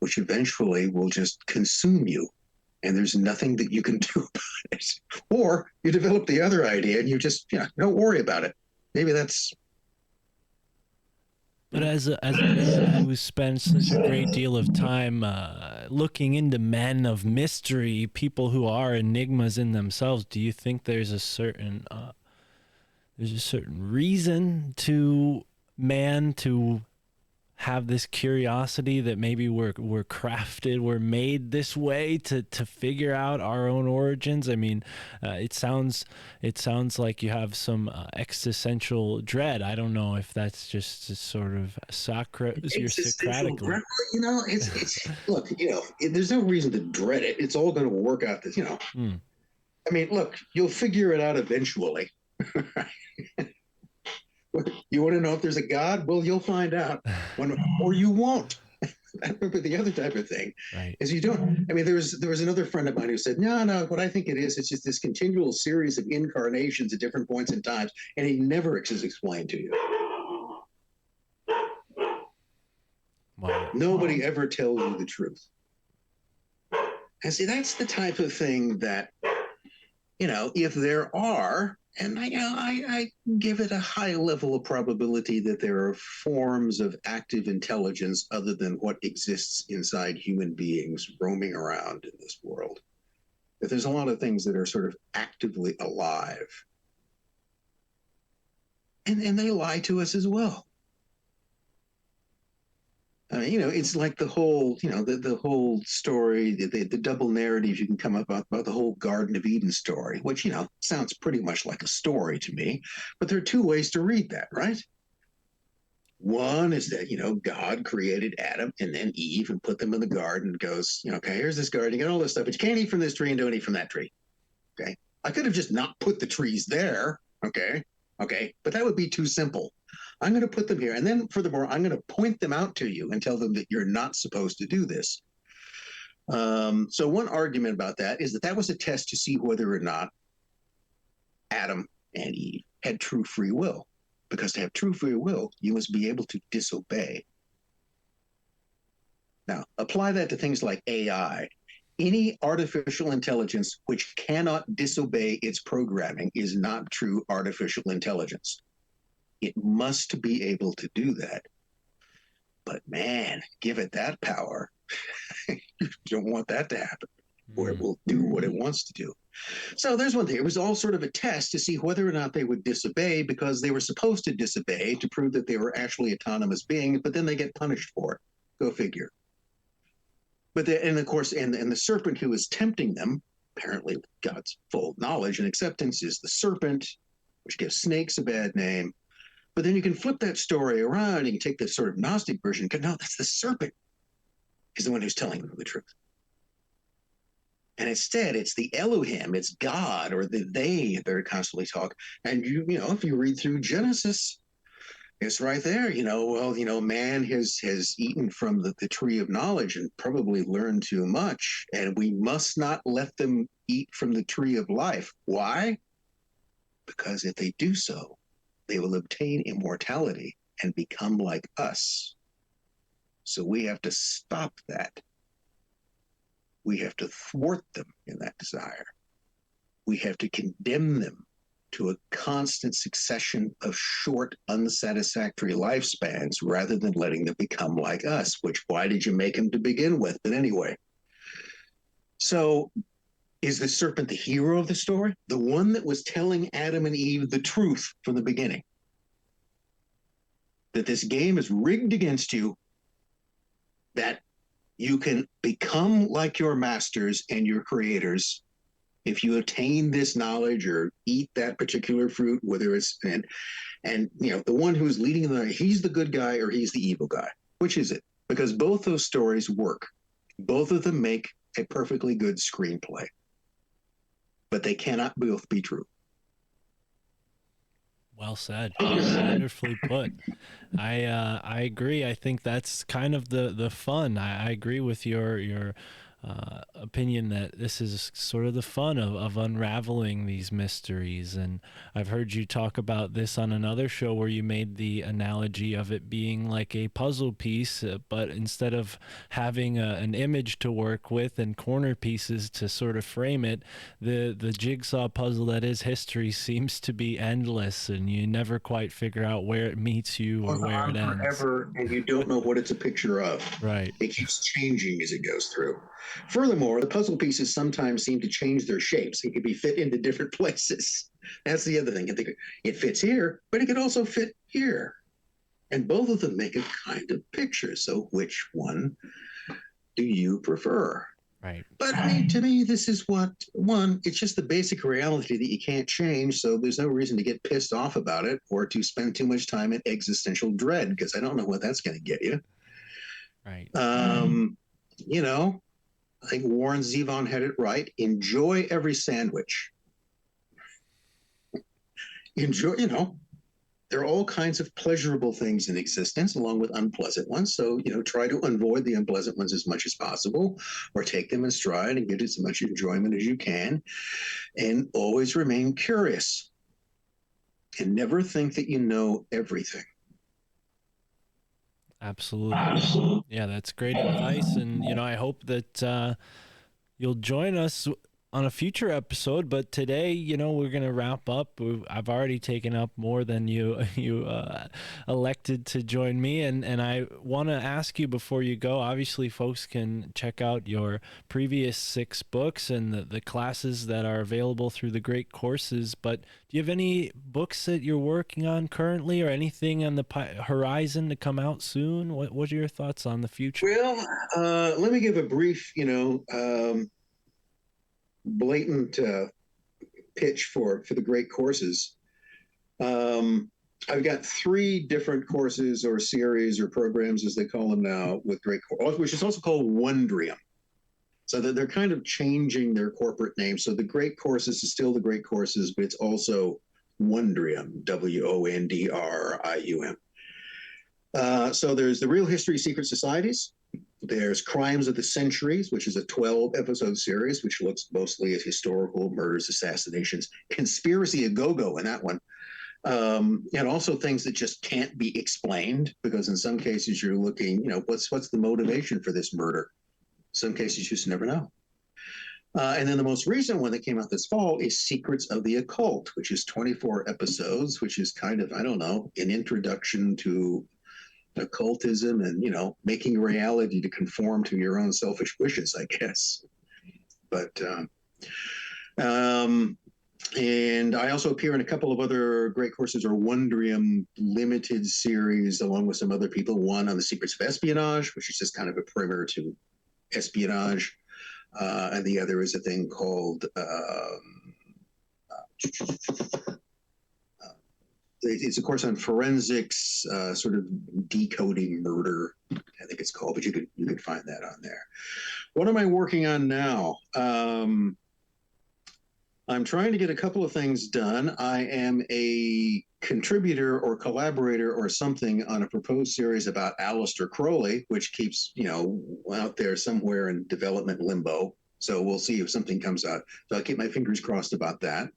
which eventually will just consume you. And there's nothing that you can do about it. Or you develop the other idea and you just, don't worry about it. Maybe that's... But as a man who spends such a great deal of time looking into men of mystery, people who are enigmas in themselves, do you think there's a certain reason to man to have this curiosity, that maybe we're crafted, we're made this way to figure out our own origins? I mean, it sounds like you have some existential dread. I don't know if that's just a sort of your Socratic. It's look, there's no reason to dread it. It's all going to work out. This, I mean, look, you'll figure it out eventually. You want to know if there's a God? Well, you'll find out, or you won't. But the other type of thing is you don't. I mean, there was another friend of mine who said, no, what I think it is, it's just this continual series of incarnations at different points in time, and he never is explained to you. Wow. Nobody ever tells you the truth. And see, that's the type of thing that, if there are, and I give it a high level of probability that there are forms of active intelligence other than what exists inside human beings roaming around in this world. That there's a lot of things that are sort of actively alive. And they lie to us as well. It's like the whole, the whole story, the double narrative you can come up about the whole Garden of Eden story, which, sounds pretty much like a story to me. But there are two ways to read that, right? One is that, God created Adam and then Eve and put them in the garden and goes, okay, here's this garden, you got all this stuff, but you can't eat from this tree and don't eat from that tree. Okay. I could have just not put the trees there. Okay. But that would be too simple. I'm going to put them here. And then furthermore, I'm going to point them out to you and tell them that you're not supposed to do this. So one argument about that is that was a test to see whether or not Adam and Eve had true free will. Because to have true free will, you must be able to disobey. Now, apply that to things like AI. Any artificial intelligence which cannot disobey its programming is not true artificial intelligence. It must be able to do that. But man, give it that power. You don't want that to happen, or it will do what it wants to do. So there's one thing. It was all sort of a test to see whether or not they would disobey, because they were supposed to disobey to prove that they were actually autonomous beings, but then they get punished for it. Go figure. But of course, the serpent who is tempting them, apparently God's full knowledge and acceptance, is the serpent, which gives snakes a bad name. But then you can flip that story around and you can take the sort of Gnostic version. No, that's the serpent is the one who's telling them the truth. And instead, it's the Elohim, it's God, or the they that are constantly talk. And you know, if you read through Genesis, it's right there. Man has eaten from the tree of knowledge and probably learned too much, and we must not let them eat from the tree of life. Why? Because if they do so, they will obtain immortality and become like us. So we have to stop that. We have to thwart them in that desire. We have to condemn them to a constant succession of short, unsatisfactory lifespans rather than letting them become like us, why did you make them to begin with? But anyway, so is the serpent the hero of the story? The one that was telling Adam and Eve the truth from the beginning? That this game is rigged against you, that you can become like your masters and your creators if you attain this knowledge or eat that particular fruit, whether it's and the one who's leading them, he's the good guy or he's the evil guy. Which is it? Because both those stories work. Both of them make a perfectly good screenplay. But they cannot both be true. Well said. Wonderfully put. I agree. I think that's kind of the fun. I agree with your opinion that this is sort of the fun of unraveling these mysteries. And I've heard you talk about this on another show where you made the analogy of it being like a puzzle piece, but instead of having an image to work with and corner pieces to sort of frame it, the jigsaw puzzle that is history seems to be endless, and you never quite figure out where it meets you or where it ends. Forever, and you don't know what it's a picture of. Right. It keeps changing as it goes through. Furthermore, the puzzle pieces sometimes seem to change their shapes. It could be fit into different places. That's the other thing. It fits here, but it could also fit here. And both of them make a kind of picture. So which one do you prefer? Right. But I mean, to me, this is it's just the basic reality that you can't change. So there's no reason to get pissed off about it or to spend too much time in existential dread, because I don't know what that's going to get you. Right. I think Warren Zevon had it right. Enjoy every sandwich. Enjoy, there are all kinds of pleasurable things in existence along with unpleasant ones. So, try to avoid the unpleasant ones as much as possible, or take them in stride and get as much enjoyment as you can. And always remain curious. And never think that you know everything. Absolutely. Yeah, that's great advice. And, I hope that you'll join us on a future episode. But today, we're going to wrap up. I've already taken up more than you elected to join me. And I want to ask you before you go, obviously, folks can check out your previous 6 books and the classes that are available through the great courses. But do you have any books that you're working on currently, or anything on the horizon to come out soon? What are your thoughts on the future? Well, let me give a brief, blatant pitch for the great courses. I've got 3 different courses or series or programs, as they call them now, with great courses, which is also called Wonderium. So they're kind of changing their corporate name. So the great courses is still the great courses, but it's also Wonderium, Wondrium. So there's the Real History Secret Societies. There's Crimes of the Centuries, which is a 12-episode series, which looks mostly at historical murders, assassinations, conspiracy a go-go in that one. And also things that just can't be explained, because in some cases you're looking, what's the motivation for this murder? In some cases you just never know. And then the most recent one that came out this fall is Secrets of the Occult, which is 24 episodes, which is kind of, an introduction to occultism and, making reality to conform to your own selfish wishes, I guess. But, and I also appear in a couple of other great courses or Wonderium limited series, along with some other people. One on the secrets of espionage, which is just kind of a primer to espionage. And the other is a thing called it's a course on forensics, sort of decoding murder, I think it's called, but you could find that on there. What am I working on now? I'm trying to get a couple of things done. I am a contributor or collaborator or something on a proposed series about Aleister Crowley, which keeps, out there somewhere in development limbo. So we'll see if something comes out. So I'll keep my fingers crossed about that.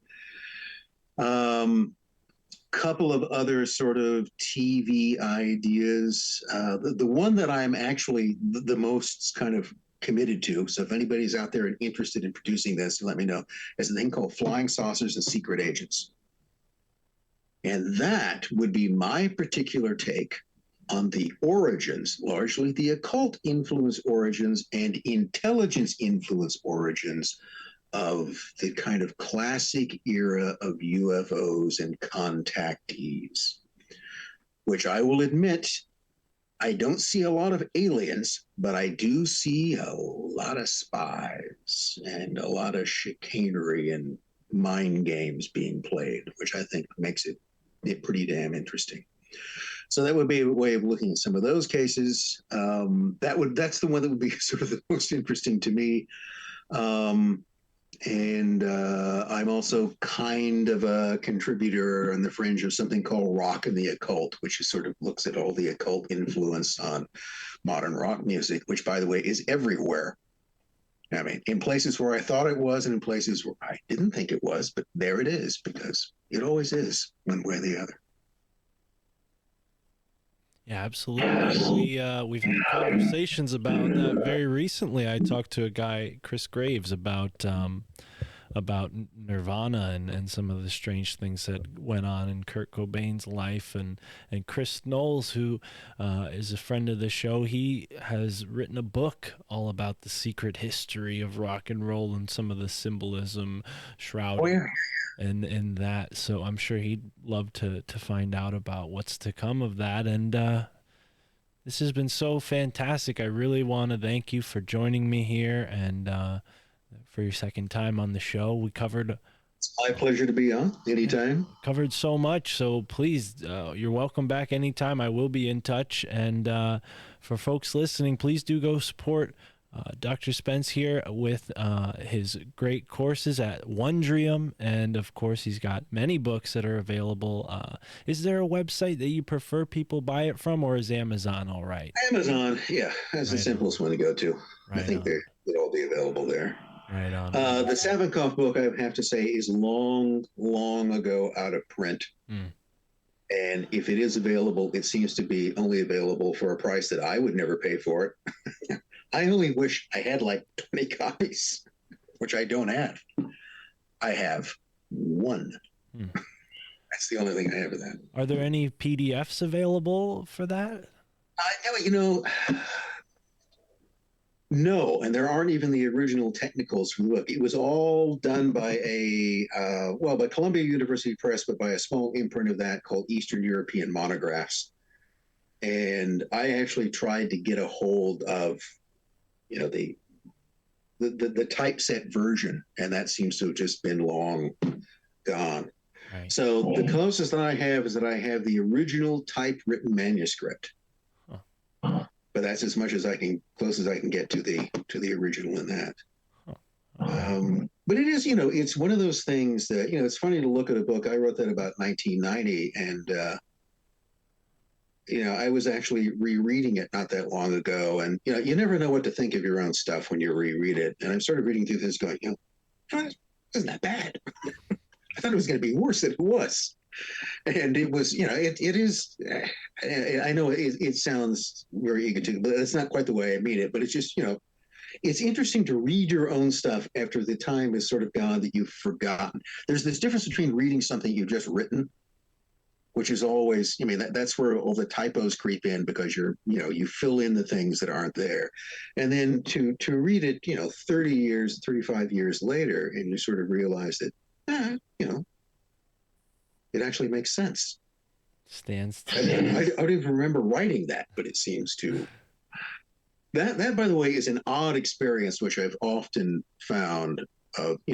Couple of other sort of TV ideas. The one that I'm actually the most kind of committed to, so if anybody's out there and interested in producing this, let me know, is a thing called Flying Saucers and Secret Agents. And that would be my particular take on the origins, largely the occult influence origins and intelligence influence origins of the kind of classic era of UFOs and contactees, which I will admit, I don't see a lot of aliens, but I do see a lot of spies and a lot of chicanery and mind games being played, which I think makes it pretty damn interesting. So that would be a way of looking at some of those cases. That's the one that would be sort of the most interesting to me. And I'm also kind of a contributor on the fringe of something called Rock and the Occult, which is sort of looks at all the occult influence on modern rock music, which, by the way, is everywhere. I mean, in places where I thought it was and in places where I didn't think it was, but there it is, because it always is one way or the other. Yeah, absolutely. We've had conversations about that very recently. I talked to a guy, Chris Graves, about Nirvana and some of the strange things that went on in Kurt Cobain's life, and Chris Knowles, who is a friend of the show, he has written a book all about the secret history of rock and roll and some of the symbolism shrouded in that. So I'm sure he'd love to find out about what's to come of that. And this has been so fantastic. I really want to thank you for joining me here and for your second time on the show. We covered... It's my pleasure to be on anytime. Covered so much, so please, you're welcome back anytime. I will be in touch. And for folks listening, please do go support Dr. Spence here with his great courses at Wonderium. And of course, he's got many books that are available. Is there a website that you prefer people buy it from, or is Amazon all right? Amazon, yeah, that's the simplest one to go to. Right, I think they'll all be available there. Right on. The Savinkov book, I have to say, is long ago out of print. And if it is available, it seems to be only available for a price that I would never pay for it. I only wish I had like 20 copies, which I don't have. I have one. That's the only thing I have of that. Are there any PDFs available for that? No, and there aren't even the original technicals from the book. It was all done by by Columbia University Press, but by a small imprint of that called Eastern European Monographs. And I actually tried to get a hold of, the typeset version, and that seems to have just been long gone. Right. So the closest that I have is that I have the original typewritten manuscript. But that's as much as close as I can get to the original in that. But it is, it's one of those things that, it's funny to look at a book. I wrote that about 1990, and I was actually rereading it not that long ago, and you never know what to think of your own stuff when you reread it. And I'm sort of reading through this, going, it isn't that bad. I thought it was going to be worse than it was. And it was, it is, I know it sounds very egotistical, but that's not quite the way I mean it. But it's just, it's interesting to read your own stuff after the time is sort of gone that you've forgotten. There's this difference between reading something you've just written, which is always, that's where all the typos creep in, because you fill in the things that aren't there. And then to read it, 30 years, 35 years later, and you sort of realize that, it actually makes sense. I don't even remember writing that, but it seems to. That, by the way, is an odd experience, which I've often found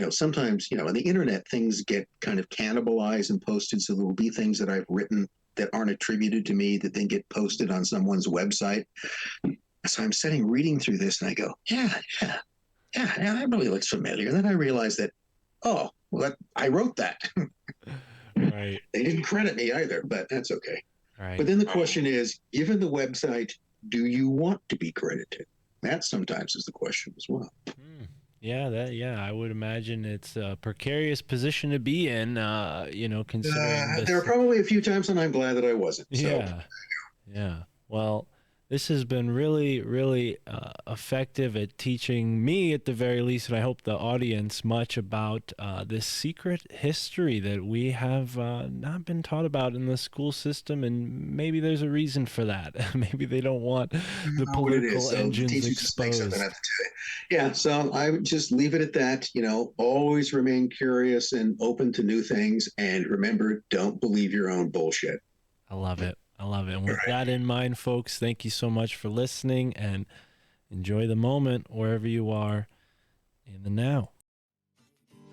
sometimes, on the internet, things get kind of cannibalized and posted. So there will be things that I've written that aren't attributed to me that then get posted on someone's website. So I'm sitting reading through this and I go, yeah, that really looks familiar. And then I realized that, I wrote that. Right. They didn't credit me either, but that's okay. Right. But then the question is, given the website, do you want to be credited? That sometimes is the question as well. Yeah, I would imagine it's a precarious position to be in, considering there are probably a few times when I'm glad that I wasn't. Yeah. Well, this has been really, really effective at teaching me, at the very least, and I hope the audience, much about this secret history that we have not been taught about in the school system, and maybe there's a reason for that. Maybe they don't want the political engines exposed. Yeah, so I would just leave it at that. Always remain curious and open to new things, and remember, don't believe your own bullshit. I love it. And with that in mind, folks, thank you so much for listening, and enjoy the moment wherever you are in the now.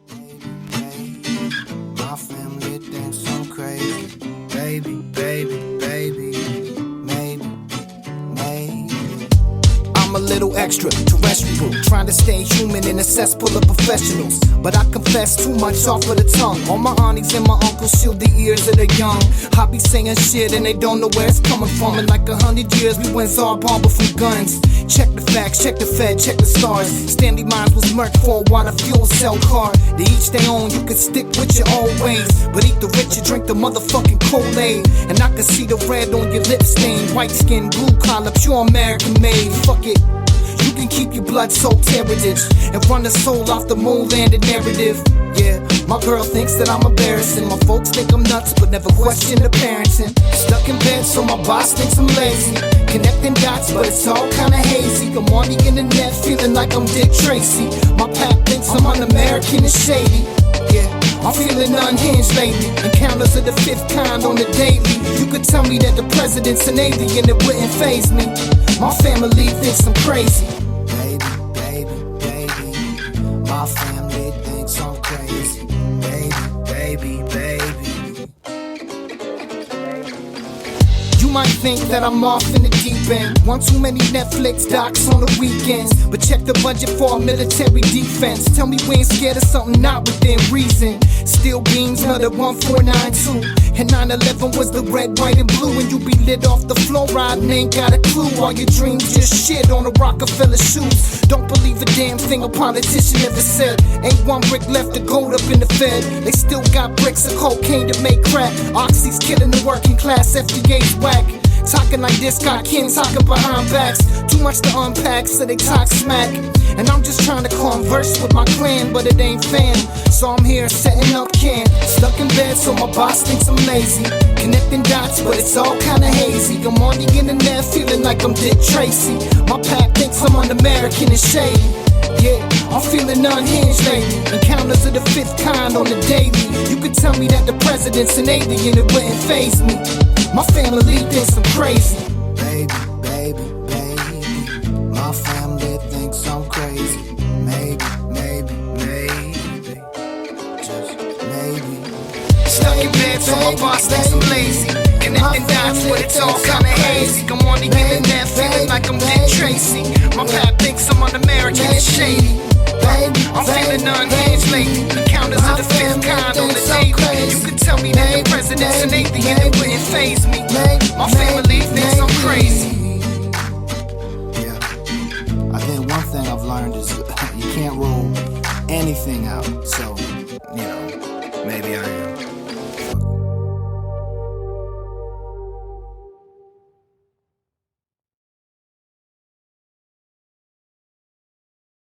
My family thinks I'm crazy. Baby, maybe. I'm a little extraterrestrial, trying to stay human in a cesspool of professionals. But I confess too much off of the tongue. All my aunties and my uncles shield the ears of the young. I be saying shit and they don't know where it's coming from. In like 100 years we went Zarbomba from guns. Check the facts, check the Fed, check the stars. Stanley Mines was murked for a water fuel cell car. They each their own, you can stick with your old ways, but eat the rich and drink the motherfucking Kool-Aid. And I can see the red on your lip stain. White skin, blue collar, pure American made. Fuck it. You can keep your blood-soaked heritage and run the soul off the moon-landed narrative. Yeah, my girl thinks that I'm embarrassing. My folks think I'm nuts, but never question the parenting. Stuck in bed, so my boss thinks I'm lazy. Connecting dots, but it's all kinda hazy. I'm on the internet, feeling like I'm Dick Tracy. My pap thinks I'm un-American and shady. Yeah, I'm feeling unhinged lately. Encounters of the fifth kind on the daily. You could tell me that the president's an alien, it wouldn't faze me. My family thinks I'm crazy. Baby. My family thinks I'm crazy. Baby. You might think that I'm off in the deep end. One too many Netflix docs on the weekends. But check the budget for our military defense. Tell me we ain't scared of something not within reason. Steel beams, another 1492. And 9/11 was the red, white, and blue. And you be lit off the floor riding, ain't got a clue. All your dreams just shit on a Rockefeller shoes. Don't believe a damn thing a politician ever said. Ain't one brick left to gold up in the Fed. They still got bricks of cocaine to make crack. Oxy's killing the working class, FDA's whack. Talking like this, got kin talking behind backs. Too much to unpack, so they talk smack. And I'm just trying to converse with my clan, but it ain't fam. So I'm here setting up camp. Stuck in bed, so my boss thinks I'm lazy. Connecting dots, but it's all kinda hazy. I'm on the internet, feeling like I'm Dick Tracy. My pap thinks I'm un-American and shady. Yeah, I'm feeling unhinged lately. Encounters of the fifth kind on the daily. You could tell me that the president's an alien, it wouldn't faze me. My family thinks I'm crazy. Baby. My family thinks I'm crazy. Maybe. Just maybe. Stuck in bed, so my boss thinks I'm lazy. Connecting dots, but it's all kinda hazy. I'm on the internet, feeling like I'm Dick Tracy. My pap thinks I'm un-American and shady. I'm feeling unhinged lately. Encounters of the fifth kind on the daily. You could tell me that the president's an alien, it wouldn't faze me. My family thinks I'm crazy. Yeah, I think one thing I've learned is you can't rule anything out. So, maybe I am.